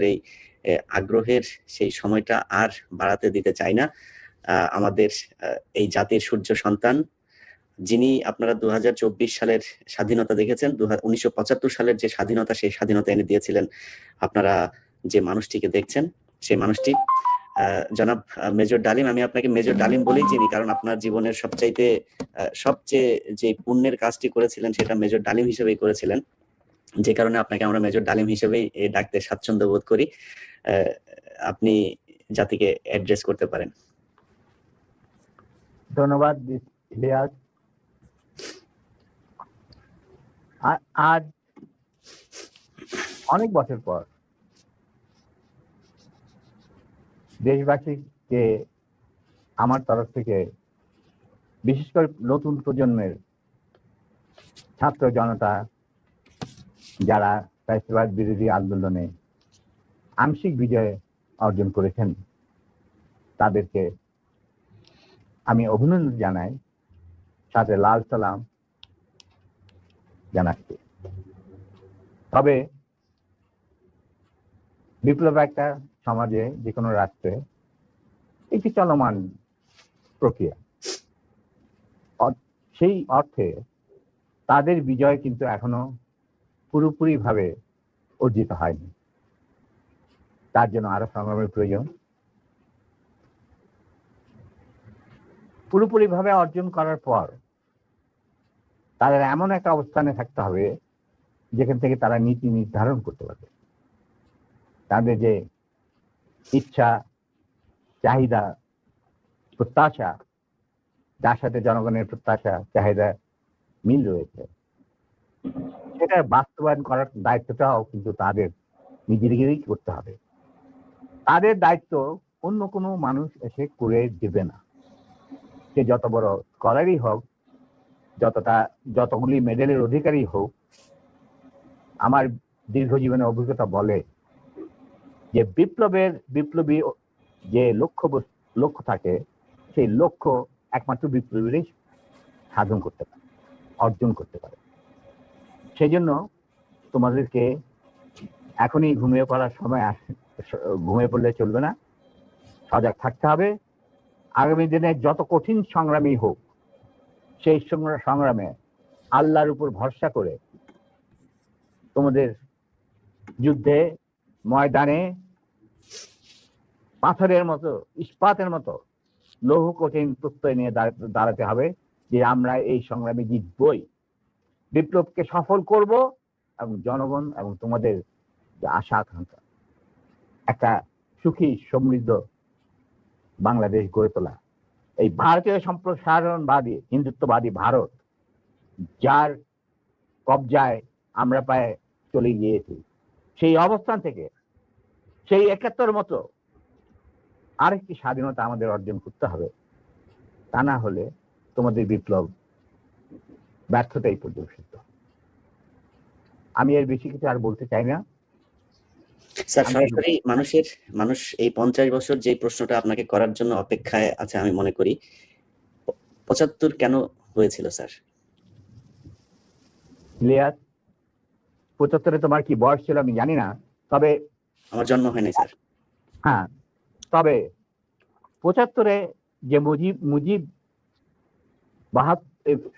এই আগ্রহের সেই সময়টা আর বাড়াতে দিতে চাই না। আমাদের এই জাতির সূর্য সন্তান, যিনি আপনারা 2024 সালের স্বাধীনতা দেখেছেন, 1975 সালের যে স্বাধীনতা, সেই স্বাধীনতা এনে দিয়েছিলেন যে মানুষটিকে দেখছেন, সেই মানুষটি জনাব মেজর ডালিম। আমি আপনাকে মেজর ডালিম বলেই চিনি, কারণ আপনার জীবনের সবচেয়ে যে পুণ্যের কাজটি করেছিলেন সেটা মেজর ডালিম হিসেবেই করেছিলেন, যে কারণে আপনাকে আমরা মেজর ডালিম হিসেবেই ডাকতে স্বাচ্ছন্দ্য বোধ করি। আপনি জাতিকে অ্যাড্রেস করতে পারেন। ধন্যবাদ ইলিয়াস। আজ অনেক বছর পর দেশবাসীকে আমার তরফ থেকে, বিশেষ করে নতুন প্রজন্মের ছাত্র জনতা যারা ফ্যাসিবাদ বিরোধী আন্দোলনে আংশিক বিজয় অর্জন করেছেন, তাদেরকে আমি অভিনন্দন জানাই, সাথে লাল সালাম জানাচ্ছি। তবে বিপ্লব একটা সমাজে, যে কোনো রাষ্ট্রে একটি চলমান প্রক্রিয়া। সেই অর্থে তাদের বিজয় কিন্তু এখনো পুরোপুরি ভাবে অর্জিত হয়নি, তার জন্য আরো সংগ্রামের প্রয়োজন। পুরোপুরি ভাবে অর্জন করার পর তাদের এমন একটা অবস্থানে থাকতে হবে যেখান থেকে তারা নীতি নির্ধারণ করতে পারবে। তাদের যে ইচ্ছা, চাহিদা, প্রত্যাশা, যার সাথে জনগণের প্রত্যাশা চাহিদা মিল রয়েছে, সেটা বাস্তবায়ন করার দায়িত্বটাও কিন্তু তাদের নিজেদেরই করতে হবে। তাদের দায়িত্ব অন্য কোনো মানুষ এসে করে দেবে না। সে যত বড় স্কলারই হোক, যতগুলি মেডেলের অধিকারী হোক, আমার দীর্ঘ জীবনের অভিজ্ঞতা বলে যে বিপ্লবী যে লক্ষ্য থাকে, সেই লক্ষ্য একমাত্র বিপ্লবীরাই সাধন করতে পারে, অর্জন করতে পারে। সেই জন্য তোমাদেরকে এখনই ঘুমিয়ে পড়ার সময় ঘুমিয়ে পড়লে চলবে না, সজাগ থাকতে হবে। আগামী দিনে যত কঠিন সংগ্রামই হোক, সেই সংগ্রামে আল্লাহর উপর ভরসা করে তোমাদের যুদ্ধে ময়দানে পাথরের মতো, ইস্পাতের মতো লৌহ কঠিন প্রত্যয় নিয়ে দাঁড়াতে হবে যে আমরা এই সংগ্রামে জিতবই, বিপ্লবকে সফল করব এবং জনগণ এবং তোমাদের যে আশা আকাঙ্ক্ষা, একটা সুখী সমৃদ্ধ বাংলাদেশ গড়ে তোলা। এই ভারতীয় সম্প্রসারণবাদী হিন্দুত্ববাদী ভারত, যার কবজায় আমরা প্রায় চলে গিয়েছি, সেই অবস্থান থেকে সেই 71 মতো আরেকটি স্বাধীনতা আমাদের অর্জন করতে হবে। তা না হলে তোমাদের বিপ্লব ব্যর্থতাই পর্যবেসিত। আমি এর বেশি কিছু আর বলতে চাই না। স্যার, সরাসরি মানুষ এই 50 বছর যে প্রশ্নটা আপনাকে করার জন্য অপেক্ষায় আছে, আমি মনে করি 75 কেন হয়েছিল স্যার? ইলিয়াস, 75-এ তোমার কি বয়স ছিল আমি জানি না, তবে আমার জন্ম হয়নি স্যার। হ্যাঁ, তবে 75-এ যে মুজিব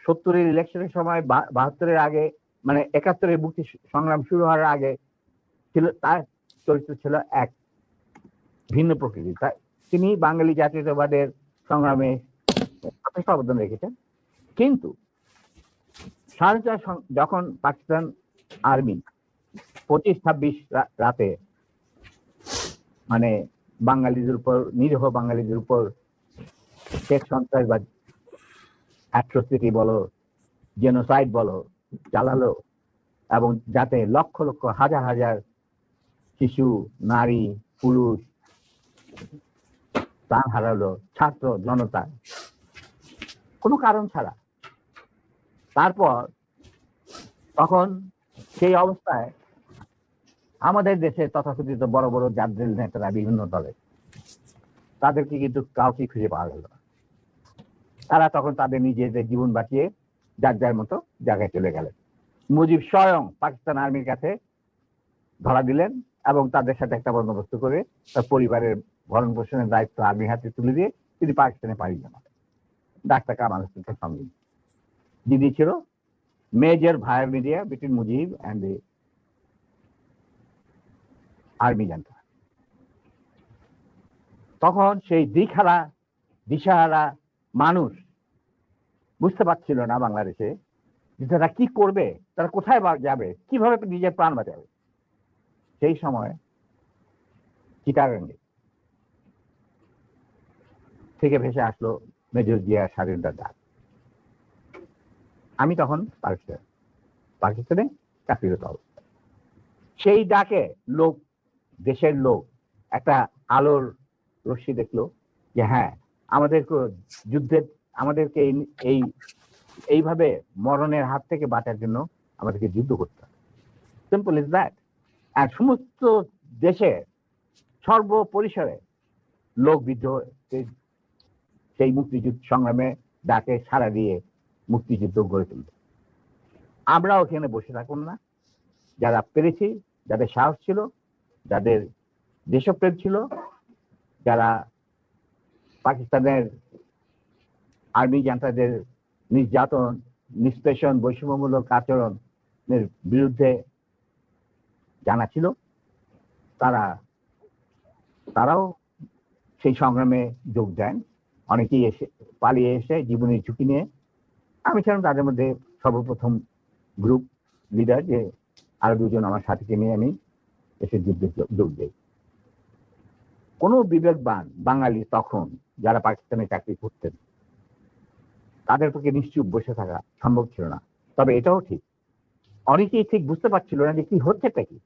70-এর ইলেকশনের সময়, 72-এর আগে, মানে 71-এর মুক্তি সংগ্রাম শুরু হওয়ার আগে ছিল, তার চরিত্র ছিল এক ভিন্ন প্রকৃতি। তিনি বাঙালি জাতীয়তাবাদের সংগ্রামে যথেষ্ট অবদান রেখেছেন। কিন্তু যখন পাকিস্তান আর্মি 25-26 রাতে মানে বাঙালিদের উপর, নিরীহ বাঙালিদের উপর শেখ সন্ত্রাসবাদ, অ্যাট্রোসিটি বলো, জেনোসাইড বলো, চালালো, এবং যাতে লক্ষ লক্ষ হাজার হাজার শিশু, নারী, পুরুষ প্রাণ হারালো, ছাত্র জনতা কোনো কারণ ছাড়া। তারপর তখন সেই অবস্থায় আমাদের দেশে তথাকথিত বড় বড় জাতীয় নেতারা, বিভিন্ন দলে, তাদেরকে কিন্তু কাউকে খুঁজে পাওয়া গেল না। তারা তখন তাদের নিজেদের জীবন বাঁচিয়ে যার যার মতো জায়গায় চলে গেলেন। মুজিব স্বয়ং পাকিস্তান আর্মির কাছে ধরা দিলেন এবং তাদের সাথে একটা বন্দোবস্ত করে তার পরিবারের ভরণ পোষণের দায়িত্ব আর্মির হাতে তুলে দিয়ে তিনি পাকিস্তানে পাড়ি জমান। ডাক্তার কামাল হোসেনকে সঙ্গে যিনি ছিল major via media between Mujib and the army junta. তখন সেই দিশাহারা মানুষ বুঝতে পারছিল না বাংলাদেশে যে তারা কি করবে, তারা কোথায় যাবে, কিভাবে নিজের প্রাণ বাঁচাবে। সেই সময় চিটাগাঙ্গে থেকে ভেসে আসলো মেজর জিয়ার স্বাধীনতার ডাক। আমি তখন পাকিস্তানে চাকরিরত অবস্থা। সেই ডাকে দেশের লোক একটা আলোর রশ্মি দেখলো যে হ্যাঁ, আমাদের যুদ্ধের আমাদেরকে এইভাবে মরণের হাত থেকে বাঁচার জন্য আমাদেরকে যুদ্ধ করতে হবে। Simple is that. আর সমস্ত দেশে সর্বপরিসরে লোক বিদ্রোহ সেই মুক্তিযুদ্ধ সংগ্রামে ডাকে সাড়া দিয়ে মুক্তিযুদ্ধ গড়ে তুলবে। আমরাও এখানে বসে থাকুন না, যারা পেরেছি, যাদের সাহস ছিল, যাদের দেশপ্রেম ছিল, যারা পাকিস্তানের আর্মি জান্তাদের নির্যাতন, নিষ্পেষণ, বৈষম্যমূলক আচরণের বিরুদ্ধে জানা ছিল, তারাও সেই সংগ্রামে যোগ দেন। অনেকেই পালিয়ে এসে জীবনের ঝুঁকি নিয়ে। আমি ছিলাম তাদের মধ্যে সর্বপ্রথম গ্রুপ লিডার, যে আরো দুজন আমার সাথীকে নিয়ে আমি এসে যুদ্ধে যোগ দিই। কোনো বিবেকবান বাঙালি তখন যারা পাকিস্তানে চাকরি করতেন তাদের পক্ষে নিশ্চুপ বসে থাকা সম্ভব ছিল না। তবে এটাও ঠিক, অনেকেই ঠিক বুঝতে পারছিল না যে কি হচ্ছেটা কি।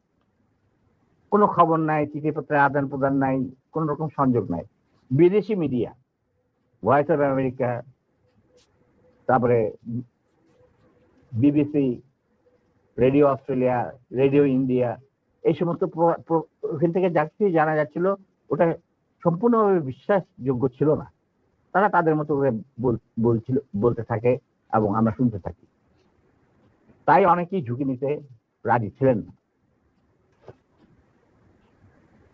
কোনো খবর নাই, চিঠিপত্রের আদান প্রদান নাই, কোন রকম সংযোগ নাই। বিদেশি মিডিয়া, ভয়েস অফ আমেরিকা, তারপরে BBC, radio Australia, radio India, এই সমস্ত ওখান থেকে যা কিছু জানা যাচ্ছিল ওটা সম্পূর্ণভাবে বিশ্বাসযোগ্য ছিল না। তারা তাদের মতো করে বলতে থাকে এবং আমরা শুনতে থাকি। তাই অনেকেই ঝুঁকি নিতে রাজি ছিলেন না।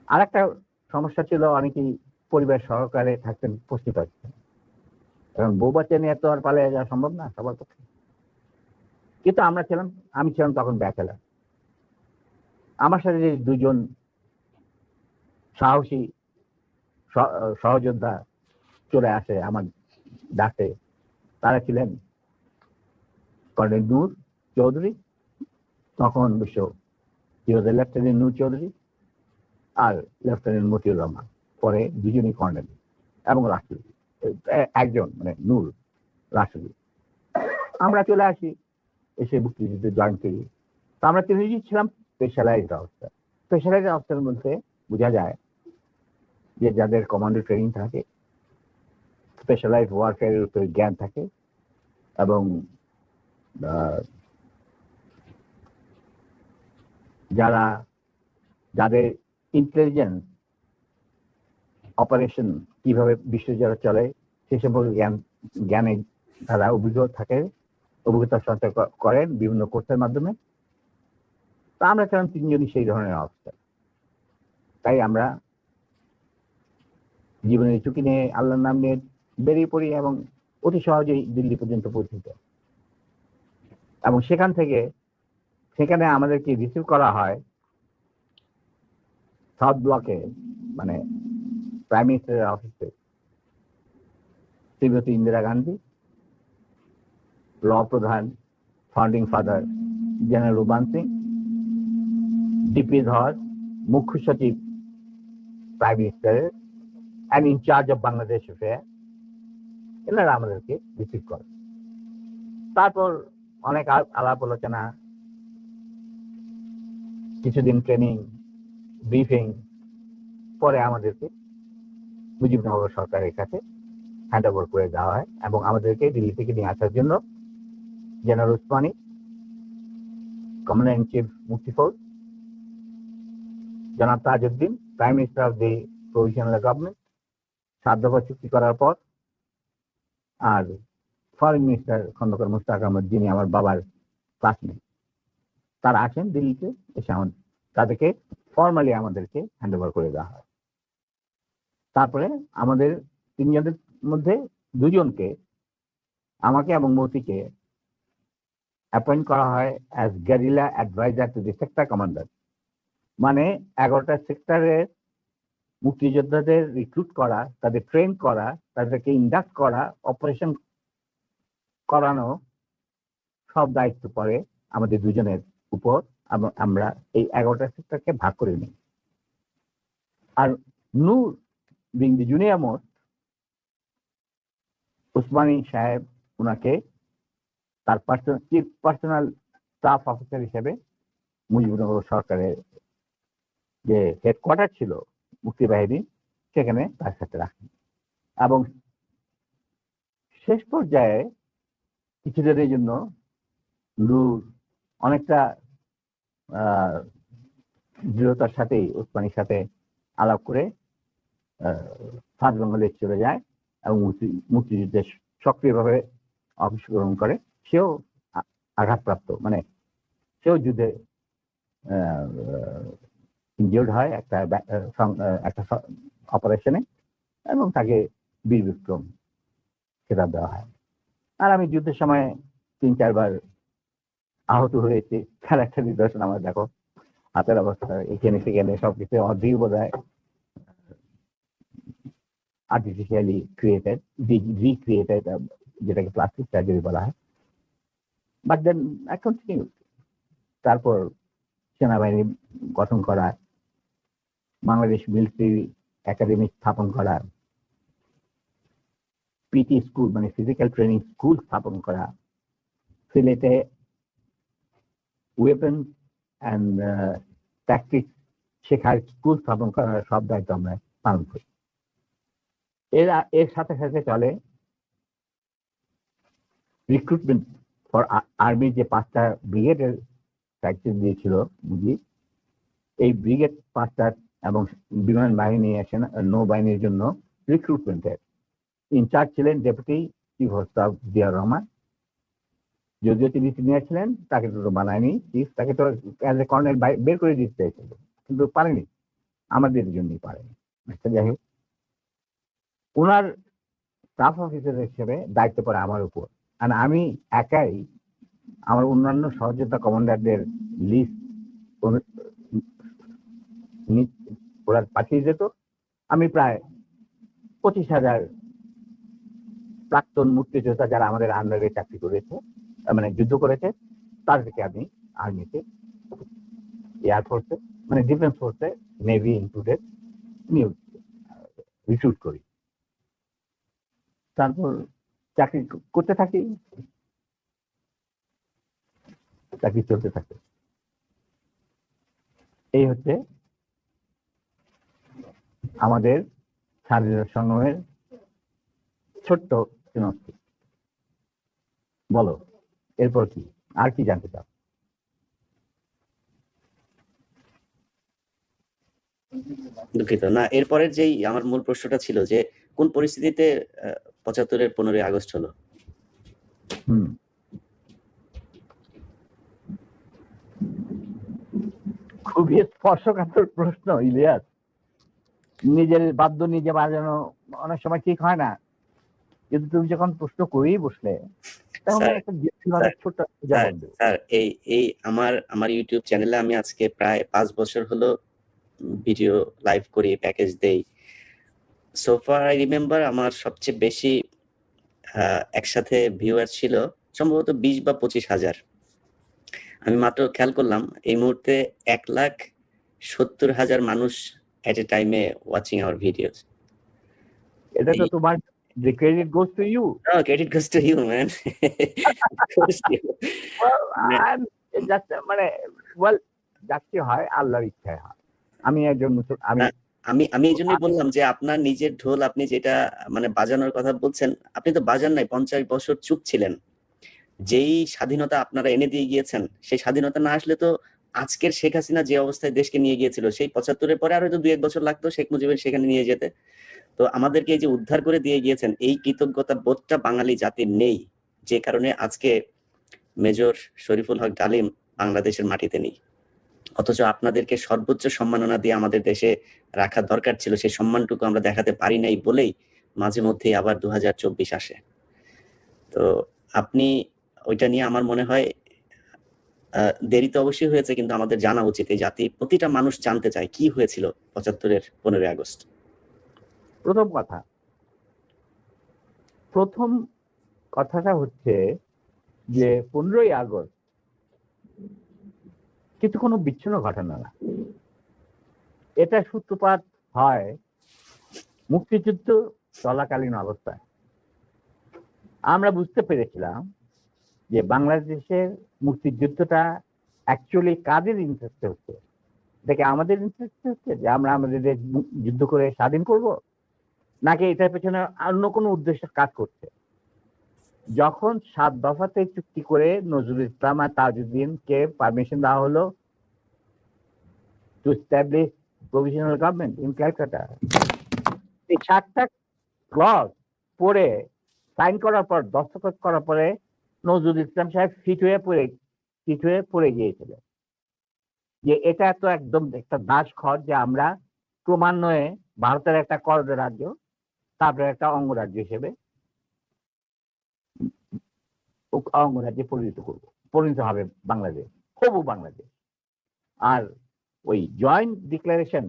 আর একটা সমস্যা ছিল, অনেকেই পরিবার সহকারে থাকতেন পশ্চিম পাকিস্তান, কারণ বউ বাচ্চা নিয়ে তো আর পালিয়ে যাওয়া সম্ভব না সবার পক্ষে। কিন্তু আমি ছিলাম তখন ব্যাচেলার। আমার সাথে যে দুজন সাহসী সহযোদ্ধা চলে আসে আমার ডাকে, তারা ছিলেন কর্নেল নূর চৌধুরী, তখন লেফটেন্যান্ট নূর চৌধুরী, আর লেফটেন্যান্ট মতিউর রহমান, পরে দুজনই কর্নেল, এবং রাষ্ট্রপতি একজন, মানে নূর রাষ্ট্রপতি। আমরা চলে আসি, এসে মুক্তিযুদ্ধে জয়েন করি। তো আমরা তিনজনই ছিলাম স্পেশালাইজড অফিসার। স্পেশালাইজড অফিসার বলতে বোঝা যায় যে যাদের কমান্ডো ট্রেনিং থাকে, স্পেশালাইজড ওয়ারফেয়ারের উপরে জ্ঞান থাকে, এবং যাদের ইন্টেলিজেন্স অপারেশন কিভাবে বিশ্বজুড়ে চলে সে সম্পর্কে জ্ঞানে তারা অভিজ্ঞতা সঞ্চয় করেন বিভিন্ন কোর্সের মাধ্যমে। তা আমরা ছিলাম তিনজনই সেই ধরনের অবস্থা। তাই আমরা জীবনের ঝুঁকি নিয়ে আল্লাহর নাম নিয়ে বেরিয়ে পড়ি এবং অতি সহজেই দিল্লি পর্যন্ত পৌঁছে। এবং সেখানে আমাদেরকে রিসিভ করা হয় সাউথ ব্লকে, মানে প্রাইম মিনিস্টারের অফিসে, শ্রীমতী ইন্দিরা গান্ধী, ল প্রধান founding father general Ruban Singh, DP Dhar, মুখ্য সচিব প্রাইম মিনিস্টারের and incharge of Bangladesh affair, এনারা আমাদেরকে রিসিভ করে। তারপর অনেক আলাপ আলোচনা, কিছুদিন ট্রেনিং, ব্রিফিং, পরে আমাদেরকে মুজিবনগর সরকারের কাছে হ্যান্ড ওভার করে দেওয়া হয় এবং আমাদেরকে দিল্লি থেকে নিয়ে আসার জন্য general Usmani, commander in chief মুক্তি ফৌজ, জনাব Tajuddin, prime minister of the provisional government, 7 দফা চুক্তি করার পর, আর ফরেন মিনিস্টার খন্দকার মুশতাক আহমদ, যিনি আমার বাবার ক্লাসমেট, তারা আসেন দিল্লিতে, এসে তাদেরকে ফর্মালি আমাদেরকে হ্যান্ড ওভার করে দেওয়া হয়। তারপরে আমাদের তিনজনের মধ্যে দুজনকে, আমাকে এবং মতিকে, অ্যাপয়েন্ট করা হয় as guerrilla adviser to the sector commander. মানে 11টা সেক্টরের মুক্তিযোদ্ধাদের রিক্রুট করা, তাদের ট্রেন করা, তাদেরকে ইন্ডাক্ট করা, অপারেশন করানো, সব দায়িত্ব পড়ে আমাদের দুজনের উপর। এবং আমরা এই 11টা সেক্টরকে ভাগ করে নিই। আর Noor being the junior most, Osmani Saheb ওনাকে তার চিফ পার্সোনাল স্টাফ অফিসার হিসেবে মুজিবুর সরকারের যে হেডকোয়ার্টার ছিল মুক্তিবাহিনী, সেখানে তার সাথে রাখেন। এবং শেষ পর্যায়ে কিছুদিনের জন্য নূর অনেকটা দৃঢ়তার সাথেই উসমানীর সাথে আলাপ করে সাত বেঙ্গলে চলে যায় এবং মুক্তিযুদ্ধে সক্রিয়ভাবে অংশগ্রহণ করে। সেও আঘাতপ্রাপ্ত, মানে সেও যুদ্ধে ইনজিওর্ড হয় একটা অপারেশনে, এবং তাকে বীর বিক্রম খেতাব দেওয়া হয়। আর আমি যুদ্ধের সময় 3-4 বার আহত হয়েছি, তার একটা নিদর্শন আমার দেখো, হাতের অবস্থা এখানে সেখানে সবকিছু অর্ধেক বোধ হয় আর্টিফিশিয়ালি ক্রিয়েটেড, রিক্রিয়েটেড, যেটাকে প্লাস্টিক সার্জারি বলা হয়। But then I continue. তারপর সেনাবাহিনী গঠন করা, বাংলাদেশ মিলিটারি একাডেমি স্থাপন করা, পিটি স্কুল মানে ফিজিক্যাল ট্রেনিং স্কুল স্থাপন করা, সিলেটে ওয়েপন অ্যান্ড ট্যাকটিক্স শেখার স্কুল স্থাপন করার সব দায়িত্ব আমরা পালন করি। এর সাথে সাথে চলে রিক্রুটমেন্ট ফর আর্মি, যে 5টা ব্রিগেডের দায়িত্ব দিয়েছিল মুজিব। এই ব্রিগেড 5টা এবং বিমান বাহিনী, নৌবাহিনীর জন্য রিক্রুটমেন্টের ইনচার্জ ছিলেন deputy chief of staff Ziaur Rahman. যদিও তিনি সিনিয়র ছিলেন, তাকে তো বানায়নি চিফ, তাকে তো অ্যাজ এ কর্নেল বের করে দিতে চাইছিল, কিন্তু পারেনি, আমাদের জন্যই পারেনি। যাই হোক, ওনার স্টাফ অফিসার হিসেবে দায়িত্ব পড়ে আমার উপর। আর আমি একাই আমার অন্যান্য সহযোদ্ধা কমান্ডারদের লিস্ট ওরা পাঠিয়ে যেত। আমি প্রায় 25,000 প্রাক্তন মুক্তিযোদ্ধা যারা আমাদের আন্ডারে চাকরি করেছে, মানে যুদ্ধ করেছে, তাদেরকে আমি আর্মিতে, এয়ারফোর্সে, মানে ডিফেন্স ফোর্সে, নেভি ইনক্লুডেড নিয়োগ রিক্রুট করি। তারপর চাকরি করতে থাকি, চাকরি চলতে থাকে। এই হচ্ছে আমাদের স্বাধীনতা সংগ্রামের ছোট্ট সিনপসিস। বলো এরপর কি, আর কি জানতে চাও? দুঃখিত না, এরপরের যেই আমার মূল প্রশ্নটা ছিল যে কোন পরিস্থিতিতে 75-এর 15ই আগস্ট হলো? খুবই স্পর্শকাতর প্রশ্ন ইলিয়াস। নিজের বাদ্য নিজে বাজানো অনেক সময় ঠিক হয় না, কিন্তু তুমি যখন প্রশ্ন করেই বসলে, তখন একটা ছোট্ট জবাব দেবো। স্যার, এই আমার ইউটিউব চ্যানেলে আমি আজকে প্রায় 5 বছর হলো ভিডিও লাইভ করি, প্যাকেজ দেই। সো ফার আই রিমেম্বার আমার সবচেয়ে বেশি একসাথে ভিউয়ার ছিল সম্ভবত 20 বা 25,000। আমি মাত্র খেয়াল করলাম এই মুহূর্তে 1,70,000 মানুষ এট এ টাইমে ওয়াচিং আওয়ার ভিডিওস। এটা তো তোমার, the credit goes to you. No, credit goes to you, man. Goes to you. Well, মানে যাচ্ছে হয় আল্লাহর ইচ্ছায় হয়। আমি একজন আমি এই জন্যই বললাম যে আপনার নিজের ঢোল, আপনি যেটা মানে বাজানোর কথা বলছেন, আপনি তো বাজান নাই, 50 বছর চুপ ছিলেন। যেই স্বাধীনতা আপনারা এনে দিয়ে গিয়েছেন, সেই স্বাধীনতা না আসলে তো আজকের শেখ হাসিনা যে অবস্থায় দেশকে নিয়ে গিয়েছিল, সেই 75-এর পরে আর হয়তো 2-1 বছর লাগতো শেখ মুজিবের সেখানে নিয়ে যেতে। তো আমাদেরকে এই যে উদ্ধার করে দিয়ে গিয়েছেন, এই কৃতজ্ঞতা বোধটা বাঙালি জাতির নেই, যে কারণে আজকে মেজর শরীফুল হক ডালিম বাংলাদেশের মাটিতে নেই। অথচ আপনাদেরকে সর্বোচ্চ সম্মাননা দিয়ে আমাদের দেশে রাখা দরকার ছিল, সেই সম্মানটুকু আমরা দেখাতে পারি নাই বলেই মাঝে মধ্যেই আবার 2024 আসে। তো আপনি ওইটা নিয়ে আমার মনে হয় দেরি তো অবশ্যই হয়েছে, কিন্তু আমাদের জানা উচিত। এই জাতি প্রতিটা মানুষ জানতে চায় কি হয়েছিল 75-এর 15ই আগস্ট। প্রথম কথাটা হচ্ছে যে 15ই আগস্ট কিন্তু কোনো বিচ্ছিন্ন ঘটনা না। এটা সূত্রপাত হয় মুক্তিযুদ্ধ চলাকালীন অবস্থায়। আমরা বুঝতে পেরেছিলাম যে বাংলাদেশের মুক্তিযুদ্ধটা অ্যাকচুয়ালি কাদের ইন্টারেস্টে হচ্ছে। দেখে আমাদের ইন্টারেস্টে হচ্ছে যে আমরা আমাদের দেশ যুদ্ধ করে স্বাধীন করব, নাকি এটার পেছনে অন্য কোনো উদ্দেশ্য কাজ করছে। যখন 7 দফাতে চুক্তি করে নজরুল ইসলাম আর তাজউদ্দিনকে পারমিশন দেওয়া হলো to establish provisional government in Calcutta, এই 7টা ক্লজ পড়ে সাইন করার পর, দস্তখত করার পরে নজরুল ইসলাম সাহেব ফিট হয়ে পড়ে গিয়েছিলেন যে এটা তো একদম একটা দাস খত যে আমরা ক্রমান্বয়ে ভারতের একটা করদ রাজ্য, তারপরে একটা অঙ্গরাজ্য হিসেবে অঙ্গরাজ্যে পরিণত হবে বাংলাদেশ, হবু বাংলাদেশ। আর ওই joint declaration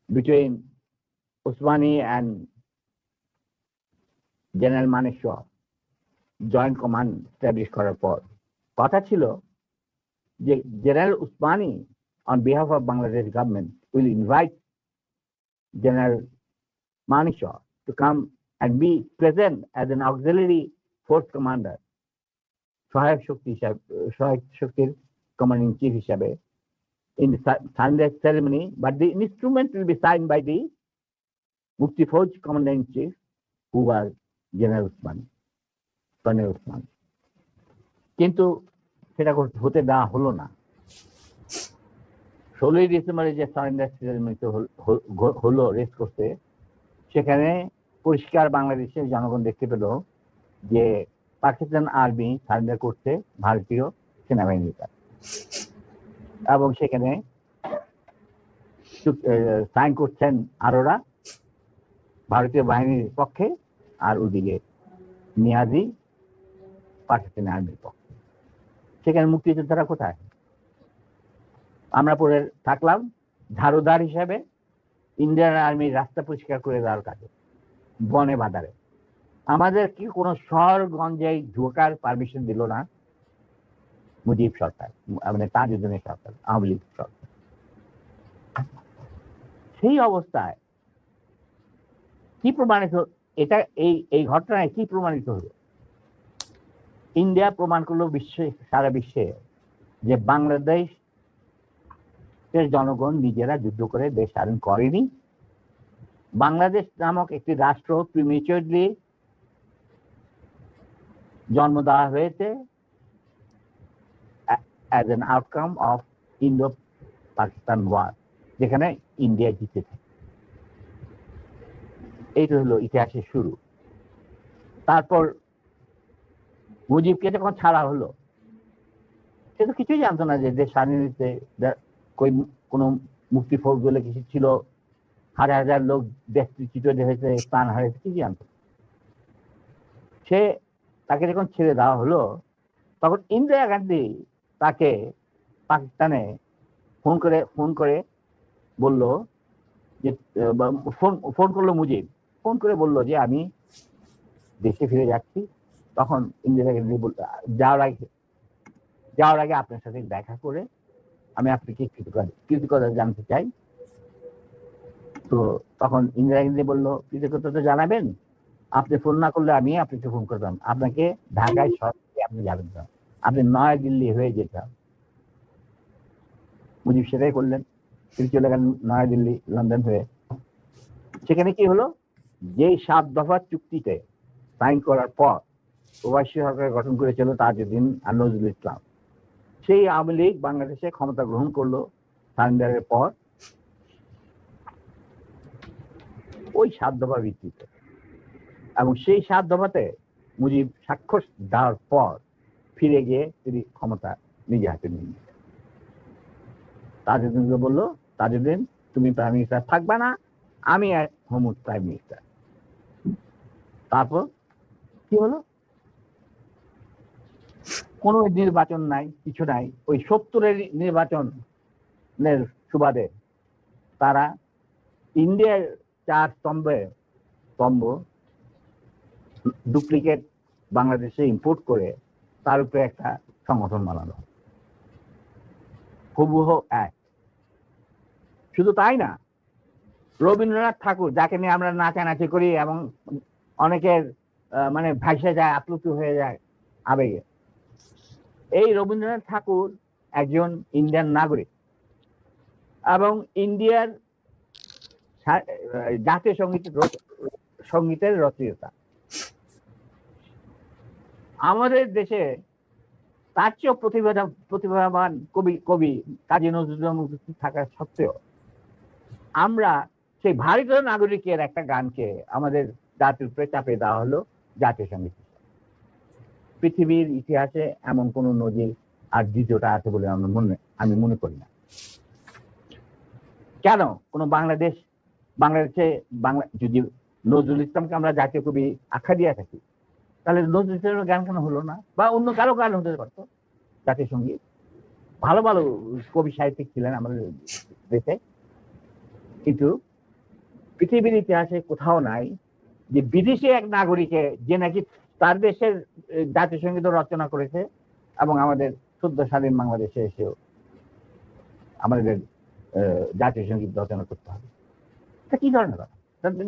between Usmani and general Manekshaw joint command establish করার পর কথা ছিল যে general Usmani on behalf of Bangladesh government will invite General Manekshaw to come and be present as an auxiliary force commander, সহায়ক শক্তির commanding chief হিসাবে in the Sunday ceremony, but the instrument will be signed by the Mukti Fauj commander in chief, who was General Usmani, Colonel Usmani. কিন্তু সেটা হতে দেওয়া হলো না। 16ই ডিসেম্বরে যে সারেন্ডার সেরেমনি হলো রেস করতে, সেখানে পরিষ্কার বাংলাদেশের জনগণ দেখতে পেল যে পাকিস্তান আর্মি সারেন্ডার করছে ভারতীয় সেনাবাহিনীর কাছে, এবং সেখানে সাইন করছেন আরোরা ভারতীয় বাহিনীর পক্ষে, আর ওদিকে নিয়াজি পাকিস্তানি আর্মির পক্ষে। সেখানে মুক্তিযোদ্ধারা কোথায়? আমরা পরে থাকলাম ঝাড়ুদার হিসাবে ইন্ডিয়ান আর্মির রাস্তা পরিষ্কার করে দেওয়ার কাজে, বনে বাজারে। আমাদের কি কোনো শহরগঞ্জে ঢোকার পারমিশন দিল না মুজিব সরকার, মানে তাজউদ্দিনের সরকার, আওয়ামী লীগ সরকার। সেই অবস্থায় কি প্রমাণিত, এটা এই ঘটনায় কি প্রমাণিত হলো? ইন্ডিয়া প্রমাণ করলো সারা বিশ্বে যে বাংলাদেশ জনগণ নিজেরা যুদ্ধ করে দেশ স্বাধীন করেনি। বাংলাদেশ নামক একটি রাষ্ট্র প্রিমেচুরলি জন্ম দেওয়া হয়েছে as an outcome of Indo-Pakistan war, যেখানে ইন্ডিয়া জিতেছে। এইটা হলো ইতিহাসের শুরু। তারপর মুজিবকে যখন ছাড়া হলো, সে তো কিছুই জানতো না যে দেশ স্বাধীন হয়েছে, কোনো মুক্তি ফৌজ বলে কিছু ছিল, হাজার হাজার লোক দেশচ্যুত হয়েছে, প্রাণ হারিয়েছে, কিছু জানতো। সে তাকে যখন ছেড়ে দেওয়া হলো, তখন ইন্দিরা গান্ধী তাকে পাকিস্তানে ফোন করে বলল যে, ফোন করলো মুজিব, ফোন করে বলল যে আমি দেশে ফিরে যাচ্ছি। তখন ইন্দিরা গান্ধী যাওয়ার আগে আপনার সাথে দেখা করে আমি আপনাকে কৃতজ্ঞতা জানতে চাই। তো তখন ইন্দিরা গান্ধী বললো, কৃতজ্ঞতা তো জানাবেন, আপনি ফোন না করলে আমি আপনাকে ফোন করতাম, আপনাকে ঢাকায় সরাসরি আপনি যাবেন না, আপনি নয়াদিল্লি হয়ে যেতাম। মুজিব সেটাই করলেন, তিনি চলে গেলেন নয়াদিল্লি, লন্ডন হয়ে। সেখানে কি হলো, যে 7 দফা চুক্তিতে সাইন করার পর প্রবাসী সরকার গঠন করেছিল তাজউদ্দিন আর নজরুল ইসলাম, সেই আওয়ামী লীগ বাংলাদেশে ক্ষমতা গ্রহণ করলো সারেন্ডারের পর ওই 7 দফা ভিত্তিতে। এবং সেই 7 দফাতে মুজিব স্বাক্ষর দেওয়ার পর ফিরে গিয়ে তিনি ক্ষমতা নিজে হাতে নিয়ে নিলেন। তাজউদ্দিনকে বললো, তাজউদ্দিন তুমি প্রাইম মিনিস্টার থাকবে না, আমি হবো প্রাইম মিনিস্টার। তারপর কি হলো? কোনো নির্বাচন নাই, কিছু নাই। ওই 70-এর নির্বাচনের সুবাদে তারা ইন্ডিয়ার 4 স্তম্ভ ডুপ্লিকেট বাংলাদেশে ইম্পোর্ট করে তার উপরে একটা সংগঠন বানানো, হুবহু এক। শুধু তাই না, রবীন্দ্রনাথ ঠাকুর, যাকে নিয়ে আমরা নাচানাচি করি এবং অনেকের মানে ভাইসে যায়, আপ্লুত হয়ে যায় আবেগে, এই রবীন্দ্রনাথ ঠাকুর একজন ইন্ডিয়ান নাগরিক এবং ইন্ডিয়ার জাতীয় সঙ্গীতের রচয়িতা। আমাদের দেশে তার চেয়েও প্রতিভাবান কবি কাজী নজরুল উপস্থিত থাকা সত্ত্বেও আমরা সেই ভারতীয় নাগরিকের একটা গানকে আমাদের জাতির উপরে চাপিয়ে দেওয়া হলো জাতীয় সঙ্গীত। পৃথিবীর ইতিহাসে এমন কোন নজির আর দ্বিতীয়টা আছে বলে আমি মনে করি না। কেন কোনো বাংলাদেশে যদি নজরুল ইসলামকে আমরা জাতীয় কবি আখ্যা দিয়ে থাকি, তাহলে নজরুল ইসলামের গান কেন হলো না? বা অন্য কারো গান হতে পারতো জাতীয় সঙ্গীত। ভালো ভালো কবি সাহিত্যিক ছিলেন আমাদের দেশে, কিন্তু পৃথিবীর ইতিহাসে কোথাও নাই যে বিদেশি এক নাগরিকে যে নাকি তার দেশের জাতীয় সঙ্গীত রচনা করেছে এবং আমাদের সদ্য স্বাধীন বাংলাদেশে এসেও আমাদের জাতীয় সঙ্গীত রচনা করতে হবে। এটা কি ধরনের কথা?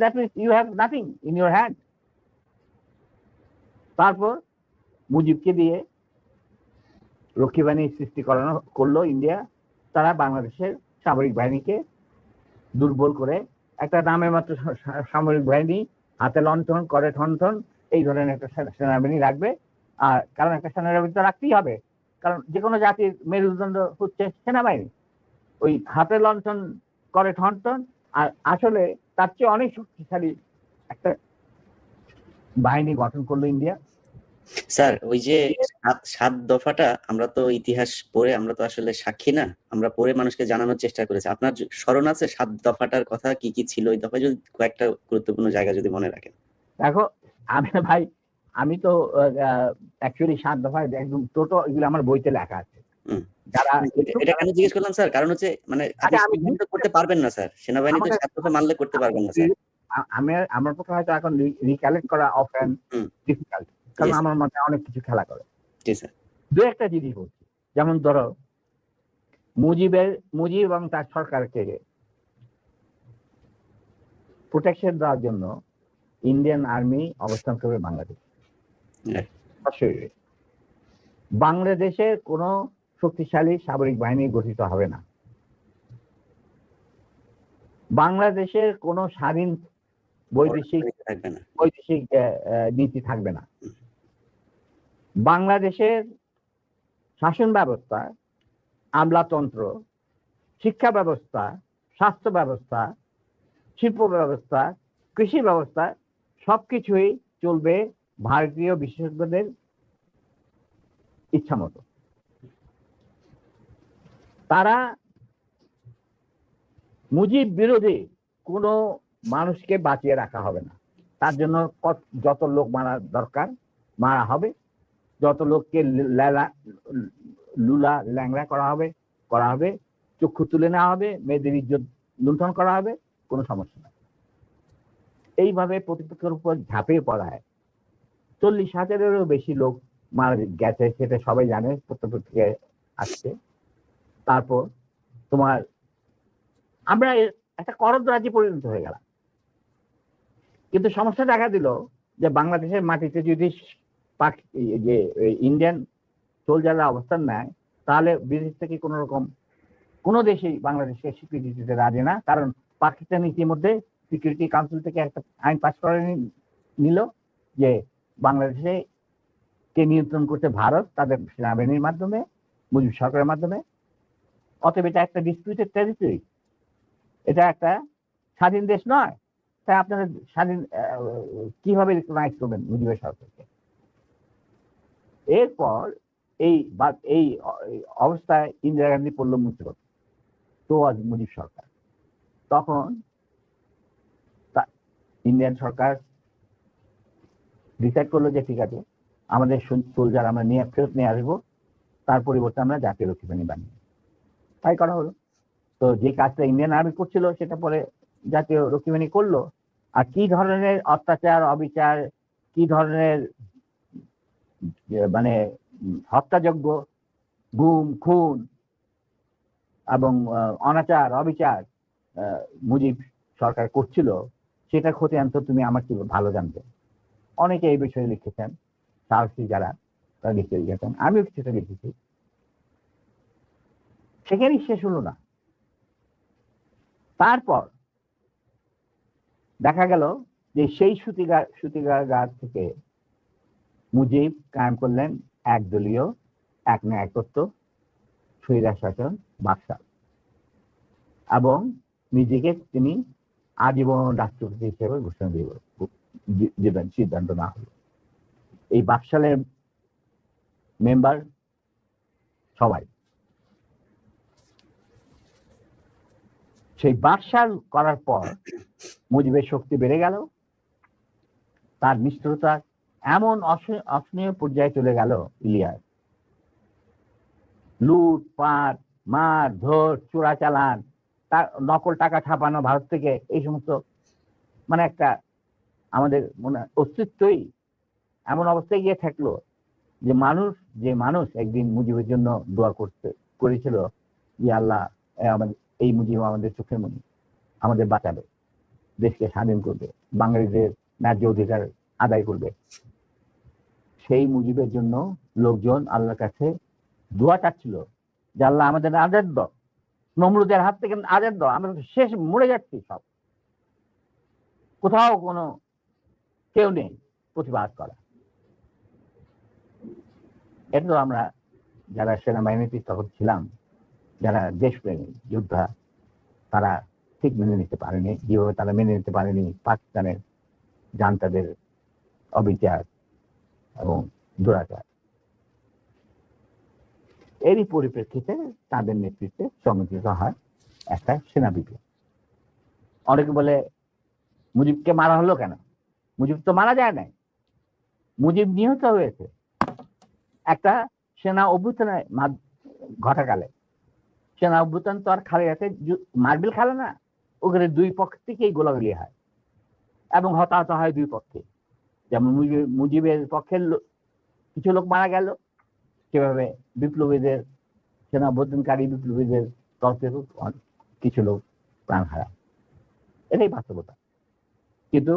That means you have nothing in your hand. তারপর মুজিবকে দিয়ে রক্ষী বাহিনী সৃষ্টি করলো ইন্ডিয়া। তারা বাংলাদেশের সামরিক বাহিনীকে দুর্বল করে একটা নামে মাত্র সামরিক বাহিনী, হাতে লণ্ঠন করে ঠনঠন, এই ধরনের একটা সেনাবাহিনী রাখবে। আর কারণ একটা সেনাবাহিনী তো রাখতেই হবে, কারণ যে কোনো জাতির মেরুদণ্ড হচ্ছে সেনাবাহিনী। ওই হাতে লণ্ঠন করে ঠনঠন, আর আসলে তার চেয়ে অনেক শক্তিশালী একটা বাহিনী গঠন করলো ইন্ডিয়া। স্যার, ওই যে 7 দফাটা আমরা তো ইতিহাস পড়ে, আমরা তো আসলে সাক্ষী না, আমরা পড়ে মানুষকে জানানোর চেষ্টা করেছি। আপনার স্মরণ আছে 7 দফাটার কথা? কি কি ছিল ওই দফায়, যদি কয়েকটা গুরুত্বপূর্ণ জায়গা যদি মনে রাখেন। দেখো, আমি তো অ্যাকচুয়ালি 7 দফায় একদম টোটো এগুলো আমার বইতে লেখা আছে। যারা এটা কেন জিজ্ঞেস করলাম স্যার, কারণ হচ্ছে মানে আপনি সেনাবাহিনী তো করতে পারবেন না স্যার, সেনাবাহিনী তো 7 দফা মানলে করতে পারবেন না স্যার। আমার পক্ষে হয়তো এখন রিকালেক্ট করা অফেন ডিফিকাল্ট, কারণ আমার মাথায় অনেক কিছু খেলা করে। জি স্যার। দু একটা জিনিস বলছি, যেমন ধরো মুজিব এবং তার সরকারকে প্রোটেকশন দেওয়ার জন্য ইন্ডিয়ান আর্মি অবস্থান করবে বাংলাদেশ। বাংলাদেশে কোনো শক্তিশালী সামরিক বাহিনী গঠিত হবে না। বাংলাদেশের কোনো স্বাধীন বৈদেশিক নীতি থাকবে না। বাংলাদেশের শাসন ব্যবস্থা, আমলাতন্ত্র, শিক্ষা ব্যবস্থা, স্বাস্থ্য ব্যবস্থা, শিল্প ব্যবস্থা, কৃষি ব্যবস্থা সবকিছুই চলবে ভারতীয় বিশেষজ্ঞদের ইচ্ছা মতো। তারা মুজিব বিরোধী কোনো মানুষকে বাঁচিয়ে রাখা হবে না। তার জন্য যত লোক মারা দরকার মারা হবে, যত লোককে লুলা ল্যাংড়া করা হবে, চক্ষু তুলে নেওয়া হবে, মেয়েদের ইজ্জত লুণ্ঠন করা হবে, কোনো সমস্যা নেই। এইভাবে প্রতিপক্ষের উপর ঝাঁপিয়ে পড়ায় 40,000-এরও বেশি লোক মারা গেছে, সেটা সবাই জানে, প্রত্যেক আসছে। তারপর তোমার আমরা একটা করদ রাজ্যে পরিণত হয়ে গেলাম। কিন্তু সমস্যা দেখা দিল যে বাংলাদেশের মাটিতে যদি ইন্ডিয়ান সোলজাররা অবস্থান নেয়, তাহলে বিদেশ থেকে কোনো দেশেই বাংলাদেশকে স্বীকৃতি দিতে রাজি না। কারণ পাকিস্তান ইতিমধ্যে সিকিউরিটি কাউন্সিল থেকে একটা আইন পাস করে নিল যে বাংলাদেশে কে নিয়ন্ত্রণ করছে ভারত, তাদের সেনাবাহিনীর মাধ্যমে, মুজিব সরকারের মাধ্যমে। অতএব এটা একটা ডিসপিউটেড টেরিটরি, এটা একটা স্বাধীন দেশ নয়। তাই আপনারা স্বাধীন কিভাবে রিকগনাইজ করবেন মুজিবের সরকারকে? এরপর এই অবস্থায় ইন্দিরা গান্ধী পড়ল মুসিবত। তো আজ মুজিব সরকার। তখন ইন্ডিয়ান সরকার ডিসাইড করলো যে ঠিক আছে, আমাদের সোলজার আমরা ফেরত নিয়ে আসবো, তার পরিবর্তে আমরা জাতীয় রক্ষী বাহিনী বানিয়ে, তাই করা হলো। তো যে কাজটা ইন্ডিয়ান আর্মি করছিল সেটা পরে জাতীয় রক্ষী বাহিনী করলো। আর কি ধরনের অত্যাচার, অবিচার, কি ধরনের মানে হত্যাযজ্ঞ, গুম খুন এবং অনাচার অবিচার মুজিব সরকার করছিল, সেটা খতিয়ান তো তুমি আমার কি ভালো জানতে। অনেকে এই বিষয়ে লিখেছেন, সাহসী যারা তারা লিখেছেন, আমিও কিছুটা লিখেছি। সেখানেই শেষ হলো না। তারপর দেখা গেল যে সেই সুতিগার থেকে মুজিব কায়েম করলেন একদলীয় এক ন্যায়তত্ত্ব স্বৈরাচার শাসন বাদশাহ, এবং নিজেকে তিনি আজীবন রাষ্ট্রপতি হিসেবে ঘোষণা দিবেন সিদ্ধান্ত না হলো। এই বাকশালের মেম্বার সবাই সেই বাকশাল করার পর মুজিবের শক্তি বেড়ে গেল, তার নিষ্ঠুরতা এমন অসহনীয় পর্যায়ে চলে গেল, ইলিয়াস লুটপাট, মার ধর, চোরাচালান, নকল টাকা ছাপানো ভারত থেকে, এই সমস্ত মানে একটা আমাদের মনে অস্তিত্বই এমন অবস্থায় গিয়ে থাকলো যে মানুষ একদিন মুজিবের জন্য দোয়া করেছিল যে আল্লাহ এই মুজিব আমাদের চোখের মনি, আমাদের বাঁচাবে, দেশকে স্বাধীন করবে, বাঙালিদের ন্যায্য অধিকার আদায় করবে। সেই মুজিবের জন্য লোকজন আল্লাহর কাছে দোয়া চাচ্ছিল যে আল্লাহ আমাদের আজাদ দাও, নমরুদের হাত থেকে আজাদ দাও, আমরা শেষ মরে যাচ্ছি, সব কোথাও কোনো কেউ নেই প্রতিবাদ করা। এটা তো আমরা যারা সেনাবাহিনীতে তখন ছিলাম, যারা দেশপ্রেমী যোদ্ধা, তারা ঠিক মেনে নিতে পারেনি। যেভাবে তারা মেনে নিতে পারেনি পাকিস্তানের জান্তাদের অবিচার এবং দুরাচার, এরই পরিপ্রেক্ষিতে তাদের নেতৃত্বে সংগঠিত হয় একটা সেনা বিপ্লব। অনেকে বলে মুজিবকে মারা হলো কেন? মুজিব তো মারা যায় নাই, মুজিব নিহত হয়েছে একটা সেনা অভ্যুত্থানের ঘটাকালে। সেনা অভ্যুত্থান তো আর খালেদাতে মার্বেল খেলে না, ওখানে দুই পক্ষ থেকেই গোলাগুলি হয় এবং হতাহত হয় দুই পক্ষে। যেমন মুজিবের পক্ষের কিছু লোক মারা গেল, সেভাবে বিপ্লবীদের, সেনা অভ্যুত্থানকারী বিপ্লবীদের তরফ থেকে কিছু লোক প্রাণ হারায়। এটাই বাস্তবতা। কিন্তু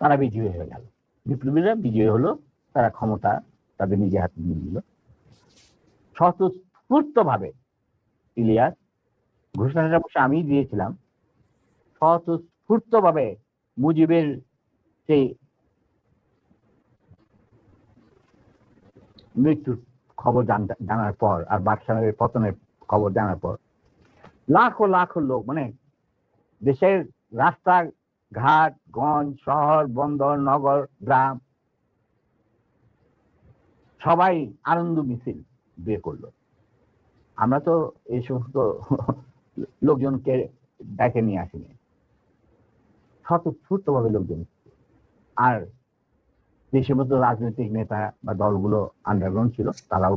তারা বিজয়ী হয়ে গেল, বিপ্লবীরা বিজয়ী হলো, তারা ক্ষমতা তাদের নিজের হাতে নিয়ে নিল। স্বতঃস্ফূর্ত ভাবে ইলিয়াস, ঘোষণাটা অবশ্য আমি দিয়েছিলাম, স্বতঃস্ফূর্ত ভাবে মুজিবের সেই মৃত্যুর খবর জানার পর আর বাদশাহের পতনের খবর জানার পর লাখো লাখো লোক, মানে দেশের রাস্তা ঘাট, গঞ্জ, শহর, বন্দর, নগর, গ্রাম, সবাই আনন্দ মিছিল বের করলো। আমরা তো এই সমস্ত লোকজনকে ডেকে নিয়ে আসিনি, স্বতঃস্ফূর্ত ভাবে লোকজন। আর যে সমস্ত রাজনৈতিক নেতা বা দলগুলো আন্ডারগ্রাউন্ড ছিল, তারাও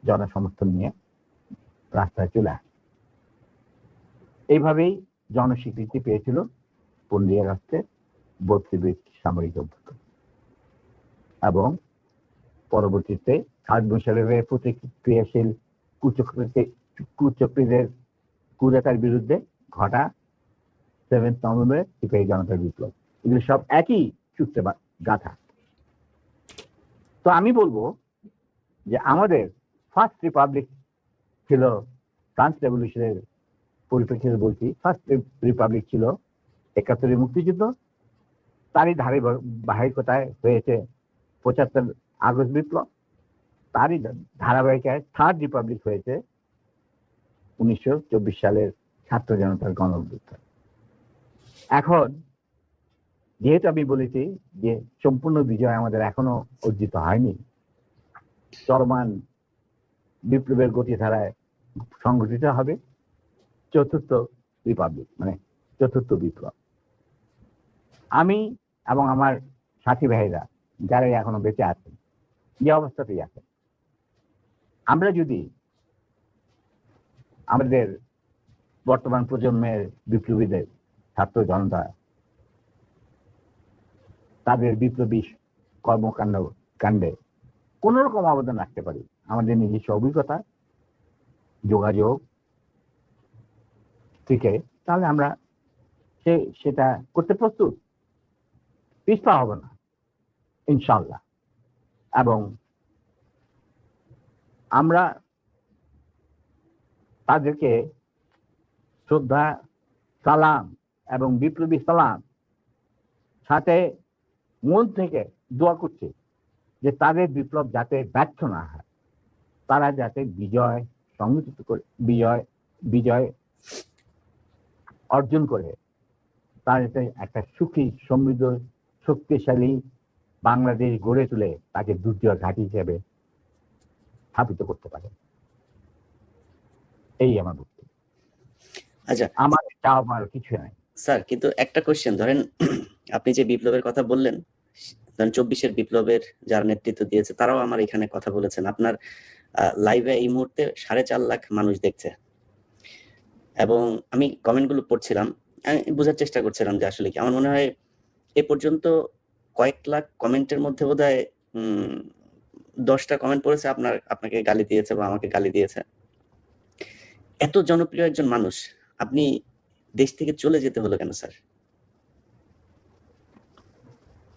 জনসমর্থন নিয়ে রাস্তায় চলে আসে। এইভাবেই জনস্বীকৃতি পেয়েছিল 15 আগস্টের 32 সামরিক অভ্যুত্থান। এবং পরবর্তীতে খালেদ মোশাররফের প্রতিক্রিয়াশীল কুচক্রীদের কুদেতার বিরুদ্ধে ঘটা 7 নভেম্বরের সিপাহী জনতার বিপ্লব, এগুলো সব একই সূত্রে গাথা। তো আমি বলবো যে আমাদের ফার্স্ট রিপাবলিক ছিল, ফ্রান্স রেভলিউশনের পরিপ্রেক্ষিতে বলছি, ফার্স্ট রিপাবলিক ছিল 71 মুক্তিযুদ্ধ, তারই ধারাবাহিকতায় হয়েছে 75 আগস্ট বিপ্লব, তারই ধারাবাহিকতায় থার্ড রিপাবলিক হয়েছে 1924 সালের ছাত্র জনতার গণ অভ্যুত্থান। এখন যেহেতু আমি বলেছি যে সম্পূর্ণ বিজয় আমাদের এখনো অর্জিত হয়নি, চলমান বিপ্লবের গতিধারায় সংগঠিত হবে চতুর্থ রিপাবলিক, মানে চতুর্থ বিপ্লব। আমি এবং আমার সাথী ভাইরা যারা এখনো বেঁচে আছেন, যে অবস্থাতেই আছেন, আমরা যদি আমাদের বর্তমান প্রজন্মের বিপ্লবীদের, ছাত্র জনতা, তাদের বিপ্লবী কাণ্ডে কোন রকম অবদান রাখতে পারি, আমাদের নিজস্ব অভিজ্ঞতা, যোগাযোগ থেকে, তাহলে আমরা সেটা করতে প্রস্তুত, পিছপা হব না ইনশাল্লাহ। এবং আমরা তাদেরকে শ্রদ্ধা, সালাম এবং বিপ্লবী সালাম সাথে মন থেকে দোয়া করছি যে তাদের বিপ্লব যাতে ব্যর্থ না হয়, তারা যাতে বিজয় সংগঠিত করে, বিজয় অর্জন করে, তার যাতে একটা সুখী, সমৃদ্ধ, শক্তিশালী বাংলাদেশ গড়ে তুলে তাকে দুর্জয় ঘাঁটি হিসেবে স্থাপিত করতে পারে। এই আমার বক্তব্য। আচ্ছা, আমার চাওয়ার কিছু নাই স্যার, কিন্তু একটা কোশ্চেন, ধরেন আপনি যে বিপ্লবের কথা বললেন, ধরেন 24-এর বিপ্লবের যারা নেতৃত্ব দিয়েছে তারাও আমার এখানে কথা বলেছেন। আপনার লাইভে এই মুহূর্তে 4.5 লাখ মানুষ দেখছে, এবং আমি কমেন্টগুলো পড়ছিলাম, আমি বোঝার চেষ্টা করছিলাম যে আসলে কি। আমার মনে হয় এ পর্যন্ত কয়েক লাখ কমেন্টের মধ্যে বোধহয় 10টা কমেন্ট পড়েছে আপনাকে গালি দিয়েছে বা আমাকে গালি দিয়েছে। এত জনপ্রিয় একজন মানুষ, আপনি দেশ থেকে চলে যেতে হলো কেন স্যার?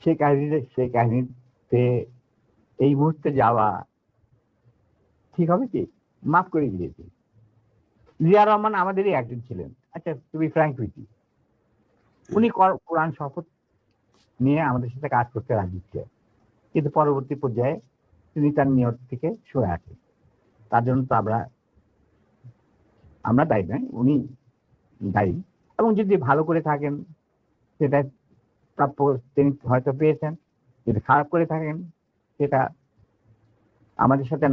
সেই কাহিনীতে এই মুহূর্তে যাওয়া ঠিক হবে কি? মাফ করে দিয়েছি। জিয়া রহমান আমাদেরই একজন ছিলেন। আচ্ছা, to be frank with you, উনি কোরআন শপথ নিয়ে আমাদের সাথে কাজ করতে রাজি ছিলেন, কিন্তু পরবর্তী পর্যায়ে তিনি তার নিয়ত থেকে সরে আসেন। তার জন্য তো আমরা দায়ী নয়, উনি দায়ী। এবং যদি ভালো করে থাকেন সেটা প্রাপ্য তিনি হয়তো পেয়েছেন, যদি খারাপ করে থাকেন সেটা আমাদের সাথে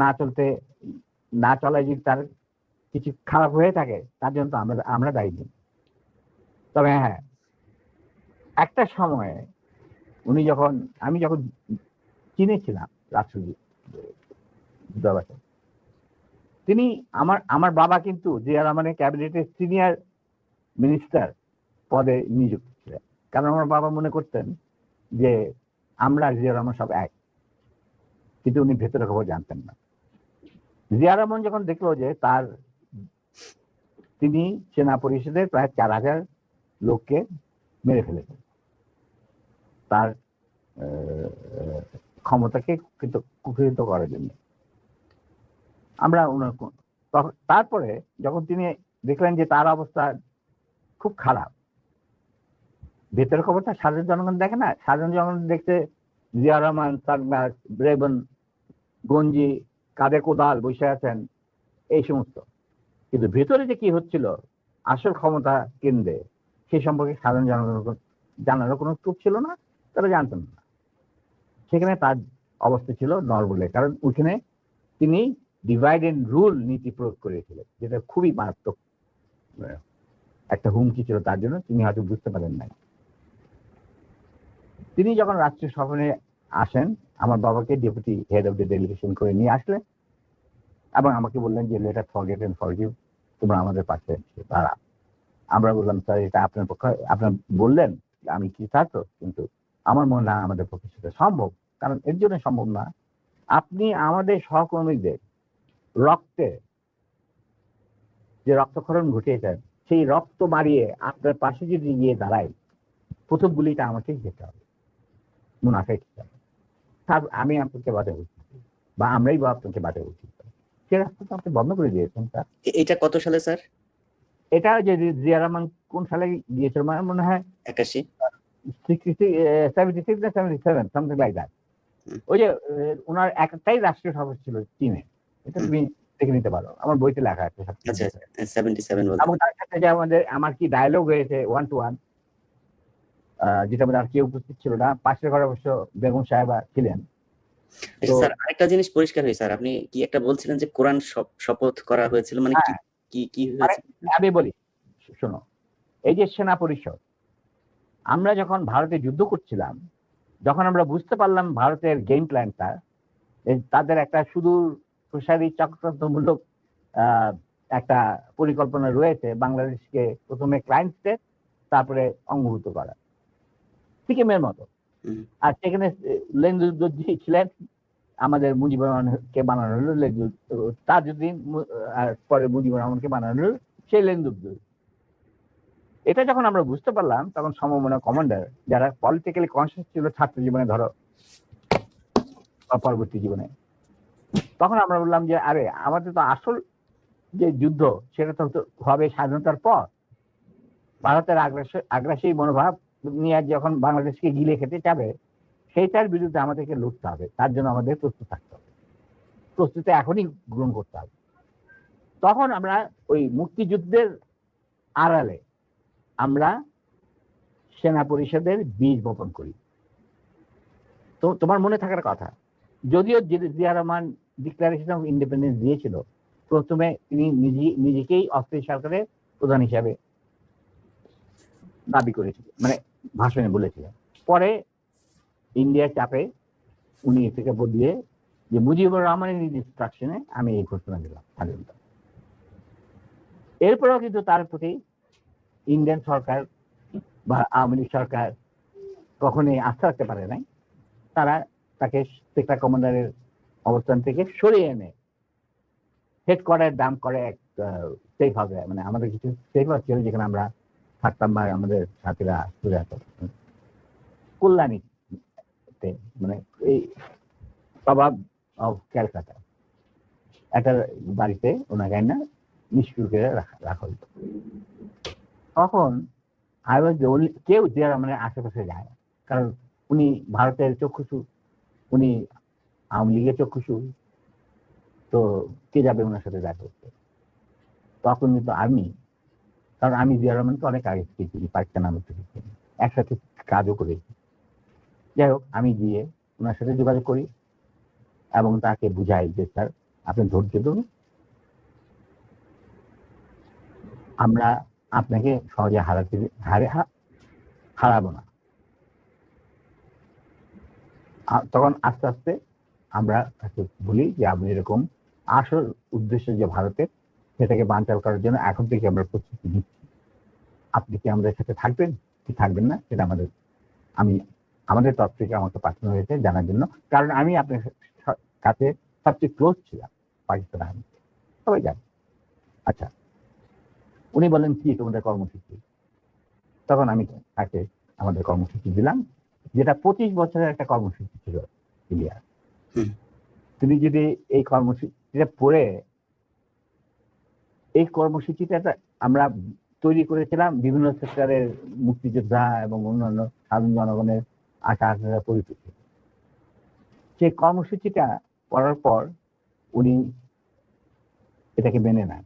না চলায় যদি তার কিছু খারাপ হয়ে থাকে, তার জন্য তো আমরা দায়ী নেই। তবে হ্যাঁ, একটা সময়ে আমি যখন চিনেছিলাম রাষ্ট্রদূত, তিনি আমার বাবা কিন্তু জিয়া রহমানের ক্যাবিনেটের সিনিয়র মিনিস্টার পদে নিযুক্ত ছিলেন, কারণ আমার বাবা মনে করতেন যে আমরা জিয়া রহমান সব এক, কিন্তু উনি ভেতরে খবর জানতেন না। জিয়া রহমান যখন দেখলো যে তিনি সেনা পরিষদের প্রায় 4,000 লোককে মেরে ফেলেছেন, তার ক্ষমতাকে কিন্তু কুক্ষিগত করার জন্য, তারপরে যখন তিনি দেখলেন যে তার অবস্থা খুব খারাপ, ভেতরের খবরটা সাধারণ জনগণ দেখে না, সাধারণ জনগণ দেখতে জিয়া রহমান, সারনাস, রেবন, গঞ্জি, কাঁধে কোদাল বসে আছেন, এই সমস্ত। কিন্তু ভেতরে যে কি হচ্ছিল আসল ক্ষমতা কেন্দ্রে, সেই সম্পর্কে সাধারণ জনগণ জানারও কোনো স্কোপ ছিল না, তারা জানতেন না। সেখানে তার অবস্থা ছিল নরবলে, কারণ ওখানে তিনি ডিভাইড এন্ড রুল নীতি প্রয়োগ করেছিলেন, যেটা খুবই মারাত্মক একটা হুমকি ছিল তার জন্য, তিনি হয়তো বুঝতে পারেন নাই। তিনি যখন রাষ্ট্রীয় সফরে আসেন, আমার বাবাকে deputy head of the delegation করে নিয়ে আসলেন এবং আমাকে বললেন যে লেট ফরগেট এন্ড ফরগিভ, তোমরা আমাদের পাশে দাঁড়া। আমরা বললাম, স্যার এটা আপনার পক্ষে, আপনার বললেন আমি কি ছাত্র, কিন্তু আমার মনে হয় আমাদের পক্ষে সেটা সম্ভব। কারণ এর জন্য সম্ভব না, আপনি আমাদের সহকর্মীদের রক্তে যে রক্তক্ষরণ ঘটিয়েছেন, সেই রক্ত মারিয়ে আপনার পাশে যদি গিয়ে দাঁড়াই, প্রথম গুলিটা আমাকেই খেতে হবে, মুনাফে খেতে হবে। আমি আপনাকে বাধা উচিত, বা আমরাই বা আপনাকে বাধা উচিত, সে রাস্তাটা আপনি বন্ধ করে দিয়েছেন। স্যার, এটা কত সালে স্যার? এটা যে জিয়া রহমান কোন সালে গিয়েছিল, মনে হয় 81, 76 না 77, সামথিং লাইক দ্যাট। ওই যে ওনার একটাই রাষ্ট্রীয় সফর ছিল চীনে, এটা তুমি দেখে নিতে পারো, আমার বইতে লেখা আছে। আচ্ছা, 77 বলতে। এবং তার সাথে যে আমার কি ডায়লগ হয়েছে 1-to-1, যেটা আর কেউ উপস্থিত ছিল না, পাশের ঘরে অবশ্য বেগম সাহেবা ছিলেন, আচ্ছা তো স্যার, আরেকটা জিনিস পরিষ্কার হয়েছে স্যার, আপনি কি একটা বলছিলেন যে কোরআন শপথ করা হয়েছিল, মানে কি হ্যাঁ, কি কি মানে হয়েছে? আমি বলি, শোনো, এই যে সেনা পরিষদ, আমরা যখন ভারতে যুদ্ধ করছিলাম, যখন আমরা বুঝতে পারলাম ভারতের গেম প্ল্যানটা, তাদের একটা সুদূর প্রসারী চক্রান্তমূলক আহ, একটা পরিকল্পনা রয়েছে বাংলাদেশকে প্রথমে ক্লায়েন্ট স্টেট, তারপরে অঙ্গভূত করা, সিকিমের মতো। হুম, আর সেখানে লেন্দুদ্দোজি ছিলেন, আমাদের মুজিবুর রহমানকে বানানো হলো তাজউদ্দিন, আর পরে মুজিবুর রহমানকে বানানো হলো সেই লেন্দুদ্দোজি। এটা যখন আমরা বুঝতে পারলাম, তখন সমমনা কমান্ডার যারা পলিটিক্যালি কনসিয়াস ছিল ছাত্র জীবনে ধরো বা পরবর্তী জীবনে, তখন আমরা বললাম যে আরে আমাদের তো আসল যে যুদ্ধ সেটা তো হবে স্বাধীনতার পর। ভারতের আগ্রাসী মনোভাব নিয়ে যখন বাংলাদেশকে গিলে খেতে যাবে, সেইটার বিরুদ্ধে আমাদেরকে লড়তে হবে, তার জন্য আমাদের প্রস্তুত থাকতে হবে, প্রস্তুতি এখনই গ্রহণ করতে হবে। তখন আমরা ওই মুক্তিযুদ্ধের আড়ালে আমরা সেনা পরিষদের বীজ বপন করি। তো তোমার মনে থাকার কথা, যদিও Zia Rahman declaration of independence দিয়েছিল, প্রথমে তিনি নিজেকেই অস্থায়ী সরকারের প্রধান হিসাবে দাবি করেছিলেন, মানে ভাষণে বলেছিলেন। পরে ইন্ডিয়ার চাপে উনি থেকে বদলিয়ে যে মুজিবুর রহমানের ইনস্ট্রাকশনে আমি এই ঘোষণা দিলাম স্বাধীনতা। এরপরেও কিন্তু তার প্রতি ইন্ডিয়ান সরকার বা আওয়ামী লীগ সরকার কখনোই আস্থা রাখতে পারে নাই। তারা তাকে সেক্টর কমান্ডারের অবস্থান থেকে সরিয়ে এনে হেডকোয়ার্টার দাম করে এক সেফ হাউসে, মানে আমাদের কিছু সেফ হাউস ছিল যেখানে আমরা থাকতাম বা আমাদের সাথীরা ঘুরে আসতো, কল্যাণীতে, মানে এই প্রভাব অফ ক্যালকাটা একটা বাড়িতে ওনাকে না নিষ্ক্রিয় করে রাখা হতো। তখন আই ওয়াজ দ্য ওনলি, কেউ জিয়া রহমানের আশেপাশে যায় না, কারণ উনি ভারতের চক্ষুষু, উনি আওয়ামী লীগের চক্ষুষু, তো কে যাবে ওনার সাথে দেখা করতে? তখন কিন্তু আমি, কারণ আমি জিয়া রহমানকে অনেক আগে থেকে চিনি, পাকিস্তান আমল থেকে চিনি, একসাথে কাজও করেছি। যাই হোক, আমি গিয়ে ওনার সাথে যোগাযোগ করি এবং তাকে বুঝাই যে স্যার আপনি ধৈর্য ধরুন, আমরা আপনাকে সহজে হারাবো না। তখন আস্তে আস্তে আমরা তাকে বলি যে আপনি এরকম আসল উদ্দেশ্য যে ভারতের, সেটাকে বানচাল করার জন্য এখন থেকে আমরা প্রস্তুতি নিচ্ছি, আপনি কি আমাদের সাথে থাকবেন কি থাকবেন না সেটা আমাদের তরফ থেকে আমাকে পাঠানো হয়েছে জানার জন্য, কারণ আমি আপনার কাছে সবচেয়ে ক্লোজ ছিলাম পাকিস্তান আর্মি, সবাই জানে। আচ্ছা, উনি বলেন কি তোমাদের কর্মসূচি? তখন আমি তাকে আমাদের কর্মসূচি দিলাম, যেটা 25 বছরের একটা কর্মসূচি ছিল ইন্ডিয়া। তুমি যদি এই কর্মসূচিটা পড়ে, এই কর্মসূচিটা আমরা তৈরি করেছিলাম বিভিন্ন সেক্টরের মুক্তিযোদ্ধা এবং অন্যান্য সাধারণ জনগণের আশা আকাঙ্ক্ষা পরিপ্রেক্ষিতে। সেই কর্মসূচিটা পড়ার পর উনি এটাকে মেনে নেন।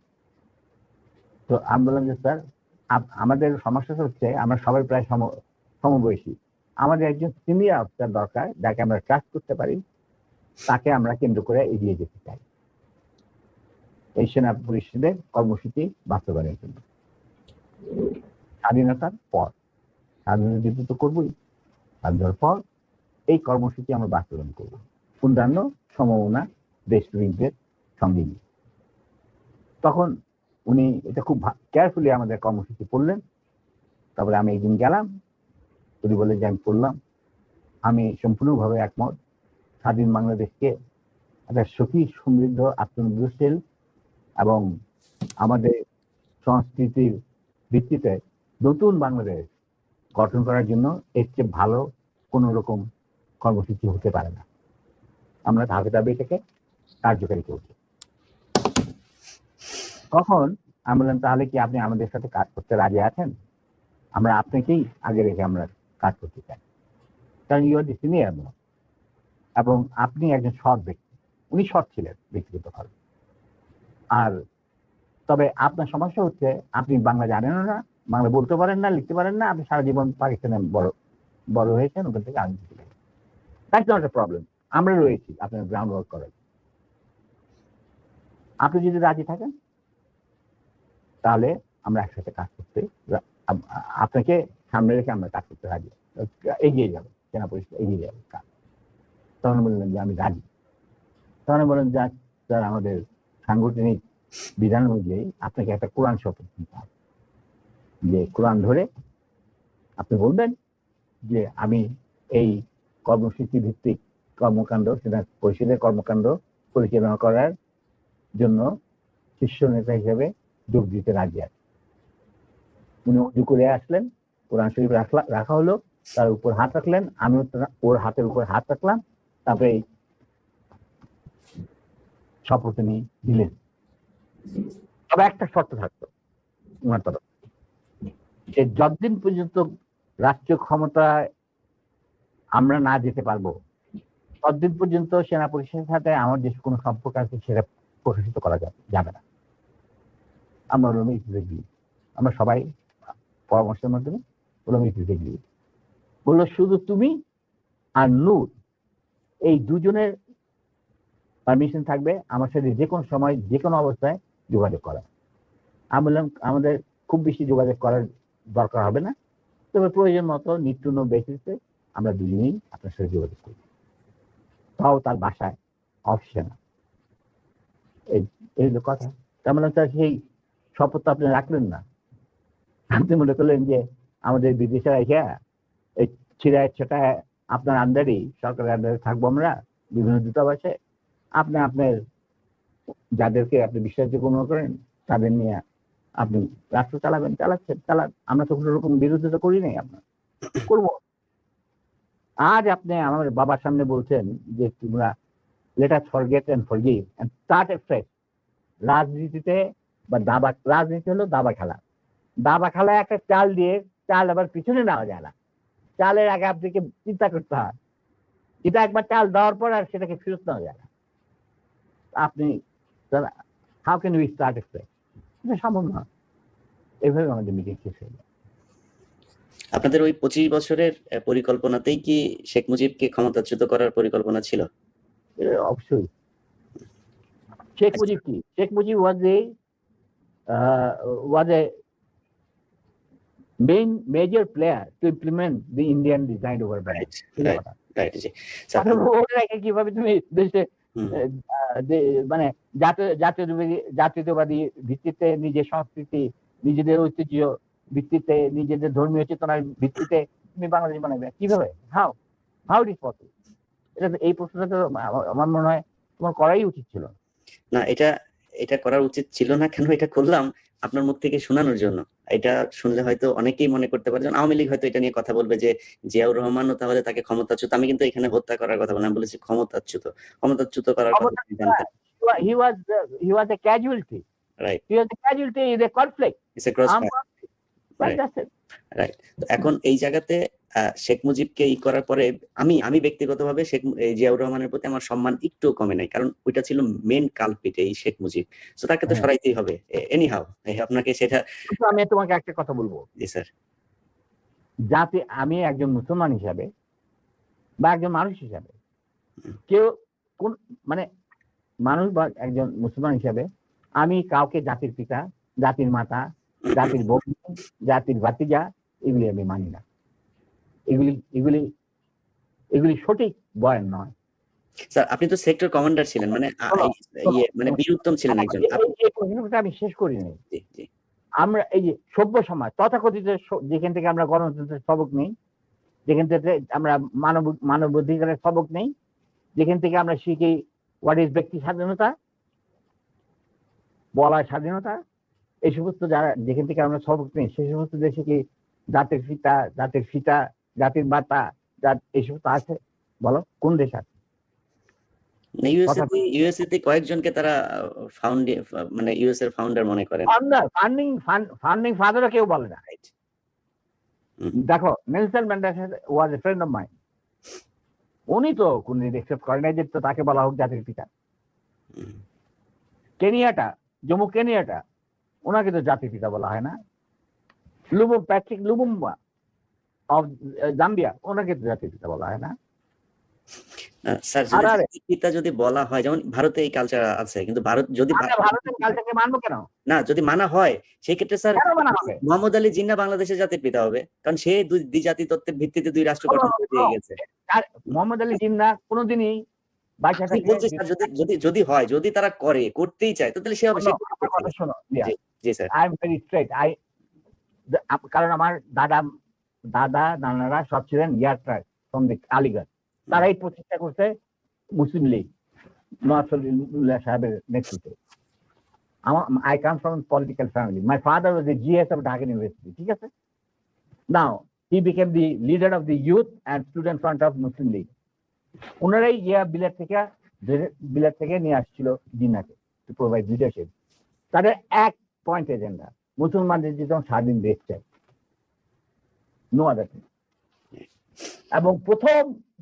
তো আমি বললাম যে স্যার আমাদের সমস্যাটা হচ্ছে আমরা সবাই প্রায় সমবয়সী, আমাদের একজন সিনিয়র অফিসার দরকার যাকে আমরা ট্রাস্ট করতে পারি, তাকে আমরা কেন্দ্র করে এগিয়ে যেতে চাই এই সেনা পরিষদের কর্মসূচি বাস্তবায়নের জন্য। স্বাধীনতার পর, স্বাধীনতা যুদ্ধ তো করবোই, স্বাধীনতার পর এই কর্মসূচি আমরা বাস্তবায়ন করবো অন্যান্য সমমনা দেশপ্রেমিকদের সঙ্গে নিয়ে। তখন উনি এটা খুব কেয়ারফুলি আমাদের কর্মসূচি পড়লেন। তারপরে আমি একদিন গেলাম, উনি বললেন যে আমি পড়লাম, আমি সম্পূর্ণভাবে একমত, স্বাধীন বাংলাদেশকে একটা সুখী সমৃদ্ধ আত্মনির্ভরশীল এবং আমাদের সংস্কৃতির ভিত্তিতে নতুন বাংলাদেশ গঠন করার জন্য এর চেয়ে ভালো কোন রকম কর্মসূচি হতে পারে না। আমরা ধাপে ধাপে এটাকে কার্যকারী করছি। তখন আমি বললাম তাহলে কি আপনি আমাদের সাথে কাজ করতে রাজি আছেন? আমরা আপনাকেই আগে রেখে আমরা কাজ করতে চাই, কারণ ইউ আর দি সিনিয়র এবং আপনি একজন সৎ ব্যক্তি। উনি সৎ ছিলেন ব্যক্তিগতভাবে। আর তবে আপনার সমস্যা হচ্ছে আপনি বাংলা জানেনও না, বাংলা বলতে পারেন না, লিখতে পারেন না, আপনি সারা জীবন পাকিস্তানে বড় হয়েছেন, ওখান থেকে আমি দ্যাটস নট এ প্রবলেম। আমরা রয়েছি আপনার গ্রাউন্ড ওয়ার্ক করার। আপনি যদি রাজি থাকেন তাহলে আমরা একসাথে কাজ করতে আপনাকে সামনে রেখে আমরা কাজ করতে রাজি, এগিয়ে যাবো, সেনা পরিষদ এগিয়ে যাবে কাজ। তখন বললেন যে আমি রাজি। তখন বলেন যে স্যার আমাদের সাংগঠনিক বিধান অনুযায়ী আপনাকে একটা কোরআন শপথ নিতে হবে, যে কোরআন ধরে আপনি বলবেন যে আমি এই কর্মসূচি ভিত্তিক কর্মকাণ্ড, সেনা পরিষদের কর্মকাণ্ড পরিচালনা করার জন্য শীর্ষ নেতা হিসেবে যোগ দিতে রাজি আছে। উনি উজু করে আসলেন, কোরআন শরীফ রাখা হলো, তার উপর হাত রাখলেন, আমি ওর হাতের উপর হাত রাখলাম, তারপরে শপথ নিয়ে দিলেন। তবে একটা শর্ত থাকতো ওনার তরফ, যে যতদিন পর্যন্ত রাষ্ট্রীয় ক্ষমতায় আমরা না যেতে পারবো ততদিন পর্যন্ত সেনা পরিষদের সাথে আমার যে কোনো সম্পর্ক আছে সেটা প্রকাশিত করা যাবে না। আমরা বললাম আমরা সবাই পরামর্শের মাধ্যমে বললাম বললো শুধু তুমি আর নূর এই দুজনের পারমিশন থাকবে আমার সাথে যে কোনো সময় যে কোনো অবস্থায় যোগাযোগ করা। আমি বললাম আমাদের খুব বেশি যোগাযোগ করার দরকার হবে না, তবে প্রয়োজন মতো নিত্য বেসিসে আমরা দুজনেই আপনার সাথে যোগাযোগ করি, তাও তার বাসায়, অফিসে না। এই কথা। তার মানে তার সেই শপথ আপনি রাখলেন না। আপনি মনে করলেন যে আমাদের বিদেশে রেখে এই ছিড়ায় ছেটায় আপনার আন্ডারেই, সরকারের আন্ডারে থাকবো আমরা বিভিন্ন দূতাবাসে, আপনি আপনার যাদেরকে আপনি বিশ্বাসযোগ্য মনে করেন তাদের নিয়ে আপনি রাষ্ট্র চালান। আমরা তো কোনো রকম বিরোধিতা করি নাই, আপনার করবো। আজ আপনি আমার বাবার সামনে বলছেন যে তোমরা let us forget and forgive and start afresh. রাজনীতিতে বা রাজনীতি হলো দাবা খেলা। দাবা খেলায় একটা চাল দিয়ে চাল আবার পিছনে নেওয়া যায় না, চালের আগে আপনাকে চিন্তা করতে হয়, এটা একবার চাল দেওয়ার পর আর সেটাকে ফেরত নেওয়া যায় না। আপনি হাউ ক্যান উই স্টার্ট এফ্রেশ? এটা সম্ভব না। এইভাবে আমাদের মিটিং শেষ হয়ে যায়। আপনাদের ওই 25 বছরের পরিকল্পনাতেই কি শেখ মুজিবকে ক্ষমতাচ্যুত করার পরিকল্পনা ছিল? অবশ্যই। শেখ মুজিব কি? Sheikh Mujib was a major player to implement the Indian design over কিভাবে তুমি দেশে মানে জাতীয়তাবাদী ভিত্তিতে নিজের সংস্কৃতি, নিজেদের ঐতিহ্য ভিত্তিতে, নিজেদের ধর্মীয় চেতনার ভিত্তিতে তুমি বাংলাদেশ বানাবে কিভাবে? How it is possible? এটা এই প্রশ্নটা তো আমার মনে হয় তোমার করাই উচিত ছিল না। এটা করা উচিত ছিল না কেন? এটা করলাম আপনার মুখ থেকে শোনানোর জন্য। এটা শুনলে হয়তো অনেকেই মনে করতে পারে, আওয়ামী লীগ হয়তো এটা নিয়ে কথা বলবে যে জিয়াউর রহমানও তাহলে তাকে ক্ষমতাচ্যুত। আমি কিন্তু এখানে হত্যা করার কথা বলি, আমি বলেছি ক্ষমতাচ্যুত করার কথা জানতেন। He was a casualty. Right. He was a casualty in a conflict. It's a crossfire. Right. এখন এই জায়গাতে শেখ মুজিবকে করার পরে আমি ব্যক্তিগতভাবে জিয়াউর রহমানের প্রতি আমার সম্মান একটু কমে নাই, কারণ ওইটা ছিল মেন কালপিট এই শেখ মুজিব। তো তাকে তো সরাইতেই হবে এনিহাউ। আপনাকে সেটা আমি তোমাকে একটা কথা বলবো। জি স্যার। যাতে আমি একজন মুসলমান হিসাবে বা একজন মানুষ হিসাবে, কেউ কোন মানে মানুষ বা একজন মুসলমান হিসাবে আমি কাউকে জাতির পিতা, জাতির মাতা, জাতির বোন, জাতির ভাতিজা এগুলি আমি মানি না। এগুলি সঠিক বয়ান নয়। স্যার আপনি তো সেক্টর কমান্ডার ছিলেন, মানে বীর উত্তম ছিলেন একজন। আমি শেষ করি নাই। আমরা এই যে সভ্য সমাজ তথাকথিত, যেখান থেকে আমরা গণতন্ত্রের সবক নেই, যেখান থেকে আমরা মানবাধিকারের সবক নেই, যেখান থেকে আমরা শিখি হোয়াট ইজ ব্যক্তি স্বাধীনতা, বলার স্বাধীনতা, এই সমস্ত যারা যেখান থেকে আমরা সবক নেই, সেই সমস্ত দেশে কি জাতির পিতা, জাতির সীতা, জাতির মাতা, এই সমস্ত আছে? বলো কোন দেশ আছে? ইউএসএতে কয়েকজনকে তারা মানে ইউএস এর ফাউন্ডার মনে করেন। ফান্ডিং ফাদারও কেউ বলে না। দেখো Nelson Mandela was a friend of mine, উনি তো কোনদিন একসেপ্ট করে নাই যে তাকে বলা হোক জাতির পিতা। কেনিয়াটা, জম্মু কেনিয়াটা, ওনাকে তো জাতির পিতা বলা হয় না। প্যাট্রিক লুমুম্বা অফ জাম্বিয়া, ওনাকে তো জাতির পিতা বলা হয় না। স্যার আর যদি আর জাতির পিতা যদি বলা হয়, যেমন ভারতে এই কালচার আছে, কিন্তু আমরা ভারতের কালচারকে মানবো কেন? না, যদি মানা হয় সেই ক্ষেত্রে স্যার কেন মানা হবে? মোহাম্মদ আলী জিন্নাহ বাংলাদেশের জাতির পিতা হবে, কারণ সে দ্বিজাতি তত্ত্বের ভিত্তিতে 2 রাষ্ট্র শোনো, গঠন করে দিয়ে গেছে। আর মোহাম্মদ আলী জিন্নাহ কোনোদিনই বাইচা আমি থাকলে বলছি স্যার, যদি হয়, যদি তারা করতেই চায়, তো তাহলে সে হবে, সে শোনো, আমার কথা শোনো। জি জি sir. I am very straight. কারণ আমার দাদা নানারা সব ছিলেন ইয়ারট্রাই ফ্রম দি আলিগড়। তারাই প্রতিষ্ঠা করছে মুসলিম লীগ নওয়াজ সাহেবের নেতৃত্বে। I come from a political family. My father was the GS of Dhaka University. ঠিক আছে? Now he became the leader of the youth and student front of Muslim League. ওনারাই বিলেট থেকে নিয়ে আসছিল জিন্নাহকে টু প্রোভাইড লিডারশিপ। তাদের এক point agenda, মুসলমানদের যেন স্বাধীন দেশ চাই, নো আদার থিং। এবং প্রথম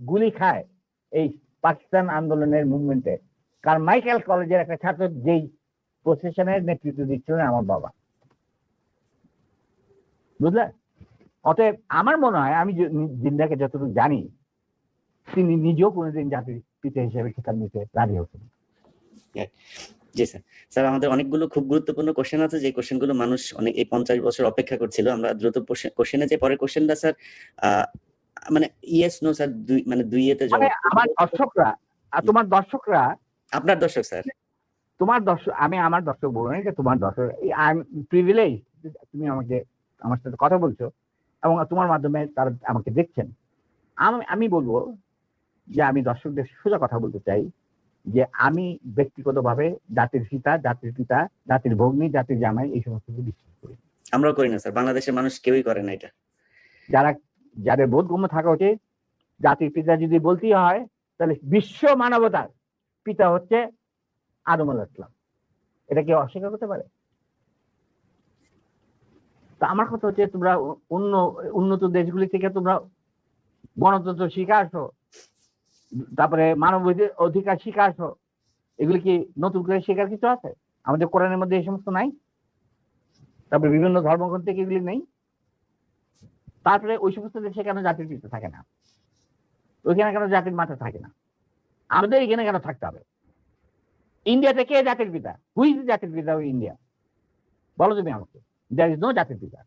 গুলি খায় এই পাকিস্তান আন্দোলনের মুভমেন্টে কারমাইকেল কলেজের একটা ছাত্র, যেই প্রসেশনের নেতৃত্ব দিচ্ছিলেন আমার বাবা। বুঝলে? অতএব আমার মনে হয়, আমি জিন্নাহকে যতটুকু জানি, তিনি নিজেও কোনোদিন জাতির পিতা হিসেবে খেতাব নিতে রাজি হতেন। জি স্যার। স্যার, আমাদের অনেকগুলো খুব গুরুত্বপূর্ণ কোশ্চেন আছে, যে কোশ্চেনগুলো মানুষ অনেক এই 50 বছর অপেক্ষা করছিল। আমরা দ্রুত কোশ্চেনে যে পরের কোশ্চেনটা স্যার, মানে ইয়েস নো স্যার, দুই এতে মানে জবাব। আমার দর্শকরা, তোমার দর্শকরা, আপনার দর্শক স্যার। তোমার দর্শক, আমি আমার দর্শক বলবো না, যে তোমার দর্শক। আই এম প্রিভিলেজ, তুমি আমার সাথে কথা বলছো এবং তোমার মাধ্যমে তারা আমাকে দেখছেন। আমি বলবো যে আমি দর্শকদের সোজা কথা বলতে চাই যে আমি ব্যক্তিগতভাবে জাতির পিতা, জাতির ভগ্নী, জাতির জামাই, এই সমস্ত কিছু বিশ্বাস করি। আমরাও করি না স্যার, বাংলাদেশের মানুষ কেউই করে না এটা। যাদের বোধগম্য থাকা উচিত, জাতির পিতা যদি বলতেই হয়, তাহলে বিশ্ব মানবতার পিতা হচ্ছে আদম আলাইহিস সালাম। এটা কেউ অস্বীকার করতে পারে? তো আমার কথা হচ্ছে, তোমরা উন্নত দেশগুলি থেকে তোমরা গণতন্ত্র শিখে আসো, তারপরে মানব অধিকার শিখে আসো। এগুলি কি নতুন করে শেখার কিছু আছে? আমাদের কোরআনের মধ্যে এই সমস্ত নাই? তারপরে বিভিন্ন ধর্মগ্রন্থ থেকে এগুলি নেই? তারপরে ওই সমস্ত দেশে কেন জাতির পিতা থাকে না? ওইখানে কেন জাতির মাথা থাকে না? আমাদের এখানে কেন থাকতে হবে? ইন্ডিয়াতে কে জাতির পিতা? হুই ইজ জাতির পিতা অফ ইন্ডিয়া? বলো তুমি আমাকে। দেয়ার ইজ নো জাতির পিতা।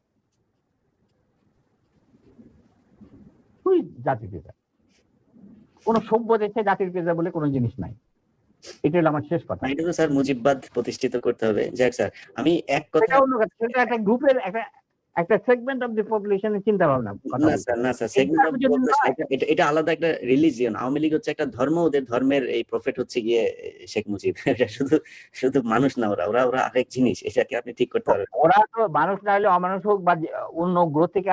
হুই জাতির পিতা? কোন সভ্য দেশে জাতির পিতা বলে কোনো জিনিস নাই। এটা হলো আমার শেষ কথা। এটা তো স্যার মুজিববাদ প্রতিষ্ঠিত করতে হবে। যাক স্যার, আমি এক কথা, সেটা অন্য কথা, সেটা একটা গ্রুপের একটা সেগমেন্ট অফ দি পপুলেশনের চিন্তা ভাবনা। না স্যার, সেগমেন্ট অফ পপুলেশন এটা আলাদা একটা রিলিজিয়ন। আওয়ামী লীগ হচ্ছে একটা ধর্ম, ওদের ধর্মের এই প্রফেট হচ্ছে গিয়ে শেখ মুজিব। এটা শুধু মানুষ না, ওরা আরেক জিনিস। এটাকে আপনি ঠিক করতে পারবেন। ওরা তো মানুষ না হলে অমানুষ হোক বা অন্য গ্রহ থেকে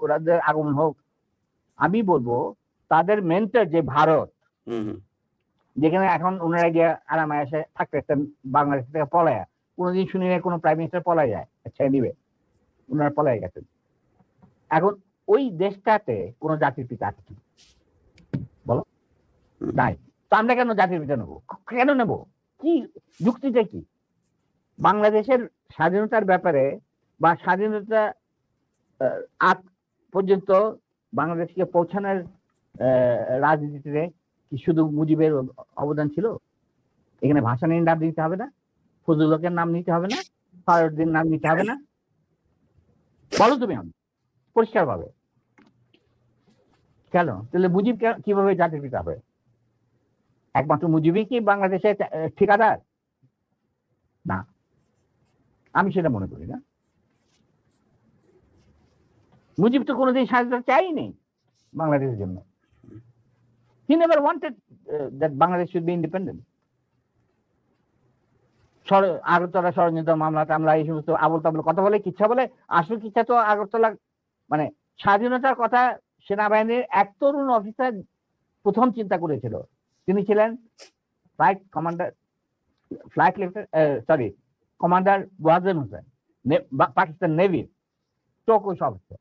ওরাদের আগমন হোক, আমি বলবো তাদের মেন্টর যে ভারত, যেখানে এখন ওনারা গিয়ে আরামে এসে থাকতেছেন বাংলাদেশ থেকে পলায়া। কোনোদিন শুনি না কোনো প্রাইম মিনিস্টার পলাই যায়, ছেড়ে দিবে। ওনারা পলাই গেছেন। এখন ওই দেশটাতে কোনো জাতির পিতা আছে কি? বলো, নাই। তো আমরা কেন জাতির পিতা নেবো? কেন নেবো? কি যুক্তিটা কি? বাংলাদেশের স্বাধীনতার ব্যাপারে বা স্বাধীনতা আগ পর্যন্ত বাংলাদেশকে পৌঁছানোর রাজনীতিতে কি শুধু মুজিবের অবদান ছিল? এখানে ভাসানীর নাম দিতে হবে না? ফজলুল হকের নাম নিতে হবে না? ফারুদ্দিন নাম নিতে হবে না? বলো তুমি আমি পরিষ্কার ভাবে। কেন? তাহলে মুজিব কিভাবে জাতির পিতা হবে? একমাত্র মুজিবই কি বাংলাদেশের ঠিকাদার? না, আমি সেটা মনে করি না। মুজিব তো কোনোদিন স্বাধীনতা চাইনি বাংলাদেশের জন্য। He never wanted that Bangladesh should be independent. Agartala ষড়যন্ত্র মামলা টামলা এই সমস্ত আবল তাবল কথা বলে, কিচ্ছা বলে। আসল কিচ্ছা তো আগরতলা, মানে স্বাধীনতার কথা সেনাবাহিনীর এক তরুণ অফিসার প্রথম চিন্তা করেছিল। তিনি ছিলেন কমান্ডার ওয়াজেন হোসেন, পাকিস্তান নেভির চৌকুশ অফিসার।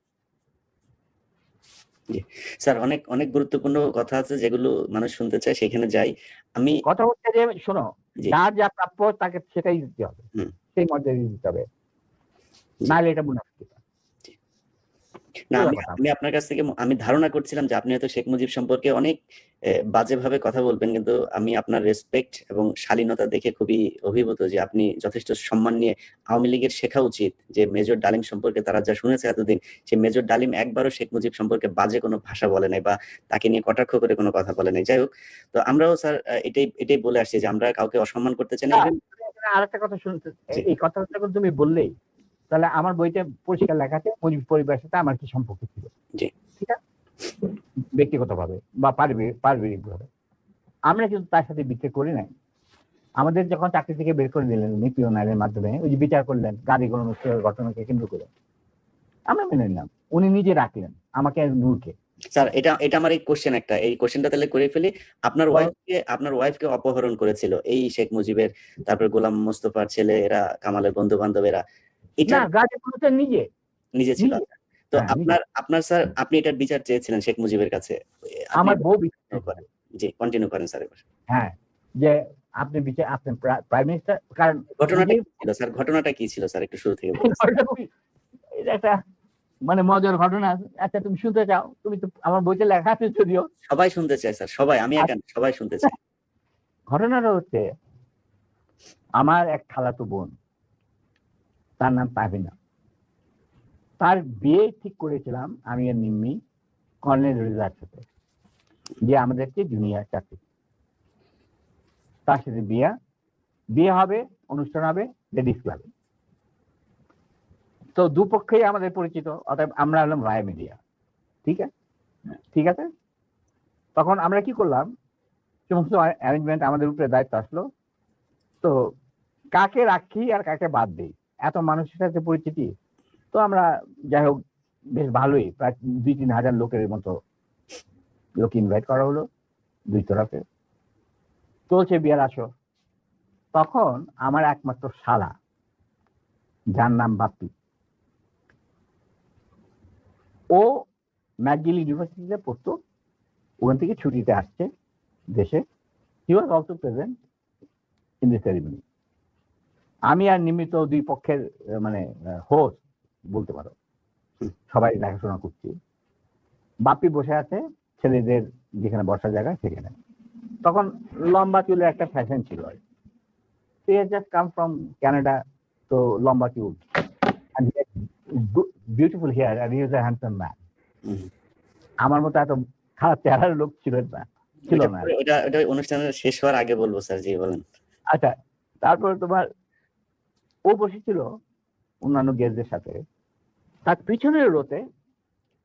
স্যার, অনেক গুরুত্বপূর্ণ কথা আছে যেগুলো মানুষ শুনতে চায়, সেখানে যাই। আমি কথা হচ্ছে যে, শোনো, যার যা প্রাপ্য তাকে সেটাই দিতে হবে, সেই মর্যাদা দিতে হবে, নাহলে এটা মুনাফিকতা। না, সোজা আমি কথা। আমি আপনার কাছ থেকে আমি ধারণা করছিলাম যে আপনি হয়তো শেখ মুজিব সম্পর্কে অনেক বাজেভাবে কথা বলবেন, কিন্তু আমি আপনার রেসপেক্ট এবং শালীনতা দেখে খুবই অভিভূত যে আপনি যথেষ্ট সম্মান নিয়ে আওয়ামী লীগের শেখা উচিত যে মেজর ডালিম সম্পর্কে তারা যা শুনেছে এতদিন, সে মেজর ডালিম একবারও শেখ মুজিব সম্পর্কে বাজে কোনো ভাষা বলে নাই বা তাকে নিয়ে কটাক্ষ করে কোনো কথা বলে নাই। যাই হোক, তো আমরাও স্যার এটাই এটাই বলে আসছি যে আমরা কাউকে অসম্মান করতে চাই না। না, ইভেন আর একটা কথা শুনতে, জি এই কথাটা যখন তুমি বললেই, তাহলে আমার বইতে পরিষ্কার লেখা আছে মুজিব পরিবারের সাথে আমার কি সম্পর্ক ছিল, জি ঠিক আছে, ব্যক্তিগতভাবে বা পারিবারিকভাবে। আমরা কিন্তু তার সাথে বিচার করি নাই। আমাদের যখন চাকরি থেকে বের করে দিলেন উনি পিওনারের মাধ্যমে, ওই যে বিচার করলেন গাড়িগুলো ঘটনাকে কেন্দ্র করে, আমরা মেনে নিলাম। উনি নিজে রাখলেন আমাকে নূরকে। স্যার, এটা এটা আমার এই কোশ্চেন একটা, এই কোশ্চেনটা তাহলে করে ফেলি। আপনার ওয়াইফকে অপহরণ করেছিল এই শেখ মুজিবের, তারপর গোলাম মোস্তফার ছেলে, এরা কামালের বন্ধু বান্ধবেরা, না, এটার গাড়িগুলোতে নিজে নিজে ছিল। নিজে তো হ্যাঁ নিজে। আপনার আপনার স্যার আপনি এটার বিচার চেয়েছিলেন শেখ মুজিবের কাছে, আপনি আমার বউ continue করেন। জি, কন্টিনিউ করেন স্যার এবার। হ্যাঁ, যে আপনি বিচার, আপনি প্রাইম মিনিস্টার, কারণ ঘটনাটা নিজে কি ছিল স্যার? ঘটনাটা কি ছিল স্যার, একটু শুরু থেকে বলতেন। এটা একটা মানে মজার ঘটনা। আচ্ছা, তুমি শুনতে চাও? তুমি তো আমার বইতে লেখা আছে যদিও। সবাই শুনতে চায় স্যার, সবাই, আমি একা না, সবাই শুনতে চাই। ঘটনাটা হচ্ছে, আমার এক খালাতো বোন, তার নাম পাবিনা। তার বিয়ে ঠিক করেছিলাম আমি আর নিম্মি কর্নেল রেজার সাথে, যে আমাদেরকে জুনিয়র চাকরি। তার সাথে বিয়ে হবে, অনুষ্ঠান হবে লেডিস ক্লাবে। তো দুপক্ষেই আমাদের পরিচিত, অতএব আমরা হলাম ভায়া মিডিয়া। ঠিক আছে, ঠিক আছে। তখন আমরা কি করলাম, সমস্ত অ্যারেঞ্জমেন্ট আমাদের উপরে দায়িত্ব আসলো। তো কাকে রাখি আর কাকে বাদ দিই, এত মানুষের সাথে পরিচিতি। তো আমরা যাই হোক বেশ ভালোই, প্রায় 2-3 হাজার লোকের মতো লোক ইনভাইট করা হলো দুই তরফে। চলছে বিয়ার আসর। তখন আমার একমাত্র শালা, যার নাম বাপ্পি, ও ম্যাকগিল ইউনিভার্সিটিতে পড়তো, ওখান থেকে ছুটিতে আসছে দেশে। He was also present in the ceremony. আমি আর নিমিত দুই পক্ষের মানে হোস্ট বলতে পারো, সবাই দেখাশোনা করছি। বাপ্পি বসে আছে ছেলেদের যেখানে বসার জায়গা সেখানে। তখন লম্বা চুলের একটা ফ্যাশন ছিল। সে জাস্ট কাম ফ্রম ক্যানাডা, তো লম্বা চুল, বিউটিফুল হেয়ার, আর he was a handsome man. আমার মতো এত খারাপ চেহারার লোক ছিল না। এটা অনুষ্ঠানের শেষ হওয়ার আগে বলবো স্যার, জি বলেন। আচ্ছা, তারপর তোমার ও বসেছিল অন্যান্য গেস্টদের সাথে। তার পিছনের রোতে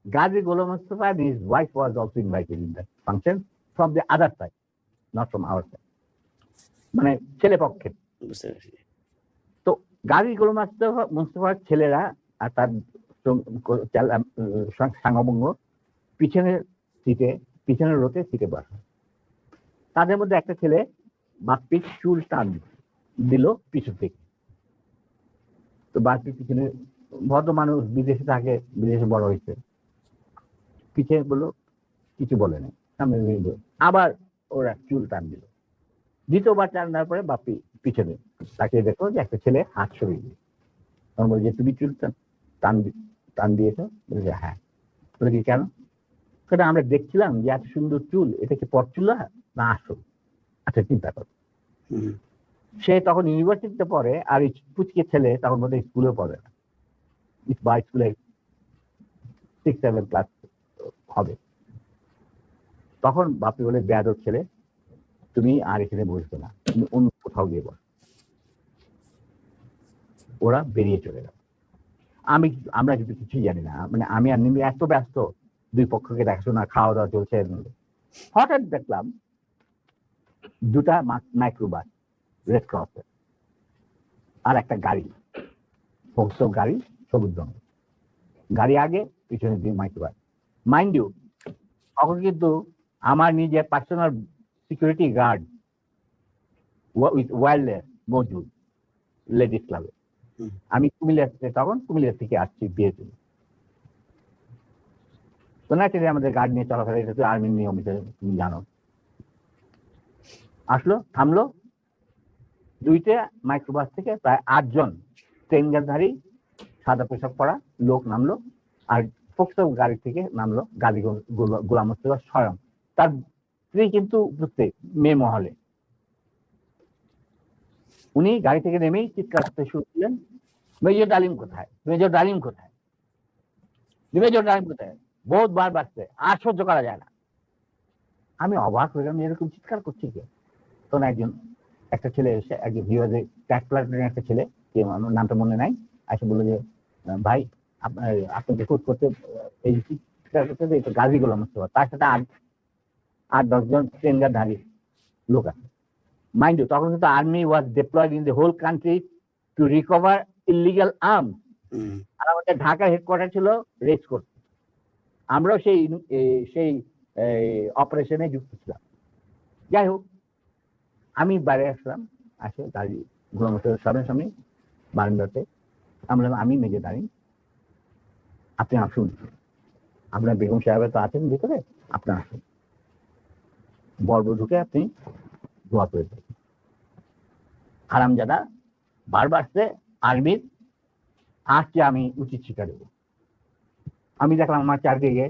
Gazi Golam Mostafa and his wife was also invited in that function from the other side, not from our side, মানে ছেলে পক্ষের। বুঝতে পেরেছি। তো গাজী গোলাম মোস্তফার ছেলেরা আর তার সাঙ্গবঙ্গ পিছনের সিটে, পিছনের রোতে সিটে বসা। তাদের মধ্যে একটা ছেলে বাপ্পির চুল টান দিল পিছন থেকে। তো বাপ্পির পিছনে, ভদ্র মানুষ, বিদেশে থাকে, বিদেশে বড় হয়েছে, পিছিয়ে বললো, কিছু বলে নাই, সামনে আবার ওরা চুল টান দিল। দ্বিতীয়বার টান দেওয়ার পরে বাপ্পি পিছনে তাকে দেখো যে একটা ছেলে হাত সরিয়ে দিল। তখন বলছে, তুমি চুল টান দিয়েছ? বলছে হ্যাঁ। বলে কি কেন? সেটা আমরা দেখছিলাম যে এত সুন্দর চুল, এটা কি পরচুলা না আসল? আচ্ছা, চিন্তা করো। সে তখন ইউনিভার্সিটিতে পড়ে, আর এই পুচকে ছেলে তখন বোধহয় স্কুলে পড়ে না, বা স্কুলে 6-7 ক্লাস হবে। তখন বাপি বলে, বেয়াদব ছেলে, তুমি আর এখানে বসবে না, তুমি অন্য কোথাও গিয়ে বস। ওরা বেরিয়ে চলে গেল। আমরা কিন্তু কিছুই জানি না, মানে আমি আর নিমি এত ব্যস্ত, দুই পক্ষকে দেখাশোনা, খাওয়া দাওয়া চলছে। হঠাৎ দেখলাম দুটা মাইক্রোবাস রেড ক্রসের, আর একটা গাড়ি, গাড়ি সবুজ রঙের গাড়ি, আগে পিছনে দিয়ে মাইক্রোবাস। মাইন্ড ইউ, তখন কিন্তু আমার নিজের personal security guard with wireless মজুদ লেডিস ক্লাবে। আমি কুমিল্লা থেকে আসছি বিয়ের জন্য। তো ন্যাচারালি আমাদের গার্ড নিয়ে চলাফেরা, এটা তো আর্মির নিয়ম, তুমি জানো। আসলো, থামলো, দুইটা মাইক্রোবাস থেকে প্রায় 8 জন ট্রেনজারধারী সাদা পোশাক পরা লোক নামলো, আর পোক্ত গাড়ি থেকে নামলো গাজী গোলাম মোস্তফা স্বয়ং। তার স্ত্রী কিন্তু উপস্থিত মেয়ে মহলে। উনি গাড়ি থেকে নেমেই চিৎকার করতে শুরু করলেন, মেজর ডালিম কোথায়, মেজর ডালিম কোথায়, মেজর ডালিম কোথায়, বহুত বার বাড়ছে, আর সহ্য করা যায় না। আমি অবাক হয়ে গেলাম, এরকম চিৎকার করছি কে? তখন একটা ছেলে এসে, একজন ভিওজে ট্যাক প্লাটুনের একটা ছেলে, যে আমার নামটা মনে নাই, এসে বললো যে ভাই আপনাকে খোঁজ করতে এই চিৎকার করতে এটা গাজী গোলাম মোস্তফা, তার সাথে 8-10 জন ট্রেনগারধারী লোক আছে। মাইন্ড ইউ, তখন কিন্তু army was deployed in the whole country to recover illegal arms. আর আমাদের ঢাকা হেডকোয়ার্টার ছিল রেস কোর্ট, আমরাও সেই অপারেশনে যুক্ত ছিলাম। যাই হোক, আমি বাইরে আসলাম, আসে গাড়ি গোলাম মোস্তফার সামনে বারান্দাতে। আমি মেজর ডালিম, আপনি আসুন, আপনার বেগম সাহেবের তো আছেন ভিতরে, আপনি আসুন, বর্ব ঢুকে আপনি দোয়া করে দেন। হারামজাদা বারবার সে আর্মির আসছে, আমি উচিত শিক্ষা দেবো। আমি দেখলাম আমার চারদিকে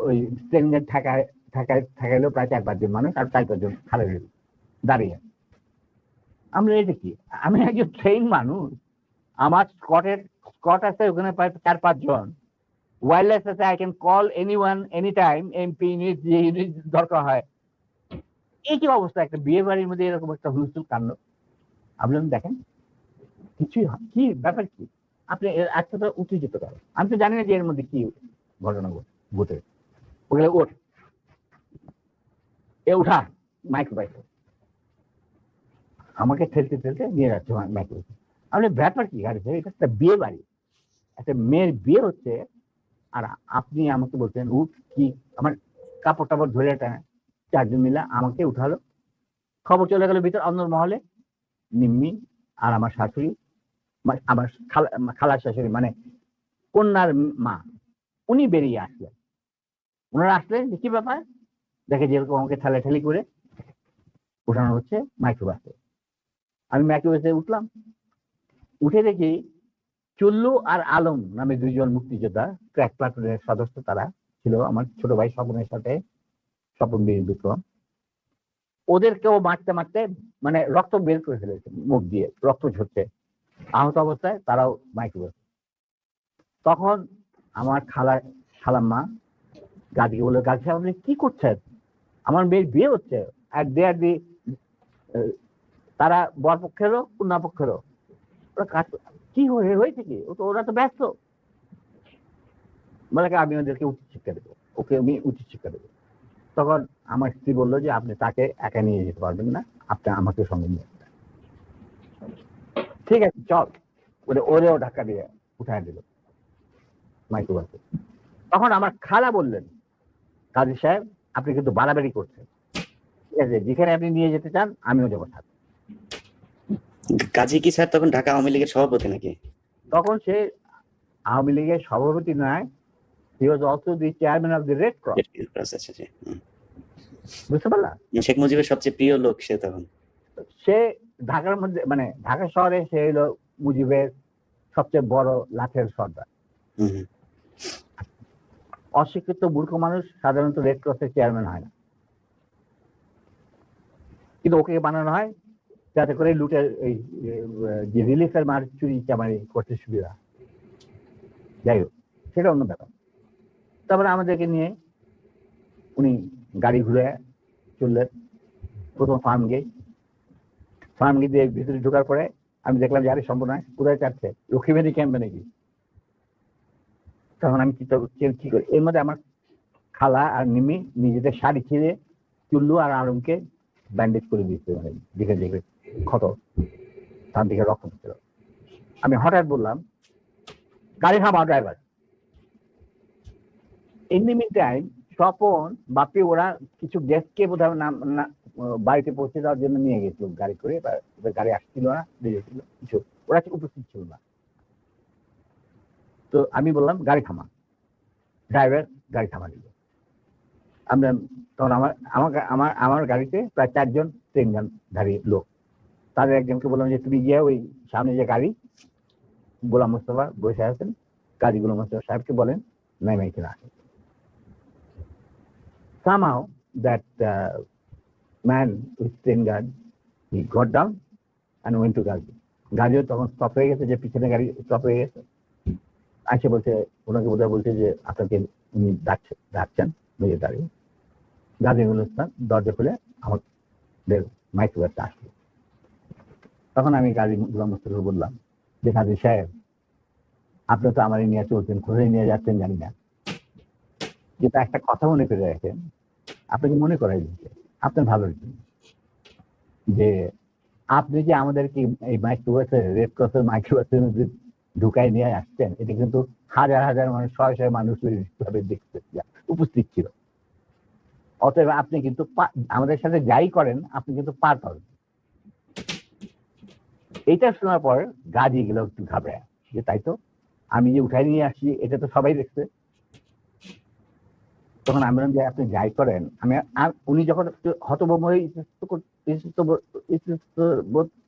ওই ট্রেনের ঠেকাইলো প্রায় 4-5 জন মানুষ, আর 4-5 জন খালে দাঁড়িয়ে। আমরা এটা কি, আমি একজন ট্রেন মানুষ, আমার স্কট আছে ওখানে প্রায় 4-5 জন, ওয়্যারলেস আছে, I can call anyone any time, MP unit, যে ইউনিট দরকার হয়। এই কি অবস্থা, একটা বিয়ে বাড়ির মধ্যে এরকম একটা হুলস্থুল কাণ্ড। আপনি দেখেন কিছুই কি ব্যাপার, কি আপনি একটা উত্তেজিত করেন। আমি তো জানি না যে এর মধ্যে কি ঘটনা ঘটে। ওগুলো ওঠ, উঠা মাইক্রো বাইক, আমাকে ঠেলতে ঠেলতে নিয়ে যাচ্ছে মাইক্রো। আপনি ব্যাপার কি গাড়ি, এটা একটা বিয়ে বাড়ি, একটা মেয়ের বিয়ে হচ্ছে, আর আপনি আমাকে বলছেন উঠ কি, আমার কাপড় টাপড় ধরে একটা 4 জন মিলে আমাকে উঠালো। খবর চলে গেল ভিতর অন্দর মহলে, নিম্মি আর আমার শাশুড়ি, আমার খালার শাশুড়ি মানে কন্যার মা, উনি বেরিয়ে আসলেন। ওনারা আসলেন, কি ব্যাপার, দেখে যেরকম আমাকে ঠেলাঠেলি করে উঠানো হচ্ছে মাইক্রোবাসে। আমি মাইক্রোবাসে উঠলাম, উঠে দেখি চুল্লু আর আলম নামে 2 জন মুক্তিযোদ্ধা, ক্র্যাক প্লাটুনের সদস্য, তারা ছিল আমার ছোট ভাই স্বপনের সাথে, স্বপন বীর বিক্রম। ওদেরকেও মারতে মারতে মানে রক্ত বের করে ফেলেছে, মুখ দিয়ে রক্ত ঝরছে, আহত অবস্থায় তারাও মাইক্রোবাস। তখন আমার খালাম্মা গাজী বলে, গাজী সাহেব আপনি কি করছেন, আমার মেয়ের বিয়ে হচ্ছে, আর তারা বর পক্ষেরও কন্যা পক্ষেরও, ওরা কি হয়েছে কি, ওরা তো ব্যস্ত। বলে আমি ওদেরকে উচিত শিক্ষা দেবো, ওকে আমি উচিত শিক্ষা দেবো। তখন আমার স্ত্রী বললো যে আপনি তাকে একা নিয়ে যেতে পারবেন না, আপনি আমাকে সঙ্গে নিয়ে আসবেন। ঠিক আছে চল, ওরেও ধাক্কা দিয়ে উঠায় দিল মাইক্রোবাসে। তখন আমার খালা বললেন, কাজী সাহেব আপনি কিন্তু বাড়াবাড়ি করছেন, ঠিক আছে, যেখানে আপনি নিয়ে যেতে চান আমিও যাবো সাথে। কাজী কি স্যার তখন ঢাকা আওয়ামী লীগের সভাপতি নাকি? তখন সে আওয়ামী লীগের সভাপতি নয়, he was also the chairman of the Red Cross। বুঝতে পারলাম, শেখ মুজিবের সবচেয়ে প্রিয় লোক সে তখন। সে ঢাকার মধ্যে মানে ঢাকা শহরে সে হলো মুজিবের সবচেয়ে বড় লাঠের সর্দার। অশিক্ষিত মূর্খ মানুষ সাধারণত রেড ক্রসের চেয়ারম্যান হয় না, কিন্তু ওকে বানানো হয় যাতে করে লুটের এই যে রিলিফের মার চুরি চামারি করতে সুবিধা। যাই হোক, সেটা অন্য ব্যাপার। তারপরে আমাদেরকে নিয়ে উনি গাড়ি ঘুরে চললেন প্রথম ফার্ম গেট দিয়ে ভিতরে ঢোকার পরে আমি দেখলাম যে আরে সম্পূর্ণ কোথায় চাচ্ছে, লক্ষ্মীবাড়ি ক্যাম্পে নাকি। তখন আমি কি করি, এর মধ্যে আমার খালা আর নিমি নিজেদের শাড়ি ছিঁড়ে চুল্লু আর আলমকে ব্যান্ডেজ করে দিচ্ছে, মানে দেখে দেখে ক্ষত, তার দিকে রক্ত ছিল। আমি হঠাৎ বললাম গাড়ি থামা driver. In the mean time Swapan Bapi ওরা কিছু গেস্টকে বোধহয় বাড়িতে পৌঁছে দেওয়ার জন্য নিয়ে গেছিল গাড়ি করে, গাড়ি আসছিল না, বেরিয়েছিল কিছু, ওরা উপস্থিত ছিল না। তো আমি বললাম গাড়ি থামা, ড্রাইভার গাড়ি থামা দিল। আমরা তখন আমার গাড়িতে প্রায় 4 জন ট্রেনধারী লোক, তাদের একজনকে বললাম যে তুমি গিয়ে ওই সামনে যে গাড়ি গোলাম মোস্তফা বসে আছেন, কাজী গোলাম মোস্তফা সাহেবকে বলেন নেমে কিনা somehow that man with 10 guard he got down and went to Gazi. গাড়িও তখন স্টপ হয়ে গেছে, যে পিছনে গাড়ি স্টপ হয়ে গেছে। আসে বলছে, ওনাকে বোধহয় বলছে যে আপনাকে উনি ডাকছেন বুঝে দাঁড়িয়ে। গাজীউল ইসলাম দরজা খুলে আমাদের মাইক্রোবাসটা আসলো। তখন আমি গাজী গোলাম মোস্তফাকে বললাম যে গাজী সাহেব, আপনি তো আমার নিয়ে চলছেন, কোথায় নিয়ে যাচ্ছেন জানি না, যেটা একটা কথা মনে করে রাখেন, আপনাকে মনে করাই দিচ্ছে আপনার ভালোর জন্য, যে আপনি যে আমাদেরকে এই মাইক্রোবাসে রেড ক্রসের মাইক্রোবাসের মধ্যে ঢুকাই নিয়ে আসছেন, এটা কিন্তু হাজার হাজার মানুষ, শয়ে শয়ে মানুষ দেখতে উপস্থিত ছিল। অতএব আপনি কিন্তু আমাদের সাথে যাই করেন আপনি কিন্তু পার পাবেন। এইটা শোনার পর গাজী গেল একটু ঘাবড়ে, যে তাই তো, আমি যে উঠাই নিয়ে আসছি এটা তো সবাই দেখছে। তখন আমি বললাম যে আপনি যাই করেন, উনি যখন একটু হতভম্ব হয়ে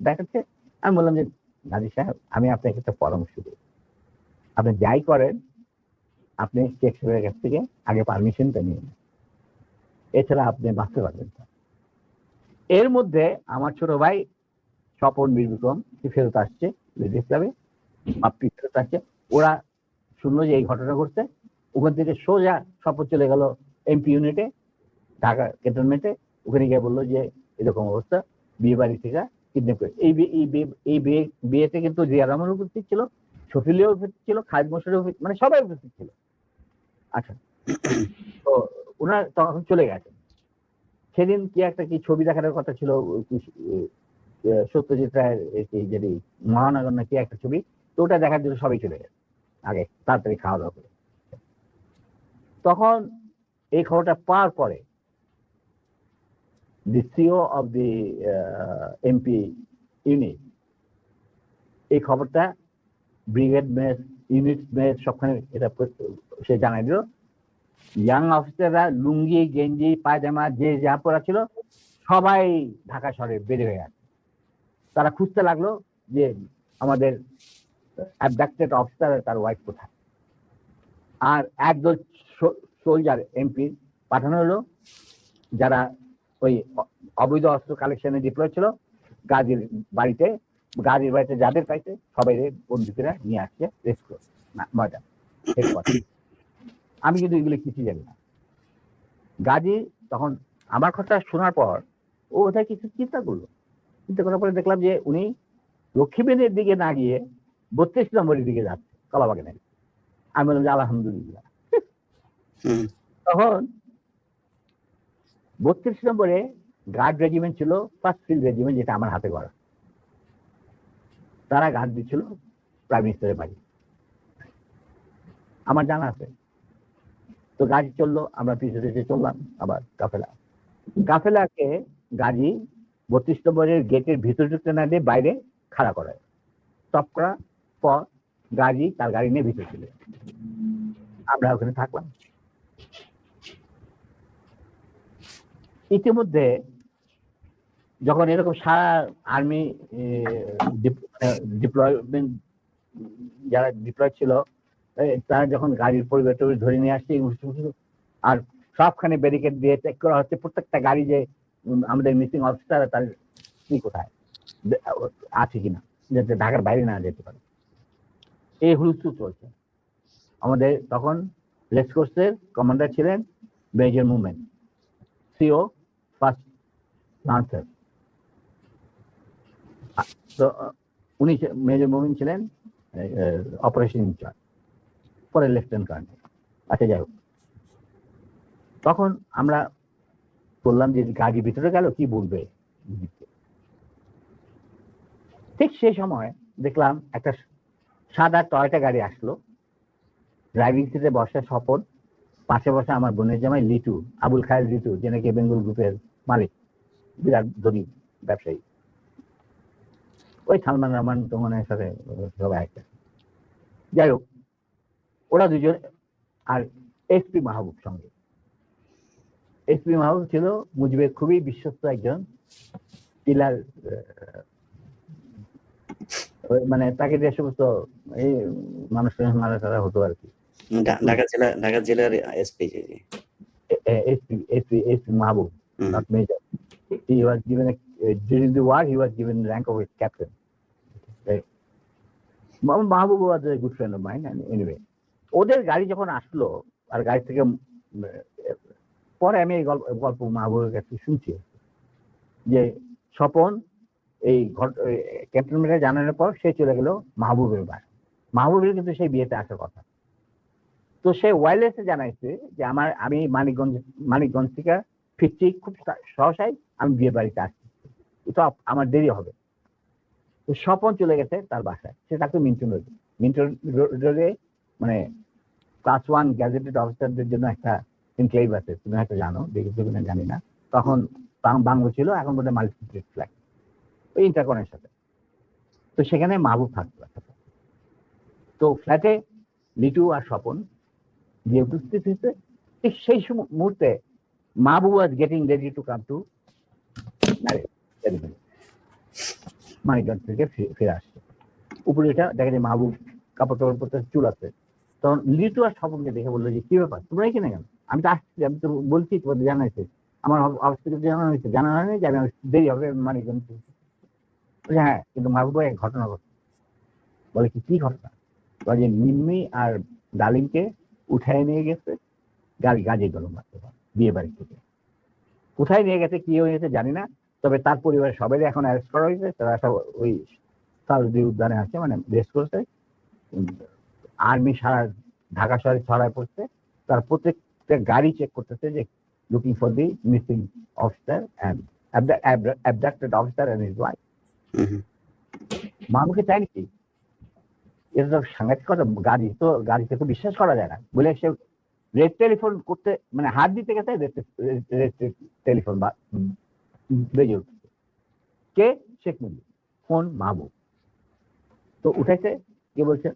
দেখাচ্ছে, আমি বললাম যে গাজী সাহেব, আমি আপনাকে একটা পরামর্শ দিই, আপনি যাই করেন আপনি শেখ সাহেবের কাছ থেকে আগে পারমিশনটা নিয়ে নেন, এছাড়া আপনি বাঁচতে পারবেন না। এর মধ্যে আমার ছোট ভাই স্বপন বীরবিক্রম ফেরত আসছে, ইসলামে আপনি ফেরত আসছে। ওরা শুনলো যে এই ঘটনা ঘটছে, ওখান থেকে সোজা স্বপন চলে গেল এমপি ইউনিটে, ঢাকা ক্যান্টনমেন্টে। ওখানে গিয়ে বললো যে এরকম অবস্থা, বিয়ে বাড়ি থেকে কিডন্যাপ করে। এই বিয়েতে কিন্তু জিয়া রহমান উপস্থিত ছিল, শফিলিও উপস্থিত ছিল, খালিদ মোশাররফ, মানে সবাই উপস্থিত ছিল। আচ্ছা, তো ওনারা তখন চলে গেছে। সেদিন কি ছবি দেখানোর কথা ছিল, সত্যজিৎ রায়ের যেটি মহানগর না কি একটা ছবি, তো ওটা দেখার জন্য সবাই চলে গেছে আগে তাড়াতাড়ি খাওয়া দাওয়া করে। তখন এই খবরটা পাওয়ার পরে the CEO of the MP unit এই খবরটা ব্রিগেড মেস, ইউনিট মেস সবখানে এটা সে জানাই দিল। ইয়াং অফিসাররা লুঙ্গি গেঞ্জি পায়জামা যে যা পরা ছিল সবাই ঢাকা শহরে বের হয়ে আসে। তারা খুঁজতে লাগলো যে আমাদের অ্যাবডাক্টেড অফিসার তার ওয়াইফ কোথায়। আর একদল সোলজার এমপি পাঠানো হলো, যারা ওই অবৈধ অস্ত্র কালেকশনে ডিপ্লয় ছিল, গাজীর বাড়িতে যাদের পাইছে সবাই বন্দুকেরা নিয়ে আসছে ময়দান। আমি কিন্তু এগুলো কিছু জানি না। গাজী তখন আমার কথা শোনার পর ও ওটাই কিছু চিন্তা করলো। চিন্তা করার পরে দেখলাম যে উনি লক্ষ্মীবেনের দিকে না গিয়ে 32 নম্বরের দিকে যাচ্ছে কলাবাগানে। আমি বললাম যে আলহামদুলিল্লাহ। তখন 32 নম্বরে গার্ড রেজিমেন্ট ছিল, ফার্স্ট ফিল্ড রেজিমেন্ট, যেটা আমার হাতে করা। তারা গার্ড দিচ্ছিল প্রাইম মিনিস্টারের বাড়ি, আমার জানা আছে। তো গাড়ি চললো, আমরা পিছনে চললাম আবার কাফেলাকে গাড়ি 32 নম্বরের গেটের ভিতরে ঢুকতে না দিয়ে বাইরে খাড়া করায়। স্টপ করার পর তার গাড়ি নিয়ে ভিতরে ছিল, আমরা ওখানে থাকলাম। ইতিমধ্যে যখন এরকম সারা আর্মি ডিপ্লয়মেন্ট যারা ডিপ্লয় ছিল, তারা যখন গাড়ির পরিবেশ ধরে নিয়ে আসছে আর সবখানে ব্যারিকেড দিয়ে চেক করা হচ্ছে প্রত্যেকটা গাড়ি যে আমাদের মিসিং অফিসার তার কি কোথায় আছে কিনা, যাতে ঢাকার বাইরে না যেতে পারে। এই হুলস্থুল চলছে। আমাদের তখন রেস কোর্সের কমান্ডার ছিলেন major movement, CO first lancer. তো উনি মেজর মুভমেন্ট ছিলেন অপারেশন ইনচার্জ, পরে লেফটেন্যান্ট কর্নেল। আচ্ছা, যাই হোক, তখন আমরা বললাম যে গাড়ি ভিতরে গেল কি বলবে। ঠিক সেই সময় দেখলাম একটা সাদা টয়টা গাড়ি আসলো, ড্রাইভিং সিটে বসা স্বপন, পাশে বসা আমার বোনের জামাই লিটু, আবুল খায়ের লিটু, যে নাকি বেঙ্গল গ্রুপের মালিক, বিরাট ধনী ব্যবসায়ী। ওই সালমান রহমান তোমানের সাথে সবাই একটা। যাই হোক, ওরা দুজন আর এসপি মাহবুব সঙ্গে। এসপি মাহবুব ছিল মুজিবের খুবই বিশ্বস্ত একজন পিলার, মানে তাকে যে সমস্ত এই মানুষ মারা তারা হতো আর কি, ঢাকা জেলার SP. G G. SP Mahbub, not Major. He was given during the war, he was given the rank of a captain. Right? Mahbub was a good friend of mine, and anyway. ওদের গাড়ি যখন আসলো আর গাড়ি থেকে পরে আমি এই গল্প মাহবুবের কাছে শুনছি যে স্বপন এই ক্যান্টনমেন্টে জানানোর পর সে চলে গেল মাহবুবের বাসা। মাহবুবের কিন্তু সেই বিয়েতে আসার কথা। তো সে ওয়্যারলেসে জানাইছে যে আমি মানিকগঞ্জ থেকে ফিরছি খুব সহসাই, আমি বিয়ে বাড়িতে আসছি, তো আমার দেরি হবে। তো স্বপন চলে গেছে তার বাসায়, সে তাকে মিন্টন রোডে মানে ক্লাস 1 গ্যাজেটেড অফিসারদের জন্য একটা এনক্লেভ আছে, তুমি হয়তো জানো, দেখেছো কিনা জানি না। তখন বাংলো ছিল, এখন বোধহয় মাল্টিপ্লেক্স ফ্ল্যাট ওই ইন্টারকনের সাথে। তো সেখানে মাহবুব থাকতো। তো ফ্ল্যাটে লিটু আর স্বপন যে উপস্থিত হয়েছে, ঠিক সেই মুহূর্তে Mahbub was getting ready to come to Manikganj থেকে ফিরে আসছে। উপরে এটা দেখা যায় মাহবুব কাপড় টাপড় পরতে, চুল আছে। তখন লিটু আর স্বপনকে দেখে বললো যে কি ব্যাপার, তোমরা এখানে কেন? আমি তো আসছি, আমি তো বলছি তোমাদের জানাইছে, আমার অফিস থেকে জানানো হয়েছে, জানানো হয়নি যে আমি দেরি হবে মানিকগঞ্জ। হ্যাঁ, কিন্তু মাহবুব এক ঘটনা ঘটছে। বলে কি ঘটনা? বলে যে নিম্মি আর ডালিমকে উঠায় নিয়ে গেছে গাজী গরম বিয়ে বাড়ি থেকে। কোথায় নিয়ে গেছে, কি হয়েছে জানি না, তবে তার পরিবারের সবাই এখন অ্যারেস্ট করা হয়েছে। তারা সব ওই সাউদি উদ্যানে আছে, মানে রেস্ট করছে। আর্মি সারা ঢাকা শহরে ছড়ায় পড়ছে। তার প্রত্যেকটা গাড়ি চেক করতেছে যে looking for the missing officer and অ্যাবডাক্টেড officer and his wife. মানুষকে চাই নাকি? এটা তো সাংঘাতিক কথা। গাড়িতে তো বিশ্বাস করা যায় না বলে সে রেড টেলিফোন করতে, মানে হাত দিতে গেছে, রেড টেলিফোন বা বেজে উঠছে। কে? শেখ মুজিব। ফোন মাহবুব। তো উঠেছে, কে বলছে?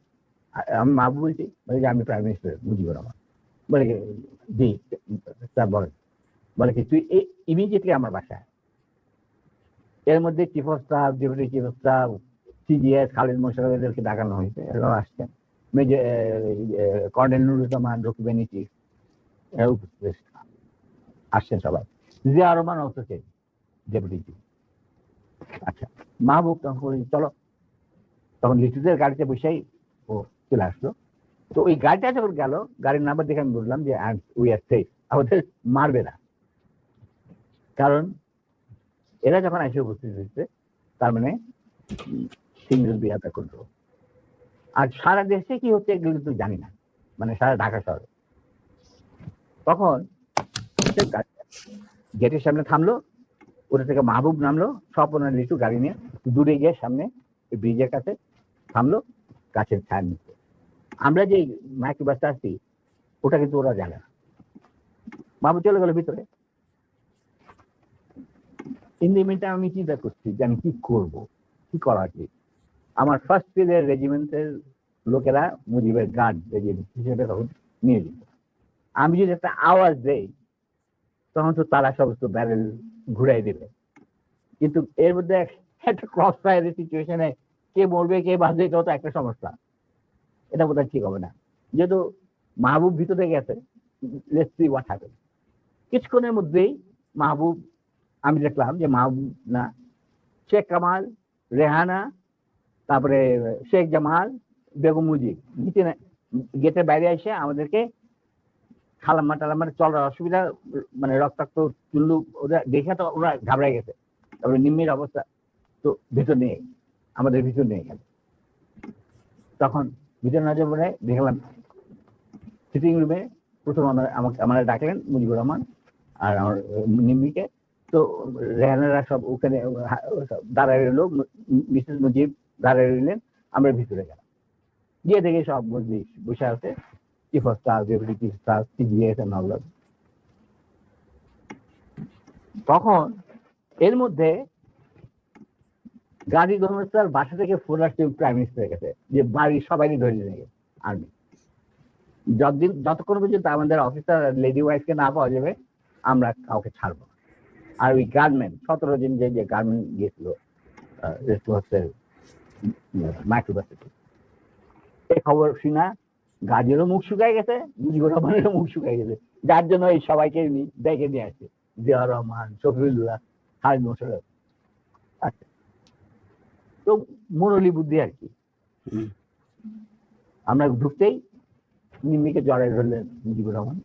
আমি মাহবুব বলছি, বলে যে আমি প্রাইম মিনিস্টার মুজিবুর রহমান। বলে কি? জি স্যার বলেন। বলে কি তুই ইমিডিয়েটলি আমার বাসায়। এর মধ্যে chief of staff, deputy chief of staff, CGS, Khalid Mosharraf এদেরকে দেখানো হয়েছে, এরাও আসছেন। কর্নেল নুরুজ্জামান, রকিবানী চিফ আসছেন সবাই। Zia Rahman also change, deputy chief. আচ্ছা, মাহবুব তখন চলো, তখন লিটুদের গাড়িতে বসেই ও চলে আসলো। তো ওই গাড়িটা যখন গেল, গাড়ির নাম্বার দেখে আমি বললাম যে উই আর সেফ, আমাদের মারবে না। কারণ এরা যখন এসে উপস্থিত হচ্ছে, তার মানে সিঙ্গেল বিয়াটা করলো। আর সারা দেশে কি হচ্ছে এগুলো কিন্তু জানি না, মানে সারা ঢাকা শহরে। তখন গেটের সামনে থামলো, ওটা থেকে মাহবুব নামলো, স্বপন আর লিটু গাড়ি নিয়ে দূরে গিয়ে সামনে ব্রিজের কাছে থামলো, গাছের ছায়া নিচ্ছে। আমরা যে মাইক্রো বাসটা আসছি, ওটা কিন্তু ওরা জানে না। মাহবুব চলে গেল ভিতরে। ইন্ডিমিনটা আমি চিন্তা করছি যে আমি কি করবো, কি করা উচিত। আমার ফার্স্ট ফিল্ডের রেজিমেন্টের লোকেরা মুজিবের গার্ড রেজিমেন্ট হিসেবে তখন নিয়ে যেত। আমি যদি একটা আওয়াজ দেই, তখন তো তারা সমস্ত ব্যারেল ঘুরাই দেবে। কিন্তু এর মধ্যে একটা ক্রস ফায়ারের সিচুয়েশনে কে মরবে কে বাঁচবে, এটা তো একটা সমস্যা। এটা বোধহয় ঠিক হবে না। যেহেতু মাহবুব ভিতরে গেছে, লেটস সি হোয়াট হ্যাপেন। কিছুক্ষণের মধ্যেই মাহবুব, আমি দেখলাম যে মাহবুব না, শেখ কামাল, রেহানা, তারপরে শেখ জামাল, বেগম মুজিব গেটের বাইরে এসে আমাদেরকে খালাম্মা টালাম্মা চলার অসুবিধা, মানে রক্তাক্ত চুল্লু, ওরা দেখে তো ওরা ঘাবড়াই গেছে। তারপরে নিম্মির অবস্থা তো ভিতর নিয়ে, আমাদের ভিতর নিয়ে গেল। তখন ভিতর নজর পড়ে দেখলাম সিটিং রুমে প্রথম আমরা ডাকলেন মুজিবুর রহমান আর আমার নিম্মিকে। তো রেহানারা সব ওখানে দাঁড়ায় রইল, মিসেস মুজিব দাঁড়ায় রইলেন। আমরা ভিতরে গেলাম, গিয়ে দেখে সব বসে আছে, chief of staff, deputy chief staff, CGS and all that. তখন এর মধ্যে গাজী গভর্নর বাসা থেকে ফোন আসছে প্রাইম মিনিস্টারের কাছে যে বাড়ির সবাই ধরে নিয়ে গেছে আর্মি। যতক্ষণ পর্যন্ত আমাদের অফিসার লেডি ওয়াইফকে না পাওয়া যাবে, আমরা কাউকে ছাড়বো। আর ওই গার্মেন্ট 17 জন যে গার্মেন্ট গিয়েছিল মাইক্রোবাসে, এই খবর শুনা গাজীরও মুখ শুকায় গেছে, মুজিবুর রহমানেরও মুখ শুকায় গেছে, যার জন্য এই সবাইকে ডেকে নিয়ে আসছে, জিয়া রহমান, শফিউল্লাহ, খালিদ মোশাররফ। আচ্ছা, তো মুরলী বুদ্ধি আর কি। হুম, আমরা ঢুকতেই নিম্মিকে জড়াই ধরলেন মুজিবুর রহমান,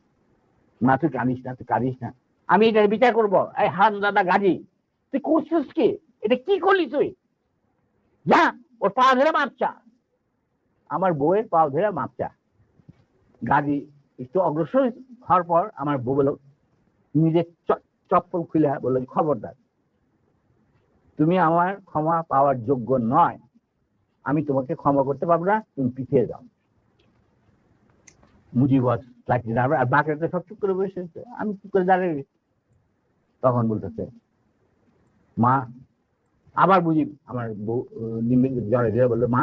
না তুই কাঁদিস না, তুই কাঁদিস না, আমি এটার বিচার করবো। এই হারামজাদা গাজী, তুই করছিস কি? এটা কি করলি তুই? যা ওর পা ধরে মাপ চা। আমার বউয়ের পা ধরে মাপ চা। গাজী একটু অগ্রসর হওয়ার পর আমার বউ বলল, নিজের চপ্পল খুলে বললো, খবরদার, তুমি আমার ক্ষমা পাওয়ার যোগ্য নয়, আমি তোমাকে ক্ষমা করতে পারবো না, তুমি পিছিয়ে যাও। মুজিব আর বাকিটা সব চুপ করে বসে আছে। আমি চুপ করে দাঁড়িয়ে। তখন বলতেছে, মা, আবার মুজিব আমার বউ জড়ে ধরে বললো, মা,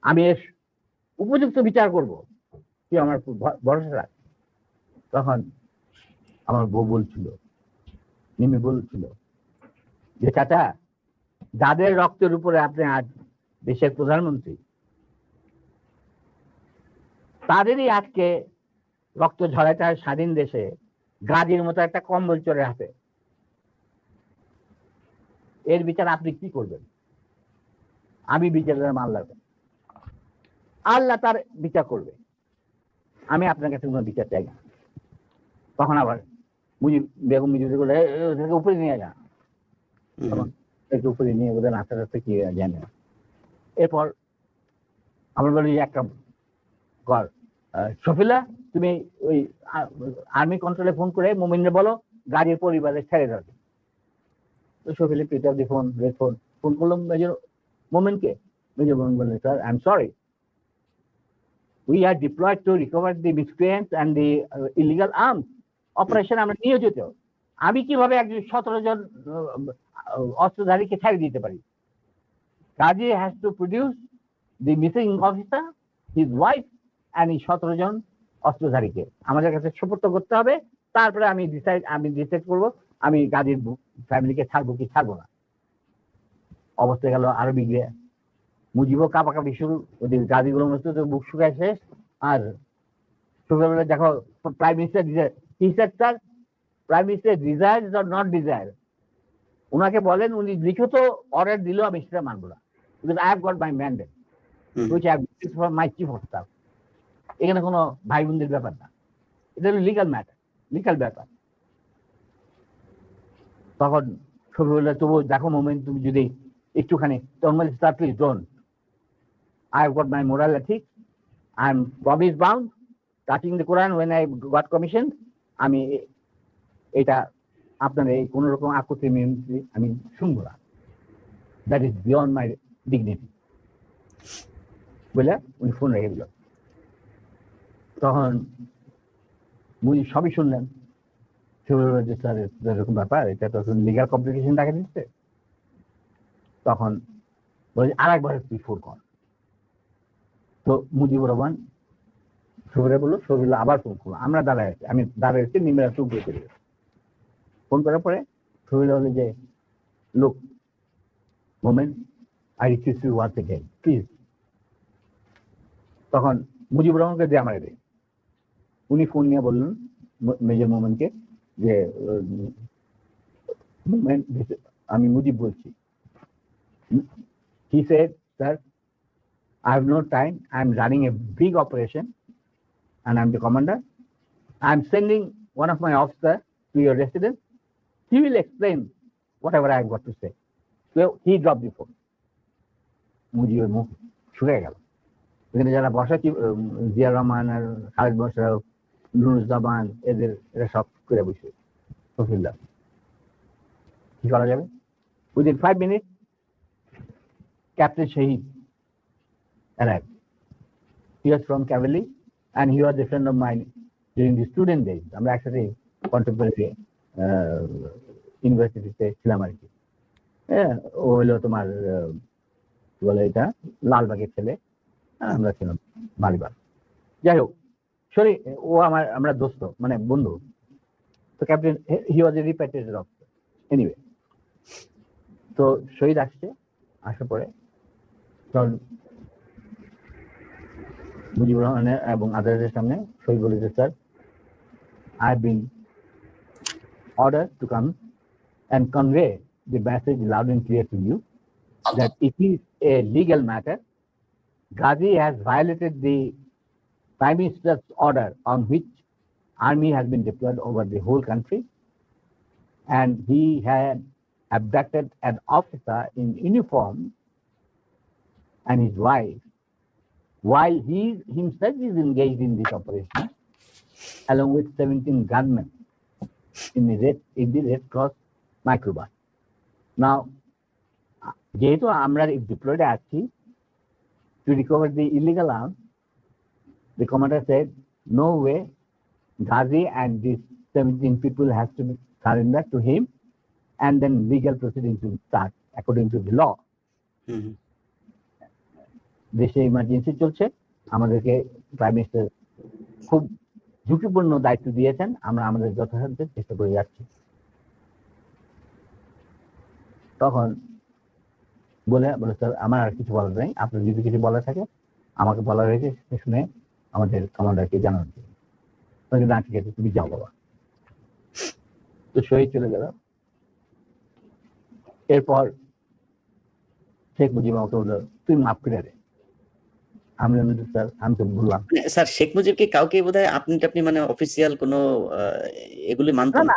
আমি এর উপযুক্ত বিচার করব, তুই আমার ভরসা রাখ। তখন আমার বউ বলছিল, নিমি বলছিল যে, চাচা, যাদের রক্তের উপরে আপনি আজ দেশের প্রধানমন্ত্রী, তাদেরই আজকে রক্ত ঝরাটা স্বাধীন দেশে গাজীর মতো একটা কম্বল চড়ে হাতে। এর বিচার আপনি কি করবেন? আমি বিচারের মান লাগবে, আল্লাহ তার বিচার করবে, আমি আপনার কাছে কোনো বিচার চাই না। তখন আবার বেগম মুজিব উপরে নিয়ে যা, তখন একটু উপরে নিয়ে বোধ নাচতে নাচতে কি জানে। এরপর আমরা বলি, একটা কর, শফিলা, তুমি ওই আর্মি কন্ট্রোলে ফোন করে মোমিনরে বলো গাড়ির পরিবারে ছেড়ে দেবে। তো শফিলা পিক আপ দি ফোন, ফোন করলাম মেজর মোমেনকে। মেজর মোমেন বললেন, sir, I am sorry, we are deployed to recover the miscreants and the illegal arms operation, আমরা নিয়োজিত। আমি কিভাবে একজন 17 জন অস্ত্রধারীকে ছেড়ে দিতে পারি? Kazi has to produce the missing officer, his wife and এই 17 জন অস্ত্রধারীকে আমাদের কাছে সুপর্দ করতে হবে। তারপরে আমি ডিসাইড করবো আমি গাজীর ফ্যামিলিকে ছাড়বো কি ছাড়বো না। অবস্থা গেল আরো বিগড়ে। মুজিবও কাপাকাপি শুরু, ওদের গাজীগুলোর মধ্যে তো বুক শুকায় শেষ। আর সকালবেলা দেখো prime minister sir, prime minister desire or not desire, ওনাকে বলেন উনি লিখিত অর্ডার দিলেও আমি সেটা মানবো না, because I have got my mandate which I have for my chief of staff. এখানে কোনো ভাই বোনদের ব্যাপার না, এটা হলো লিগাল ম্যাটার, লিগাল ব্যাপার। তখন সকালবেলা তবু দেখো মোমেন্ট, তুমি যদি একটুখানি normal staff, please don't, I have got my moral ethics. I am promise bound. Touching the Quran when I got commissioned, আমি এটা আপনার এই কোন রকম আপত্তি আমি শুনবো না। That is beyond my dignity বলে উনি ফোন রেখে দিল। তখন উনি সবই শুনলেন, স্যার এরকম ব্যাপার, এটা তো লিগাল কমপ্লিকেশন দেখা দিচ্ছে। তখন বলে আরেকবার তুই ফোন কর। তো মুজিবুর রহমান সবিরা বললো, সবিরা আবার ফোন করলো, আমরা দাঁড়ায় আছি, আমি দাঁড়ায় আছি, নিমেরা চুপ করে চলে গেছে। ফোন করার পরে সবিরা বলে যে, লোক moment, I request you once again please. তখন মুজিবুর রহমানকে দিয়ে আমার দেয়, উনি ফোন নিয়ে বললেন মেজর মোমেন্টকে যে, মোমেন্ট, আমি মুজিব বলছি। He said, sir, I have no time. I am running a big operation and I am the commander. I am sending one of my officers to your residence. He will explain whatever I have got to say. So he dropped the phone. মুজিবের মুখ শুকিয়ে গেল। এখানে যারা বসা, জিয়া রহমান আর খালিদ মোশাররফ, নুরুজ্জামান, এরা সব করে বসে। কি করা যাবে? Within 5 minutes, Captain Shahid arrived. He was from cavalry and he was a friend of mine during the student days. আমরা একসাথে কন্টেম্পোরারি ইউনিভার্সিটিতে ছিলাম আর কি। হ্যাঁ, ও হলো তোমার বলে এটা লালবাগের ছেলে, আমরা ছিলাম মালিবাগ। যাই হোক, সরি, ও আমরা দোস্ত, মানে বন্ধু। তো ক্যাপ্টেন, হি ওয়াজ এ রিপ্যাট্রিয়েটেড অফিসার। এনিওয়ে, তো শহীদ আসছে, আসার পরে মুজিবুর রহমানের এবং আদালতের সামনে সই বলেছে, sir, I have been ordered to come and convey the message loud and clear to you that it is a legal matter. Ghazi has violated the Prime Minister's order on which army has been deployed over the whole country, and he had abducted an officer in uniform and his wife while he himself is engaged in this operation along with 17 gunmen in the Red Cross microbus. Now, যেহেতু আমরা deployed আছি to recover the illegal arms, the commander said, no way, Ghazi and these 17 people has to be surrendered to him, and then legal proceedings will start according to the law. দেশে emergency চলছে, আমাদেরকে prime minister খুব ঝুঁকিপূর্ণ দায়িত্ব দিয়েছেন, আমরা আমাদের যথাসাধ্য চেষ্টা করে যাচ্ছি। তখন বলে স্যার আমার আর কিছু বলার নেই, আপনার যদি কিছু বলার থাকে আমাকে বলা হয়েছে শুনে আমাদের কমান্ডারকে জানানো, না ঠিক আছে তুমি যাও বাবা। তো শহীদ চলে গেল। এরপর শেখ মুজিব আমাকে বললো তুই মাফ করে দে। আমি স্যার আমি তো বললাম স্যার শেখ মুজিবকে কাউকে বোধহয় আপনি মানে অফিসিয়াল কোনো এগুলি মানতেন না,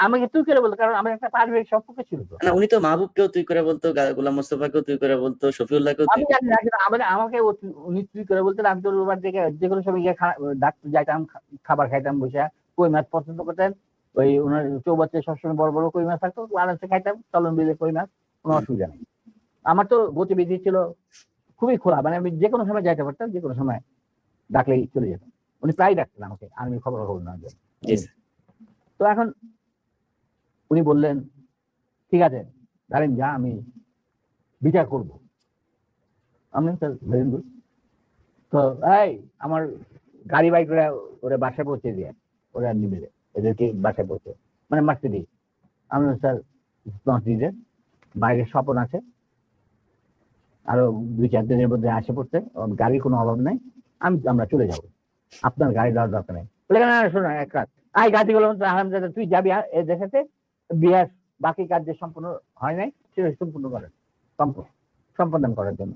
আমাকে তুই করে বলতো, কারণ আমার একটা পারিবারিক সম্পর্ক ছিল তো। না, উনি তো মাহবুবকেও তুই করে বলতো, গোলাম মোস্তফাকেও তুই করে বলতো, শফিউল্লাহকেও আমি জানি না, কিন্তু আমাকে উনি তুই করে বলতেন। আমি তো রোববার থেকে যে কোনো সময় গিয়ে ডাক্তার যাইতাম, খাবার খাইতাম বসে। কই মাছ পছন্দ করতেন, ওই ওনার চৌবাচ্চে সবসময় বড় বড় কই মাছ থাকতো, আরামসে খাইতাম, চলন বিলে কই মাছ, কোনো অসুবিধা নেই। আমার তো গতিবিধি ছিল খুবই খোলা, মানে আমি যে কোনো সময় যাইতে পারতাম, যে কোনো সময় ডাকলেই চলে যেতাম। উনি প্রায় ডাকতেন আমাকে, আমি খবর না। তো এখন উনি বললেন ঠিক আছে দাঁড়েন যা, আমি বিচার করবো। আমি স্যার ভেরি গুড। তো এই আমার গাড়ি বাইক ওরা বাসায় পৌঁছে দিয়ে, ওরা নিবে এদেরকে বাসায় পৌঁছে, মানে মার্সিডিজ। আমি স্যার দিদের বাইরে স্বপন আছে, আরো 2-4 দিনের মধ্যে আসে পড়তে, গাড়ির কোনো অভাব নাই, আমরা চলে যাবো, আপনার গাড়ি দেওয়ার দরকার নেই। শোনো এক কাজ, গাড়িগুলো তুই যাবি এ দেখাতে, বিহার বাকি কাজ যে সম্পূর্ণ হয় নাই সেটা সম্পূর্ণ করার সম্পাদন করার জন্য।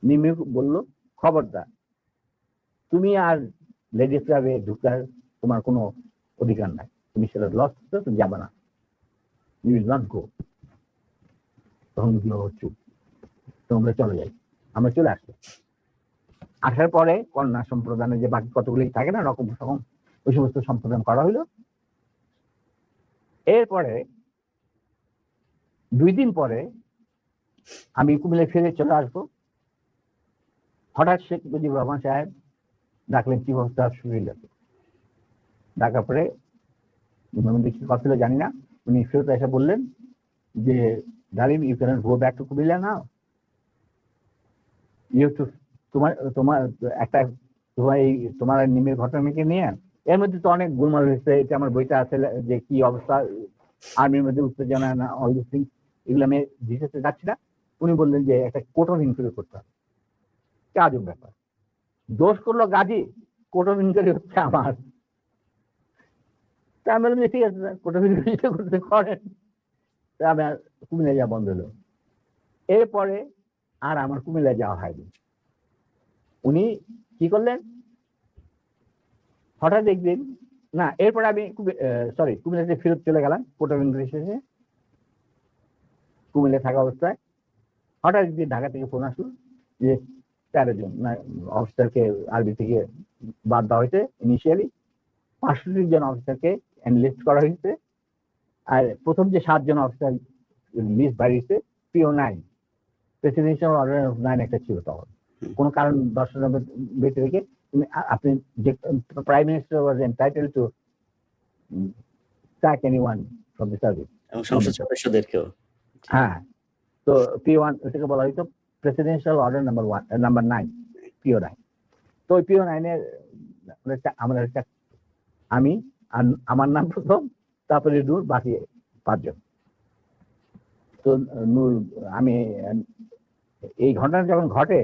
নিমি বলল খবরদার তুমি আর লেডিস ক্লাবে ঢুকার তোমার কোনো অধিকার নাই, তুমি সেটা লস করছো, তুমি যাবে না, ইউ উইল নট গো। তখন চুপ, তোমরা চলে যাই। আমরা চলে আসলো। আসার পরে কন্যা সম্প্রদানের যে বাকি কতগুলি থাকে না রকম রকম, ওই সমস্ত সম্প্রদান করা হইলো। এরপরে 2 দিন পরে আমি কুমিল্লা ফিরে চলে আসবো। হঠাৎ শেখ মুজিবুর রহমান সাহেব ডাকলেন চিফ অফ স্টাফ শফিউল্লাহকে। ডাকার পরে কি কথা ছিল জানি না, উনি ফেরত এসে বললেন যে Dalim you can't go back to Comilla now, you to তোমার তোমার একটা তোমার নিমের ঘটনাকে নিয়ে এর মধ্যে তো অনেক গোলমাল হয়েছে। এটা আমার বইটা আছে যে কি অবস্থা আর্মির মধ্যে উত্তেজনা না, অল দিস থিংস, এগুলো আমি ডিটেলসে যাচ্ছি না। উনি বললেন যে একটা কোর্ট অফ ইনকোয়ারি করতে হবে। আজব ব্যাপার, দোষ করলো গাজী, কোর্ট অফ ইনকোয়ারি হচ্ছে আমার। তা আমি বললাম যে ঠিক আছে কোর্ট অফ ইনকোয়ারিটা করতে করেন। তা আমার কুমিল্লা যাওয়া বন্ধ হলো। এরপরে আর আমার কুমিল্লা যাওয়া হয়নি। উনি কি করলেন, হঠাৎ একদিন, না এরপরে আমি কুমিল্লাতে ফেরত চলে গেলাম কোর্ট অফ ইনকোয়ারি শেষে। কুমিল্লা থাকা অবস্থায় হঠাৎ একদিন ঢাকা থেকে ফোন আসলো যে 13 জন অফিসারকে আরবি থেকে বাদ দেওয়া হয়েছে। ইনিশিয়ালি 65 জন অফিসারকে এনলিস্ট করা হয়েছে, আর প্রথম যে 7 জন অফিসার লিস্ট বাড়িয়েছে PO9, প্রেসিডেন্সিয়াল অর্ডার অফ 9 একটা ছিল তখন, কোন কারণ দর্শনের বেঁচে রেখে আপনি যে prime minister was entitled to sack anyone from the service, এবং সংসদ সদস্যদেরকেও। হ্যাঁ, তো P1 এটাকে বলা হয়তো প্রেসিডেন্সিয়াল অর্ডার নাম্বার 9, PO9। তো ওই PO9 এর আমরা আমি আমার নাম প্রথম, তারপরে নূর, বাকি 5 জন। তো নূর, আমি এই ঘটনা যখন ঘটে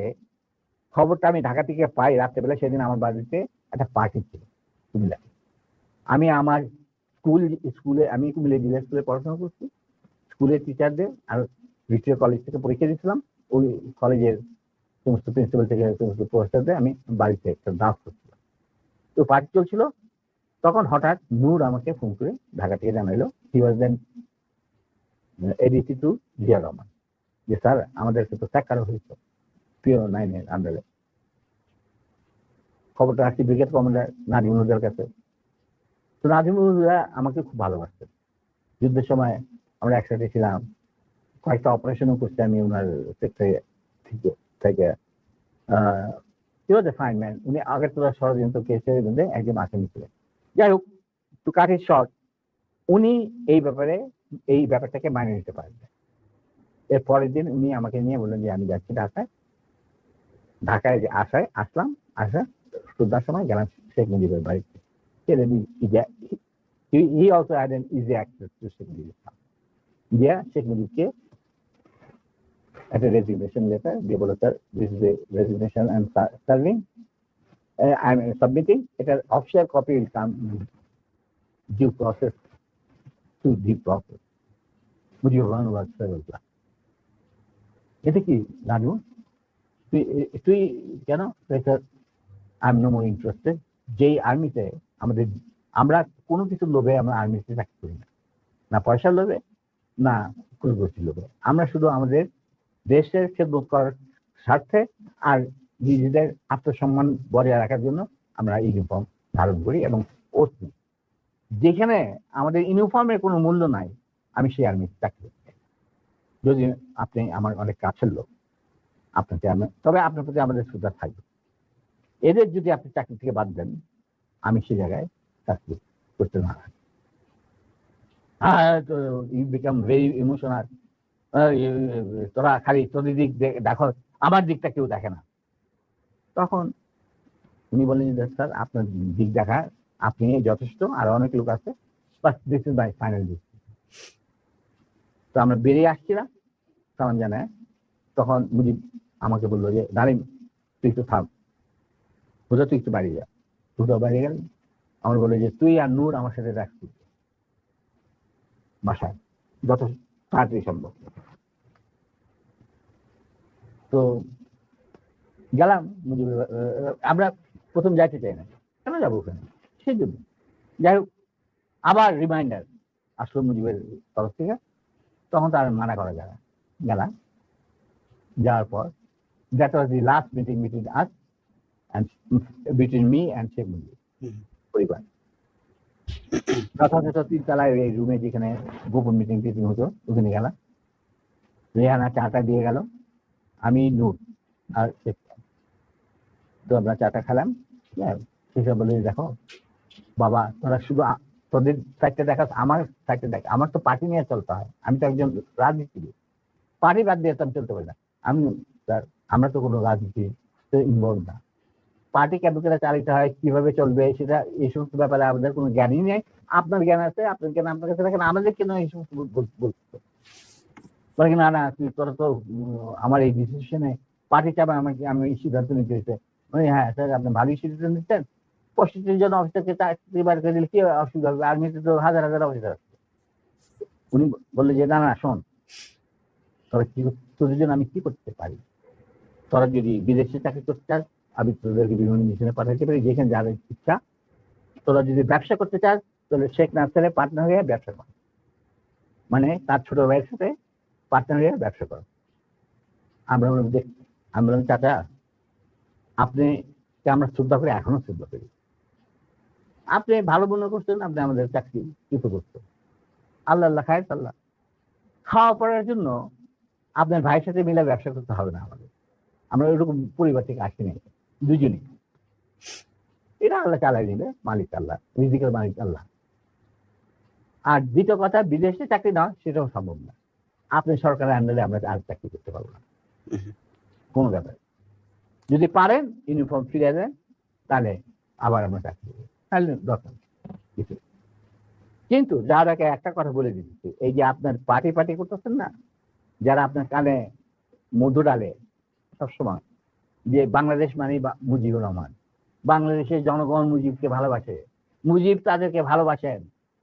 খবরটা আমি ঢাকা থেকে পাই রাত্রেবেলা। সেদিন আমার বাড়িতে একটা পার্টি ছিল কুমিল্লা। আমি আমার স্কুলে আমি কুমিল্লা জিলা স্কুলে পড়াশোনা করছি। স্কুলের টিচারদের আর ভিক্টোরিয়া কলেজ থেকে পরীক্ষা দিয়েছিলাম। ওই কলেজের সমস্ত প্রিন্সিপাল থেকে সমস্ত প্রফেসরদের আমি বাড়িতে একটা ডান্স করছিলাম। তো পার্টি চলছিল, তখন হঠাৎ নূর আমাকে ফোন করে ঢাকা থেকে জানাইলো, হি ওয়াজ দেন এডিসি টু জিয়া রহমান, যে স্যার আমাদেরকে তো ত্যাগ করা হয়েছে পিও 9-এর আন্ডারে। খবরটা আসছি ব্রিগেড কমান্ডার নাজিমুল কাছে। তো নাজিমুল আমাকে খুব ভালোবাসতেন। যুদ্ধের সময় আমরা একসাথে ছিলাম, কয়েকটা অপারেশনও করছি আমি ওনার সেক্টরে থেকে। হি ওয়াজ এ ফাইন ম্যান। উনি আগরতলা ষড়যন্ত্র কেসের মধ্যে একজন আসামি ছিলেন। যাই হোক, টু কাট ইট শর্ট, উনি এই ব্যাপারটাকে মানিয়ে নিতে পারবেন। এর পরের দিন উনি আমাকে নিয়ে বললেন যে আমি যাচ্ছি ঢাকায় যে আসলাম সন্ধ্যার সময় গেলাম শেখ মুজিবের বাড়িতে। He also had an easy access to Sheikh Mujib's house. গিয়া শেখ মুজিবকে একটা রেজিগনেশন লেটার দিয়ে বলো, sir this is a resignation I am serving, I am submitting. এটার official copy will come due process to due process. Mujibur Rahman was ফেরত। এটা কি রাজু, তুই কেন? Sir I am no more interested. যেই আর্মিতে আমরা কোনো কিছু লোভে আমরা আর্মিতে চাকরি করি না, না পয়সার লোভে না কোনো গোষ্ঠীর লোভে। আমরা শুধু আমাদের দেশের খেদমত করার স্বার্থে আর নিজেদের আত্মসম্মান বজায় রাখার জন্য আমরা ইউনিফর্ম ধারণ করি এবং অস্তি। যেখানে আমাদের ইউনিফর্মের কোনো মূল্য নাই, আমি সেই আর্মিতে চাকরি করি। যদি আপনি আমার অনেক কাছের লোক, তবে আপনার প্রতি আমাদের শ্রদ্ধা থাকবে। এদের যদি আপনি চাকরি থেকে বাদ দেন, আমি সে জায়গায় চাকরি করতে না। You become very emotional. তোরা খালি তোদের দিক দেখো, আমার দিকটা কেউ দেখে না। তখন উনি বললেন যে স্যার আপনার দিক দেখা আপনি যথেষ্ট, আর অনেক লোক আছে, but this is my final decision. তো আমরা বেরিয়ে আসছিলাম সামান জানায়। তখন মুজিব আমাকে বললো যে দাঁড়িয়ে তুই একটু থাম, হুজা তুই একটু বাড়ি যা। হুজা বাড়ি গেল। আমার বললো যে তুই আর নূর আমার সাথে রাখছি বাসায় যত তাড়াতাড়ি সম্ভব। তো গেলাম মুজিবের। আমরা প্রথম যাইতে চাই না, কেন যাবো ওখানে, সেই জন্য। যাই হোক, আবার রিমাইন্ডার আসলো মুজিবের তরফ থেকে, তখন তার মানা করা যায় না। গেলাম, যাওয়ার পর that was the last meeting between us and between me and Sheikh Mujib পরিবার। যথাযথ 3 তলায় এই রুমে যেখানে গোপন মিটিং হতো ওখানে গেলাম। রেহানা চাটা দিয়ে গেল, আমি নূর আর শেখ। তো আমরা চাটা খেলাম। সেসব বলে দেখো বাবা, তোরা শুধু তোদের সাইডটা দেখাস, আমার সাইডটা দেখ। আমার তো পার্টি নিয়ে চলতে হয়, আমি তো একজন রাজনীতিবিদ, পার্টি বাদ দিয়ে তো আমি চলতে পারি না। আমি স্যার আমরা তো কোনো রাজনীতি ইনভলভ না। পার্টি কেন করে চালিত হয়, কিভাবে চলবে, সেটা এই সমস্ত ব্যাপারে আমাদের কোনো জ্ঞানই নেই। আপনার জ্ঞান আছে, আপনার জ্ঞান আপনার কাছে রাখেন, আমাদের কেন এই সমস্ত বলতে? না না, তোরা তো আমার এই ডিসিশনে পার্টি চাপে আমাকে, আমি এই সিদ্ধান্ত নিতে হয়েছে। হ্যাঁ স্যার, আপনি ভালোই সিদ্ধান্ত নিচ্ছেন। 65 জন অফিসারকে চাকরি বার করে দিলে কি অসুবিধা হবে? আর্মিতে তো হাজার হাজার অফিসার আছে। উনি বললেন যে না না শোন, তোরা কি, তোদের জন্য আমি কি করতে পারি? তোরা যদি বিদেশে চাকরি করতে চাস, আমি তোদেরকে বিভিন্ন মিশনে পাঠাতে পারি, যেখানে যাদের ইচ্ছা। তোরা যদি ব্যবসা করতে চাস, তাহলে শেখ নাসেরের পার্টনার হয়ে ব্যবসা কর, মানে তার ছোট ভাইয়ের সাথে পার্টনার হয়ে ব্যবসা কর। আমরা বললাম চাচা, আপনি আমরা শ্রদ্ধা করি, এখনো শ্রদ্ধা করি। আপনি ভালো মনে করছেন, আপনি আমাদের চাকরি কিছু করছেন। আল্লাহ খায় আল্লাহ, খাওয়া পড়ার জন্য আপনার ভাইয়ের সাথে মিলে ব্যবসা করতে হবে না আমাদের। আমরা ওইরকম পরিবার থেকে আসিনি দুজনই। এটা আল্লাহ চালাই দিবে, মালিক আল্লাহ, রিজিকের মালিক আল্লাহ। আর দ্বিতীয় কথা, বিদেশে চাকরি নেওয়া সেটাও সম্ভব না। আপনি সরকারের আন্ডারে আমরা আর চাকরি করতে পারবো না কোনো ব্যাপারে। যদি পারেন ইউনিফর্ম ফিরে দেন, তাহলে আবার আমরা চাকরি করবো, তাহলে দরকার কিছু। কিন্তু যারাকে একটা কথা বলে দিচ্ছি, এই যে আপনার পার্টি করতেছেন না, যারা আপনার কানে মধু ডালে সবসময়, যে বাংলাদেশ মানে মুজিবুর রহমান, বাংলাদেশের জনগণ মুজিবকে ভালোবাসে, মুজিব তাদেরকে ভালোবাসেন।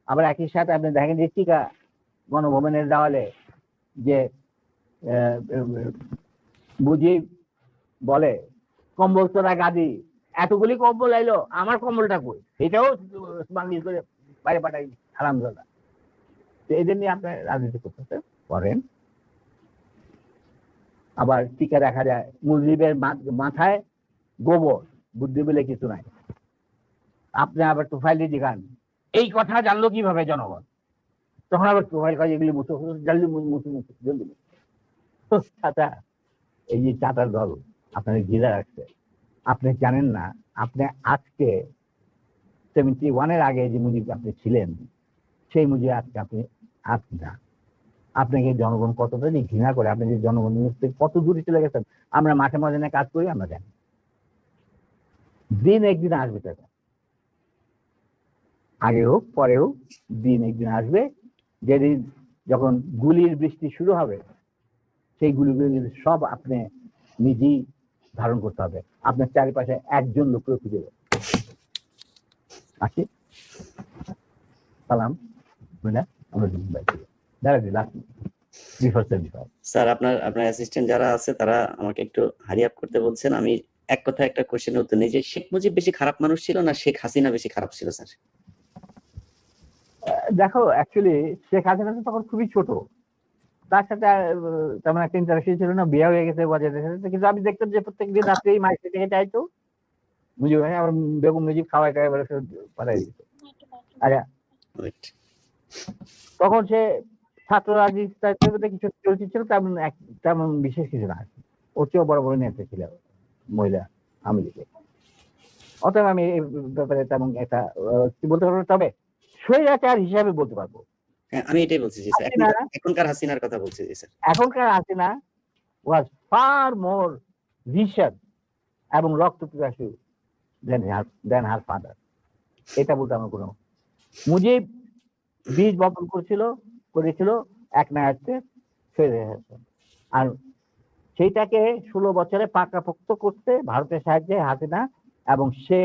আবার একই সাথে আপনি দেখেন যে টিকা গণভবনের দেওয়ালে যে মুজিব বলে কম্বল তোরা গাদি, এতগুলি কম্বল এলো, আমার কম্বলটা কই, এটাও বাংলিশ করে বাইরে পাঠাই হারামজাদা। তো এদের নিয়ে আপনি রাজনীতি করতে পারেন। আবার টিকা দেখা যায় মুজিবের মাথায় গোবর, বুদ্ধি বলে কিছু নাই। আপনি আবার তোফাইল জিগান এই কথা জানলো কিভাবে জনগণ, তখন আবার তোফাইল কাজ এগুলি মুছো জলদি মুছো জলদি। চাচা, এই যে চাচার দল আপনার ঘিরে রাখছে, আপনি জানেন না আপনি আজকে 71-এর আগে যে মুজিব আপনি ছিলেন সেই মুজিব আজকে আপনি না। আপনাকে জনগণ কতটা যে ঘৃণা করে, আপনি যে জনগণ কত দূরে চলে গেছেন। আমরা মাঠে ময়দানে কাজ করি, আমরা জানি দিন একদিন আসবে, টাকা আগে হোক পরে হোক দিন একদিন আসবে, যেদিন যখন গুলির বৃষ্টি শুরু হবে সেই গুলিগুলি সব আপনি নিজেই ধারণ করতে হবে। আপনার চারিপাশে একজন লোককে খুঁজে দেবে। আসি সালাম বুঝলেন, আমরা দাঁড়া দিলাম। স্যার আপনার অ্যাসিস্ট্যান্ট যারা আছে তারা আমাকে একটু হারি আপ করতে বলছেন। আমি এক কথা একটা কোশ্চেনের উত্তর নেই যে শেখ মুজিব বেশি খারাপ মানুষ ছিল না শেখ হাসিনা বেশি খারাপ ছিল স্যার? দেখো অ্যাকচুয়ালি শেখ হাসিনা তো তখন খুবই ছোট, তার সাথে তেমন একটা ইন্টারেকশন ছিল না, বিয়ে হয়ে গেছে বাজারের সাথে। কিন্তু আমি দেখতাম যে প্রত্যেকদিন রাত্রেই মাইক থেকে চাইতো মুজিব ভাই, আমার বেগম মুজিব খাওয়াই টাই বলে পাঠাই দিত। আচ্ছা, তখন সে ছাত্র রাজনীতি কিছু চলচ্চিত্র ছিল, তেমন বিশেষ কিছু না। ওর চেয়েও বড় বড় নেতা ছিল মহিলা আমি লিখে। অতএব আমি এই ব্যাপারে তেমন একটা কি বলতে পারবো, তবে স্বৈরাচার হিসাবে বলতে পারবো। হ্যাঁ, আমি এটাই বলছি জি স্যার, এখনকার হাসিনার কথা বলছি জি স্যার। এখনকার হাসিনা ওয়াজ ফার মোর ভিশন এবং রক্ত পিপাসু দেন হার ফাদার, এটা বলতে আমার কোনো। মুজিব বীজ বপন করেছিল এক নায়াতে, আর সেইটাকে 16 বছরে পাকাপোক্ত করতে ভারতের সাহায্যে হাসিনা, এবং সে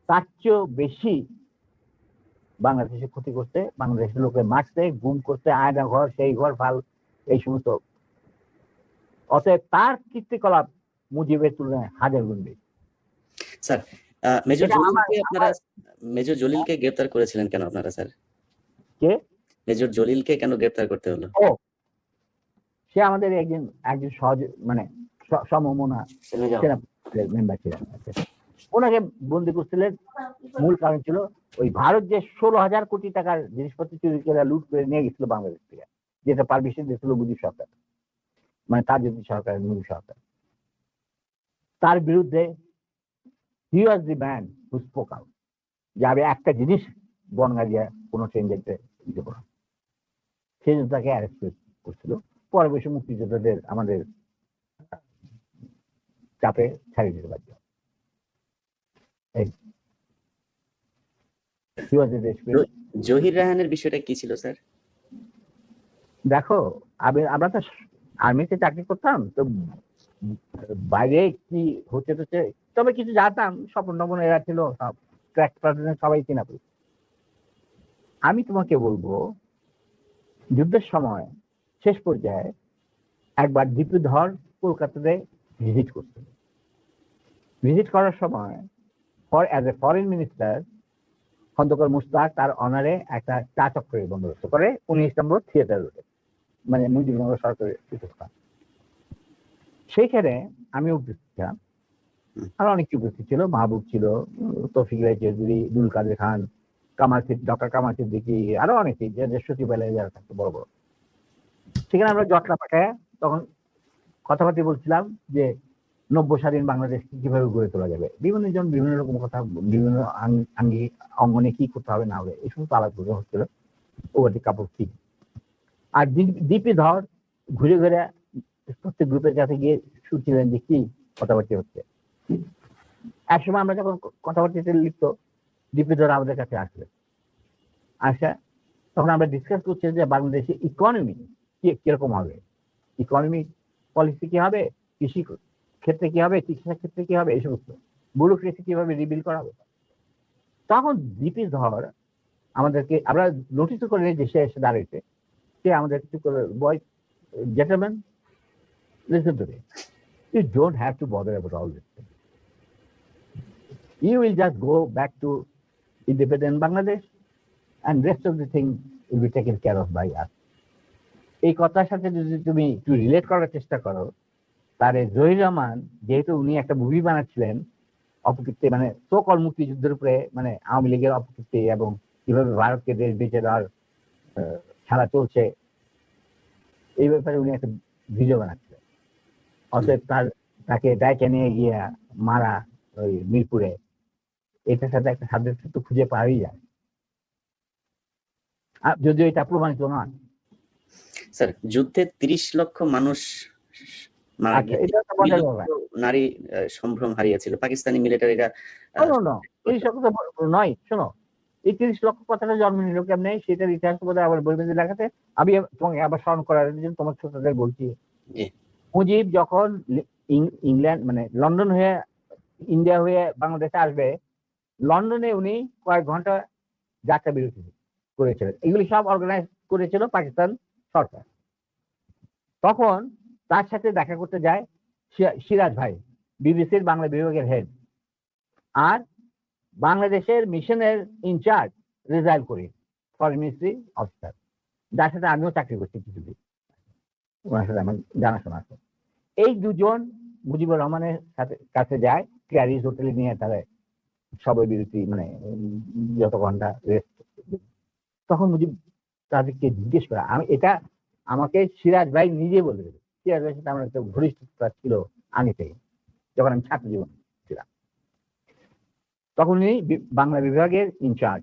তার চেয়েও বেশি বাংলাদেশে ক্ষতি করতে, বাংলাদেশের লোকে মারতে, গুম করতে, আয়না ঘর সেই ঘর ফাল এই সমস্ত। অতএব তার কীর্তিকলাপ মুজিবের তুলনায় হাজার গুণ বেশি। স্যার মেজর জলিলকে গ্রেফতার করেছিলেন কেন আপনারা স্যার? কে মেজর জলিলকে কেন গ্রেফতার করতে হলো? ও, সে আমাদের একজন সহজ মানে সমমনা মেম্বার ছিলেন। ওনাকে বন্দি করছিলেন, মূল কারণ ছিল ওই ভারত যে 16,000 কোটি টাকার জিনিসপত্র চুরি করে লুট করে নিয়ে গেছিল বাংলাদেশ থেকে, যেটা পারমিশন দিয়েছিল মুজিব সরকার, মানে তার যদি সরকার মুজিব সরকার, তার বিরুদ্ধে he was the man who spoke out যে আমি একটা জিনিস বনগা দিয়ে কোনো ট্রেন যেতে দেবো না। সেই জন্য তাকে অ্যারেস্ট করছিল। পরে বসে মুক্তিযোদ্ধাদের আমাদের চাপে ছাড়িয়ে দিতে পারত। জহির রায়হানের বিষয়টা কি ছিল স্যার? দেখো, আমরা তো আর্মিতে চাকরি করতাম, তো বাইরে কি হচ্ছে, তবে কিছু জানতাম। স্বপন টপন এরা ছিল, সব ট্র্যাক প্রেসিডেন্ট সবাই চিনা। আমি তোমাকে বলবো, যুদ্ধের সময় শেষ পর্যায়ে একবার দীপুধর কলকাতাতে ভিজিট করছিল। ভিজিট করার সময় as a foreign minister Khondaker Mushtaq তার অনারে একটা চা চক্রের বন্দোবস্ত করে 19 নম্বর থিয়েটার রোডে, মানে মুজিবনগর সরকারের প্রতিষ্ঠান। সেইখানে আমি উপস্থিত ছিলাম, আর অনেকে উপস্থিত ছিল, মাহবুব ছিল, তৌফিক রায় চৌধুরী, দুল কাদের খান, ডক্টর কামাল সিদ্দিকী, আরো অনেকেই যে সচিবালয়ে যারা থাকতো বড় বড়। সেখানে আমরা জটলা পাঠায় তখন কথাবার্তা বলছিলাম যে 90 স্বাধীন বাংলাদেশ কিভাবে গড়ে তোলা যাবে, বিভিন্ন জন বিভিন্ন রকম কথা, বিভিন্ন অঙ্গনে কি করতে হবে না হবে, এই সমস্ত আলাপ হচ্ছিল। ওটি কাপড় কি, আর দীপি ধর ঘুরে ঘুরে প্রত্যেক গ্রুপের কাছে গিয়ে শুনছিলেন যে কি কথাবার্তা হচ্ছে। একসময় আমরা যখন কথাবার্তাতে লিপ্ত, দীপি ধর আমাদের কাছে আসলে তখন আমরা ডিসকাস করছি যে বাংলাদেশে ইকোনমি কিরকম হবে, ইকোনমি পলিসি কি হবে, কৃষি ক্ষেত্রে কি হবে, চিকিৎসা ক্ষেত্রে কি হবে, এই সমস্ত ব্যুরোক্রেসি কিভাবে রিবিল করা হবে। তখন জিপি ধর আমাদেরকে, আমরা নোটিস করে যে সে এসে দাঁড়িয়েছে, সে আমাদের কিছু করে, বয় gentlemen, listen to me. You don't have to bother about all this thing. You will just go back to independent Bangladesh and rest of the thing will be taken care of by us. এই কথার সাথে যদি তুমি একটু relate করার চেষ্টা করো, তাহলে জহির রহমান, যেহেতু উনি একটা মুভি বানাচ্ছিলেন অপকীর্তি, মানে সকল মুক্তিযুদ্ধের উপরে, মানে আওয়ামী লীগের অপকীর্তি এবং কিভাবে ভারতকে দেশ বেঁচে দেওয়ার খেলা চলছে, এই ব্যাপারে উনি একটা ভিডিও বানাচ্ছিলেন। অতএব তাকে ডাইকে নিয়ে গিয়ে মারা ওই মিরপুরে, এটার সাথে একটা সাদৃশ্য তো খুঁজে পাওয়াই যায়, যদিও এটা প্রমাণিত নয়। স্যার, যুদ্ধে 30 লক্ষ মানুষ মারা আচ্ছা, গিয়েছে, এটা তো মজার ব্যাপার। নারী সম্ভ্রম হারিয়েছিল পাকিস্তানি মিলিটারিরা। এই সকল নয়, শোনো, এই 30 লক্ষ কথাটা জন্ম নিল কেমনে, সেটার ইতিহাস বোধহয় আবার বলবেন দেখাতে। আমি তোমাকে আবার স্মরণ করার জন্য তোমার ছোটদের বলছি, মুজিব যখন ইংল্যান্ড মানে লন্ডন হয়ে ইন্ডিয়া হয়ে বাংলাদেশে আসবে, লন্ডনে উনি কয়েক ঘন্টা যাত্রা বিরতি করেছিলেন। এগুলি সব অর্গানাইজ করেছিল পাকিস্তান সরকার। তখন তার সাথে দেখা করতে যায় সিরাজ ভাই, বিবিসির বাংলা বিভাগের হেড, আর বাংলাদেশের মিশনের ইনচার্জ রেজাইল করিম, ফরেন মিনিস্ট্রি অফিসার, যার সাথে আমিও চাকরি করছি কিছুদিন, ওনার সাথে আমার জানাশোনা আছে। এই দুজন মুজিবুর রহমানের কাছে যায়, ক্যারিজ হোটেলে নিয়ে তারা সবাই বিরতি, মানে যত ঘন্টা রেস্ট। তখন মুজিব তাদেরকে জিজ্ঞেস করা, আমি এটা আমাকে সিরাজ ভাই নিজে বলে দেবে। সিরাজ ভাইয়ের সাথে আমার একটা ঘনিষ্ঠতা ছিল আগে থেকে, যখন আমি ছাত্র জীবন ছিলাম। তখন উনি বাংলা বিভাগের ইনচার্জ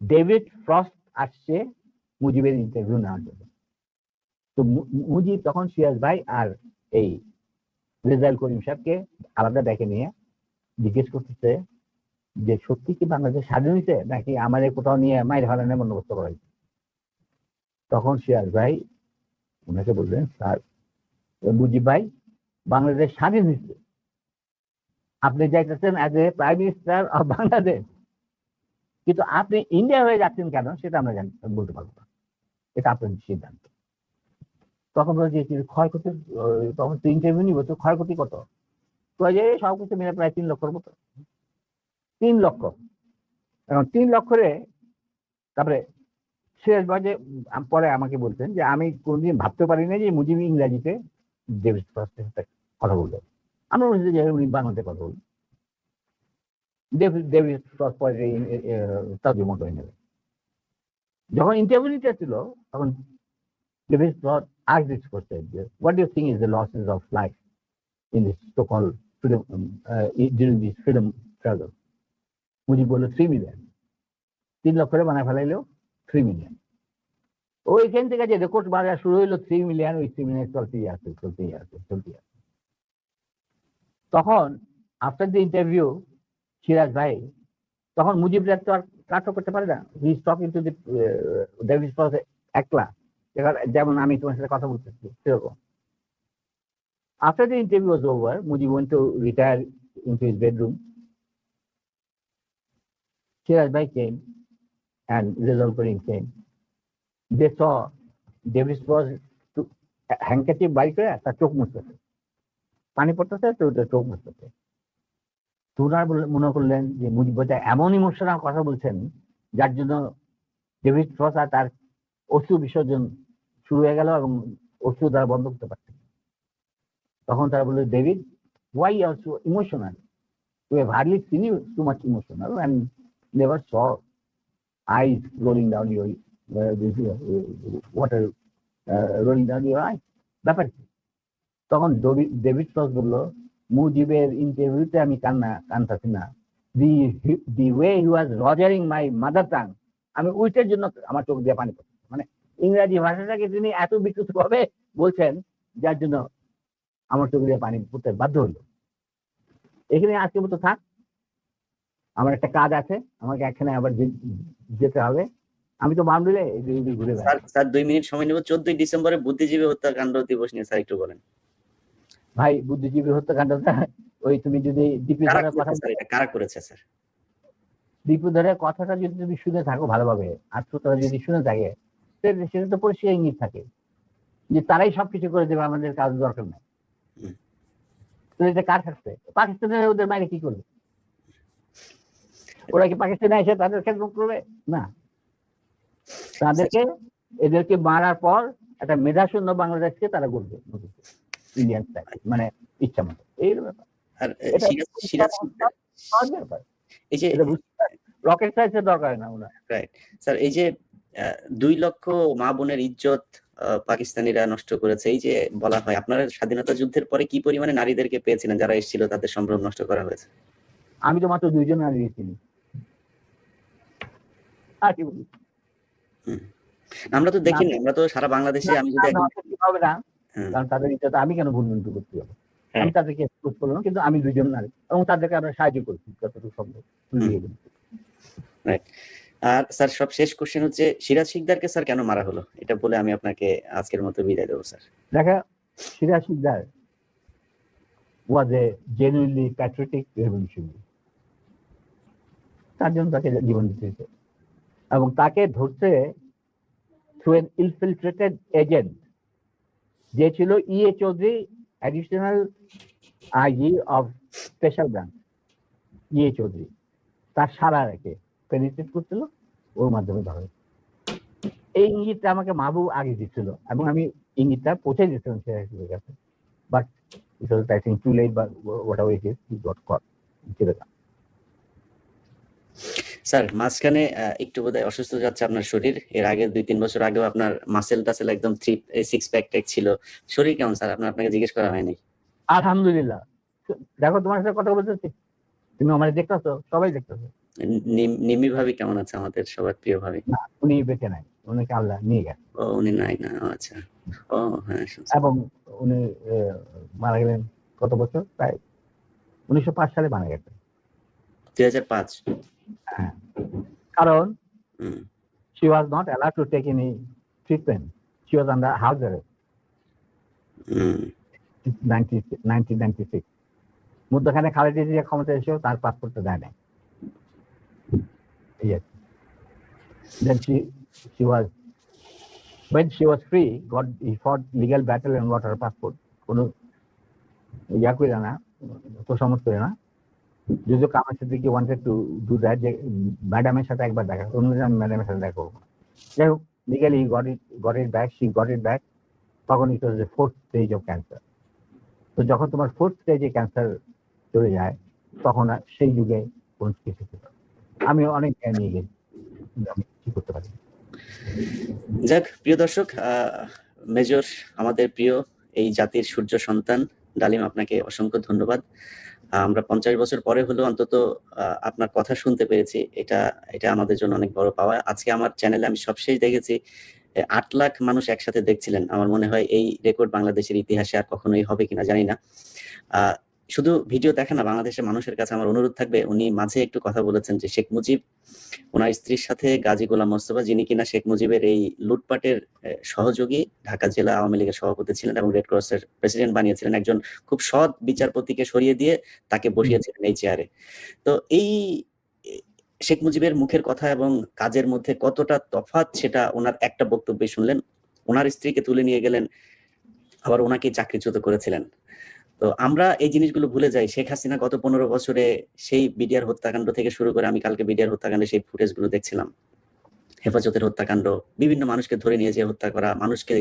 ডেভিড ফ্রস্ট আসছে মুজিবের ইন্টারভিউ নেওয়ার জন্য। তো মুজিব তখন সিরাজ ভাই আর এই রেজাইল করিম সাহেবকে আলাদা ডেকে নিয়ে জিজ্ঞেস করতেছে যে সত্যি কি বাংলাদেশ স্বাধীন হয়েছে নাকি আমাদের কোথাও নিয়ে মাইর হারানোর বন্দোবস্ত করা হয়েছে। তখন সিরাজ ভাই ওনাকে বললেন, স্যার, মুজিব ভাই, বাংলাদেশ স্বাধীন হয়েছে, আপনি যাইতেছেন as a prime minister of Bangladesh, কিন্তু আপনি ইন্ডিয়া হয়ে যাচ্ছেন কেন সেটা আমরা বলতে পারবো না, এটা আপনার সিদ্ধান্ত। তখন বলছে ক্ষয়ক্ষতি, তখন তো ইন্টারভিউ নিব, তো ক্ষয়ক্ষতি কত, তো সব কিছু মিলে প্রায় 3 লক্ষর মতো। 3 লক্ষ। এখন 3 লক্ষরে তারপরে শেষ বাজে পরে আমাকে বলতেন যে আমি কোনদিন ভাবতে পারি না যে মুজিব ইংরাজিতে ডেভিড ফ্রস্টের সাথে কথা বলবো। আমরা বলছি যে উনি বাংলাতে কথা বলবেন, ডেভিড ফ্রস্ট পরে তর্জমা করে নেবে। যখন ইন্টারভিউ নিতে ছিল তখন David frost asked this question, what do you think is the losses of life in this so-called freedom during this freedom struggle? Mujib বললো 3 মিলিয়ন। 3 লক্ষরে বানায় ফেলাইলেও 3 মিলিয়ন। ওইখান থেকে যে রেকর্ড বাজার শুরু হইলো 3 মিলিয়ন, ওই 3 মিলিয়ন চলতেই আছে। তখন আফটার দ্য ইন্টারভিউ সিরাজ ভাই, তখন মুজিব তো আর কাটও করতে পারে না, he is talking to the David frost একলা, যেমন আমি তোমার সাথে কথা বলতেছি সেরকম। After the interview was over, Mujib went to retire into his bedroom. Siraj Bhai came and Rizal Karim came. They saw David Frost handkerchief বাড়ি করে তার চোখ মুছতেছে, পানি পড়তেছে, তো ওটা চোখ মুছতেছে। তোরা মনে করলেন যে মুজিব ভাই এমন ইমোশনাল কথা বলছেন যার জন্য ডেভিড ফ্রস্ট আর তার অশ্রু বিসর্জন শুরু হয়ে গেল এবং অশ্রু দ্বারা বন্ধ করতে পারছে। তখন তারা বললো, David, why you are so emotional? We have hardly seen you too much emotional and never saw eyes rolling down your water rolling down your eyes. ব্যাপার কি? তখন ডেভিড ফ্রস্ট বললো, মুজিবের ইন্টারভিউতে আমি কানতাছি না, the way he was rogering my mother tongue, আমি ওইটার জন্য আমার চোখ দিয়ে পানি পড়ছে। মানে ইংরাজি ভাষাটাকে তিনি এত বিকৃত ভাবে বলছেন যার জন্য আমার চোখ দিয়ে পানি পড়তে বাধ্য হলো। এখানে আজকে মতো থাক, আমার একটা কাজ আছে, আমাকে এখানে আবার যেতে হবে। আমি তো বামডিলে ঘুরে স্যার 2 মিনিট সময় নেব। 14 ডিসেম্বরে বুদ্ধিজীবী হত্যাকাণ্ড দিবস নিয়ে স্যার একটু বলেন। ভাই বুদ্ধিজীবী হত্যাকাণ্ডটা ওই তুমি যদি কারা দীপিধরের কথা করেছে স্যার, এটা কারা করেছে স্যার? দীপিধরের কথাটা যদি তুমি শুনে থাকো ভালোভাবে, আর শ্রোতারা যদি শুনে থাকে, সেটা তো পরিষ্কার ইঙ্গিত থাকে যে তারাই সবকিছু করে দেবে, আমাদের কাজ দরকার নাই। হুম। তো এটা কার কাছে? পাকিস্তানের ওদের বাইরে কি করবে? ওরা কি পাকিস্তানে এসে তাদের খেদমত করবে? না, তাদেরকে এদেরকে মারার পর একটা মেধাশূন্য বাংলাদেশকে তারা করবে ইন্ডিয়ান স্টাইল, মানে ইচ্ছা মতো। এই ব্যাপার। আর এটা সিরাজ সহজ ব্যাপার। এই যে এটা বুঝতে রকেট সায়েন্সের দরকার না ওরা। রাইট স্যার, এই যে 2 লক্ষ মা বোনের ইজ্জত পাকিস্তানিরা নষ্ট করেছে, এই যে বলা হয়, আপনারা স্বাধীনতা যুদ্ধের পরে কি পরিমাণে নারীদেরকে পেয়েছিলেন যারা এসেছিল, তাদের সম্ভ্রম নষ্ট করা হয়েছে? আমি তো মাত্র 2 জন নারী চিনি। আর কি বলি? আমরা তো দেখিনি, আমরা তো সারা বাংলাদেশে, আমি যদি হবে না, কারণ তাদের ইচ্ছা আমি কেন ভুলবন্ত করতে হবে? আমি তাদেরকে এক্সপোজ করলাম, কিন্তু আমি 2 জন নারী এবং তাদেরকে আমরা সাহায্য করছি যতটুকু সম্ভব। আর স্যার, সব শেষ কোশ্চেন হচ্ছে, সিরাজ শিকদারকে স্যার কেন মারা হলো, এটা বলে আমি আপনাকে আজকের মতো বিদায় দেবো স্যার। দেখা, Siraj Sikdar was a genuinely patriotic revolutionary. তার জন্য তাকে জীবন দিতে হয়েছে, এবং তাকে ধরছে থ্রু এন ইনফিলট্রেটেড এজেন্ট যে ছিল E.A. Chowdhury, additional IG of special branch. E.A. Chowdhury তার সারা রেখে পেনিট্রেট করছিল, ওর মাধ্যমে ধরে। এই ইঙ্গিতটা আমাকে মাহবুব আগে দিচ্ছিল এবং আমি ইঙ্গিতটা পৌঁছে দিচ্ছিলাম সিরাজের কাছে, but it was, I think, too late, but whatever it is, he got caught. Sir, মাঝখানে একটু বোধহয় অসুস্থ যাচ্ছে আপনার শরীর। এর আগে 2-3 বছর আগেও আপনার মাসেল টাসেল একদম 6 প্যাক টাইপ ছিল। শরীর কেমন স্যার? আপনাকে জিজ্ঞেস করা হয়নি। আলহামদুলিল্লাহ। দেখো, তোমার সাথে কথা বলতেছি, তুমি আমার দেখতেছো, সবাই দেখতেছো। নিমি ভাবি কেমন আছে, আমাদের সবার প্রিয় ভাবি? না, উনি বেঁচে নাই, উনিকে আল্লাহ নিয়ে গেছে। ও, উনি নাই না? আচ্ছা। ও হ্যাঁ, এবং উনি মারা গেলেন কত বছর? প্রায় 1905 সালে মারা গেছেন। 2005? হ্যাঁ, কারণ she was not allowed to take any treatment. She was under house arrest. 1996 মধ্যখানে খালেদা জিয়া ক্ষমতা এসেও তার পাসপোর্টটা দেয় নাই। Yes. Then she was, when she was free, he fought legal battle and got her passport. কোনো ইয়া করে না, তো সমস্ত না। যদিও Kamal Siddiqui wanted to do that, যে ম্যাডামের সাথে একবার দেখা, অন্যজন ম্যাডামের সাথে দেখা করবো। যাই হোক, legally he got it back, she got it back. তখন it was the 4th stage of cancer. তো যখন তোমার 4th stage এ ক্যান্সার চলে যায়, তখন সেই যুগে কোন কিছু ছিল। আমি অনেক জ্ঞান নিয়ে গেছি, আমি কি করতে পারি। যাক, প্রিয় দর্শক, মেজর আমাদের প্রিয় এই জাতির সূর্য সন্তান ডালিম, আপনাকে অসংখ্য ধন্যবাদ। আমরা 50 বছর পরে হলেও অন্তত আপনার কথা শুনতে পেরেছি, এটা আমাদের জন্য অনেক বড় পাওয়া। আজকে আমার চ্যানেলে আমি সবশেষ দেখেছি 8 লাখ মানুষ একসাথে দেখছিলেন। আমার মনে হয় এই রেকর্ড বাংলাদেশের ইতিহাসে আর কখনোই হবে কিনা জানি না। শুধু ভিডিও দেখা না, বাংলাদেশের মানুষের কাছে আমার অনুরোধ থাকবে, উনি মাঝে একটু কথা বলেছেন যে শেখ মুজিব, ওনার স্ত্রীর সাথে গাজী গোলাম মোস্তফা, যিনি কিনা শেখ মুজিবের এই লুটপাটের সহযোগী, ঢাকা জেলা আওয়ামী লীগের সভাপতি ছিলেন এবং রেড ক্রসের প্রেসিডেন্ট বানিয়েছিলেন, একজন খুব সৎ বিচারপতিকে সরিয়ে দিয়ে তাকে বসিয়েছিলেন এই চেয়ারে। তো এই শেখ মুজিবের মুখের কথা এবং কাজের মধ্যে কতটা তফাৎ, সেটা ওনার একটা বক্তব্যে শুনলেন। ওনার স্ত্রীকে তুলে নিয়ে গেলেন, আবার ওনাকে চাকরিচ্যুত করেছিলেন। তো আমরা এই জিনিসগুলো ভুলে যাই। শেখ হাসিনা গত 15 বছরে সেই বিডিআর হত্যাকাণ্ড থেকে শুরু করে, আমি কালকে বিডিআর হত্যাকাণ্ডে সেই ফুটেজগুলো দেখছিলাম, হেফাজতের হত্যাকাণ্ড, বিভিন্ন মানুষকে ধরে নিয়ে যেয়ে হত্যা করা, মানুষকে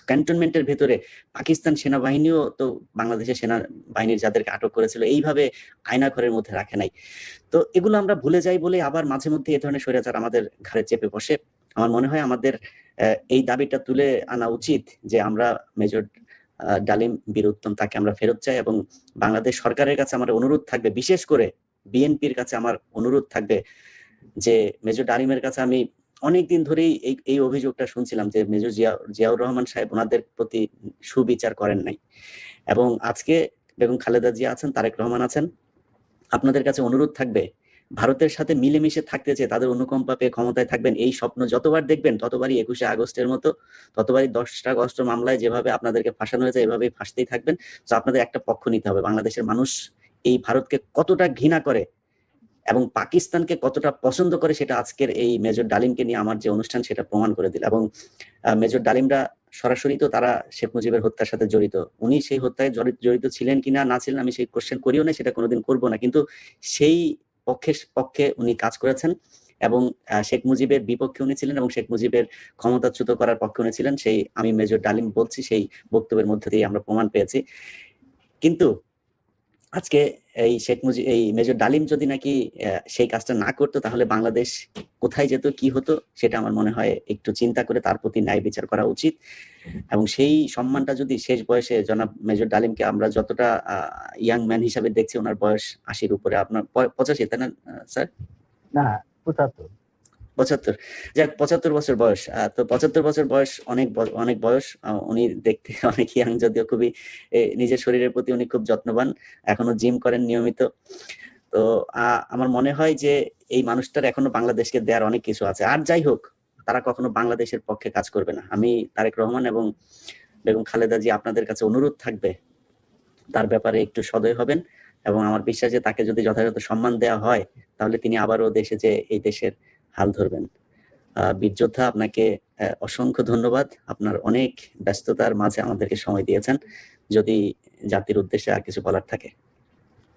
ক্যান্টনমেন্টের ভেতরে, পাকিস্তান সেনাবাহিনীও তো বাংলাদেশের সেনাবাহিনীর যাদেরকে আটক করেছিল এইভাবে আয়নাঘরের মধ্যে রাখে নাই। তো এগুলো আমরা ভুলে যাই বলে আবার মাঝে মধ্যে এই ধরনের স্বৈরাচার আমাদের ঘাড়ে চেপে বসে। আমার মনে হয় আমাদের এই দাবিটা তুলে আনা উচিত যে আমরা মেজর ডালিম বীর উত্তম, তাকে আমরা ফেরত চাই, এবং বাংলাদেশ সরকারের কাছে আমার অনুরোধ থাকবে, বিশেষ করে বিএনপির কাছে আমার অনুরোধ থাকবে যে মেজর ডালিমের কাছে আমি অনেকদিন ধরেই এই অভিযোগটা শুনছিলাম যে মেজর জিয়াউর রহমান সাহেব ওনাদের প্রতি সুবিচার করেন নাই, এবং আজকে বেগম খালেদা জিয়া আছেন, তারেক রহমান আছেন, আপনাদের কাছে অনুরোধ থাকবে ভারতের সাথে মিলেমিশে থাকতে চেয়ে তাদের অনুকম্পা পেয়ে ক্ষমতায় থাকবেন, এই স্বপ্ন যতবার দেখবেন ততবারই 21শে আগস্টের মতো, ততবারই 10টা আগস্ট মামলায় যেভাবে আপনাদেরকে ফাঁসানো হয়েছে এভাবেই ফাঁসতেই থাকবেন। তো আপনাদের একটা পক্ষ নিতে হবে। বাংলাদেশের মানুষ এই ভারতকে কতটা ঘৃণা করে এবং পাকিস্তানকে কতটা পছন্দ করে সেটা আজকের এই মেজর ডালিমকে নিয়ে আমার যে অনুষ্ঠান সেটা প্রমাণ করে দিল। এবং মেজর ডালিমরা সরাসরি তো তারা শেখ মুজিবের হত্যার সাথে জড়িত, উনি সেই হত্যায় জড়িত ছিলেন কিনা না ছিলেন আমি সেই কোশ্চেন করিও না, সেটা কোনোদিন করবো না, কিন্তু সেই পক্ষে উনি কাজ করেছেন এবং শেখ মুজিবের বিপক্ষে উনি ছিলেন এবং শেখ মুজিবের ক্ষমতাচ্যুত করার পক্ষে উনি ছিলেন, সেই আমি মেজর ডালিম বলছি সেই বক্তব্যের মধ্যে দিয়ে আমরা প্রমাণ পেয়েছি। কিন্তু আজকে এই মেজর ডালিম যদি নাকি সেই কাজটা না করতো তাহলে বাংলাদেশ কোথায় যেত, কি হতো, সেটা আমার মনে হয় একটু চিন্তা করে তার প্রতি ন্যায় বিচার করা উচিত। এবং সেই সম্মানটা যদি শেষ বয়সে জনাব মেজর ডালিমকে আমরা যতটা ইয়াং ম্যান হিসাবে দেখছি, ওনার বয়স 80-র উপরে, আপনার 85 তাই না স্যার? না, 75। 75, যাক 75 বছর বয়স। তো 75 বছর বয়স অনেক বয়স। উনি দেখতে অনেক ইয়াং, যদিও খুবই নিজের শরীরের প্রতি উনি খুব যত্নবান, এখনো জিম করেন নিয়মিত। তো আমার মনে হয় যে এই মানুষটার এখনো বাংলাদেশকে দেওয়ার অনেক কিছু আছে। আর যাই হোক, তারা কখনো বাংলাদেশের পক্ষে কাজ করবে না। আমি তারেক রহমান এবং বেগম খালেদা জি আপনাদের কাছে অনুরোধ থাকবে তার ব্যাপারে একটু সদয় হবেন, এবং আমার বিশ্বাস যে তাকে যদি যথাযথ সম্মান দেওয়া হয় তাহলে তিনি আবারও দেশে যে এই দেশের হাল ধরবেন। বীর যোদ্ধা, আপনাকে অসংখ্য ধন্যবাদ। আপনার অনেক ব্যস্ততার মাঝে আমাদেরকে সময় দিয়েছেন। যদি জাতির উদ্দেশ্যে আর কিছু বলার থাকে।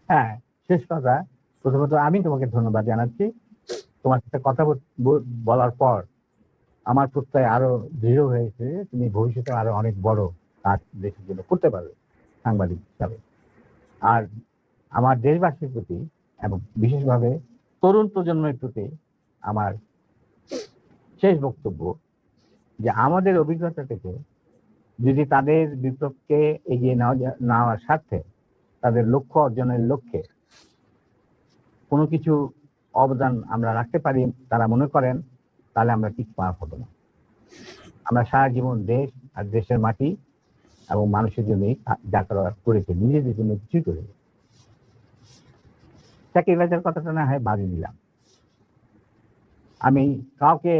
হ্যাঁ, শেষ কথা, প্রথমত আমি তোমাকে ধন্যবাদ জানাচ্ছি। তোমার সাথে কথা বলার পর আমার প্রত্যয় আরো দৃঢ় হয়েছে, তুমি ভবিষ্যতে আরো অনেক বড় কাজ দেশের জন্য করতে পারবে সাংবাদিক হিসাবে। আর আমার দেশবাসীর প্রতি এবং বিশেষভাবে তরুণ প্রজন্মের প্রতি আমার শেষ বক্তব্য, যে আমাদের অভিজ্ঞতা থেকে যদি তাদের বিপ্লবকে এগিয়ে নেওয়ার স্বার্থে, তাদের লক্ষ্য অর্জনের লক্ষ্যে কোনো কিছু অবদান আমরা রাখতে পারি তারা মনে করেন, তাহলে আমরা ঠিক পার হবো না। আমরা সারা জীবন দেশ আর দেশের মাটি এবং মানুষের জন্য যা করার করেছে, নিজেদের জন্য কিছুই করে। স্যাক্রিফাইসের কথাটা না হয় বাদে দিলাম। আমি কাউকে,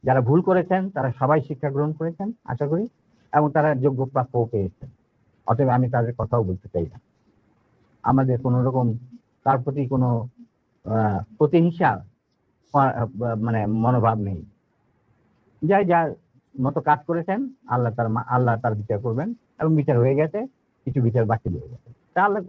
যারা ভুল করেছেন তারা সবাই শিক্ষা গ্রহণ করেছেন আশা করি, এবং তারা যোগ্য প্রাপ্য পেয়েছেন। অতএব আমি তাদের কথাও বলতে চাই না। আমাদের কোনো রকম তার প্রতি কোনো প্রতিহিংসা মানে মনোভাব নেই। যার মতো কাজ করেছেন আল্লাহ তার বিচার করবেন, এবং বিচার হয়ে গেছে, কিছু বিচার বাকি রয়ে গেছে, তা আল্লাহ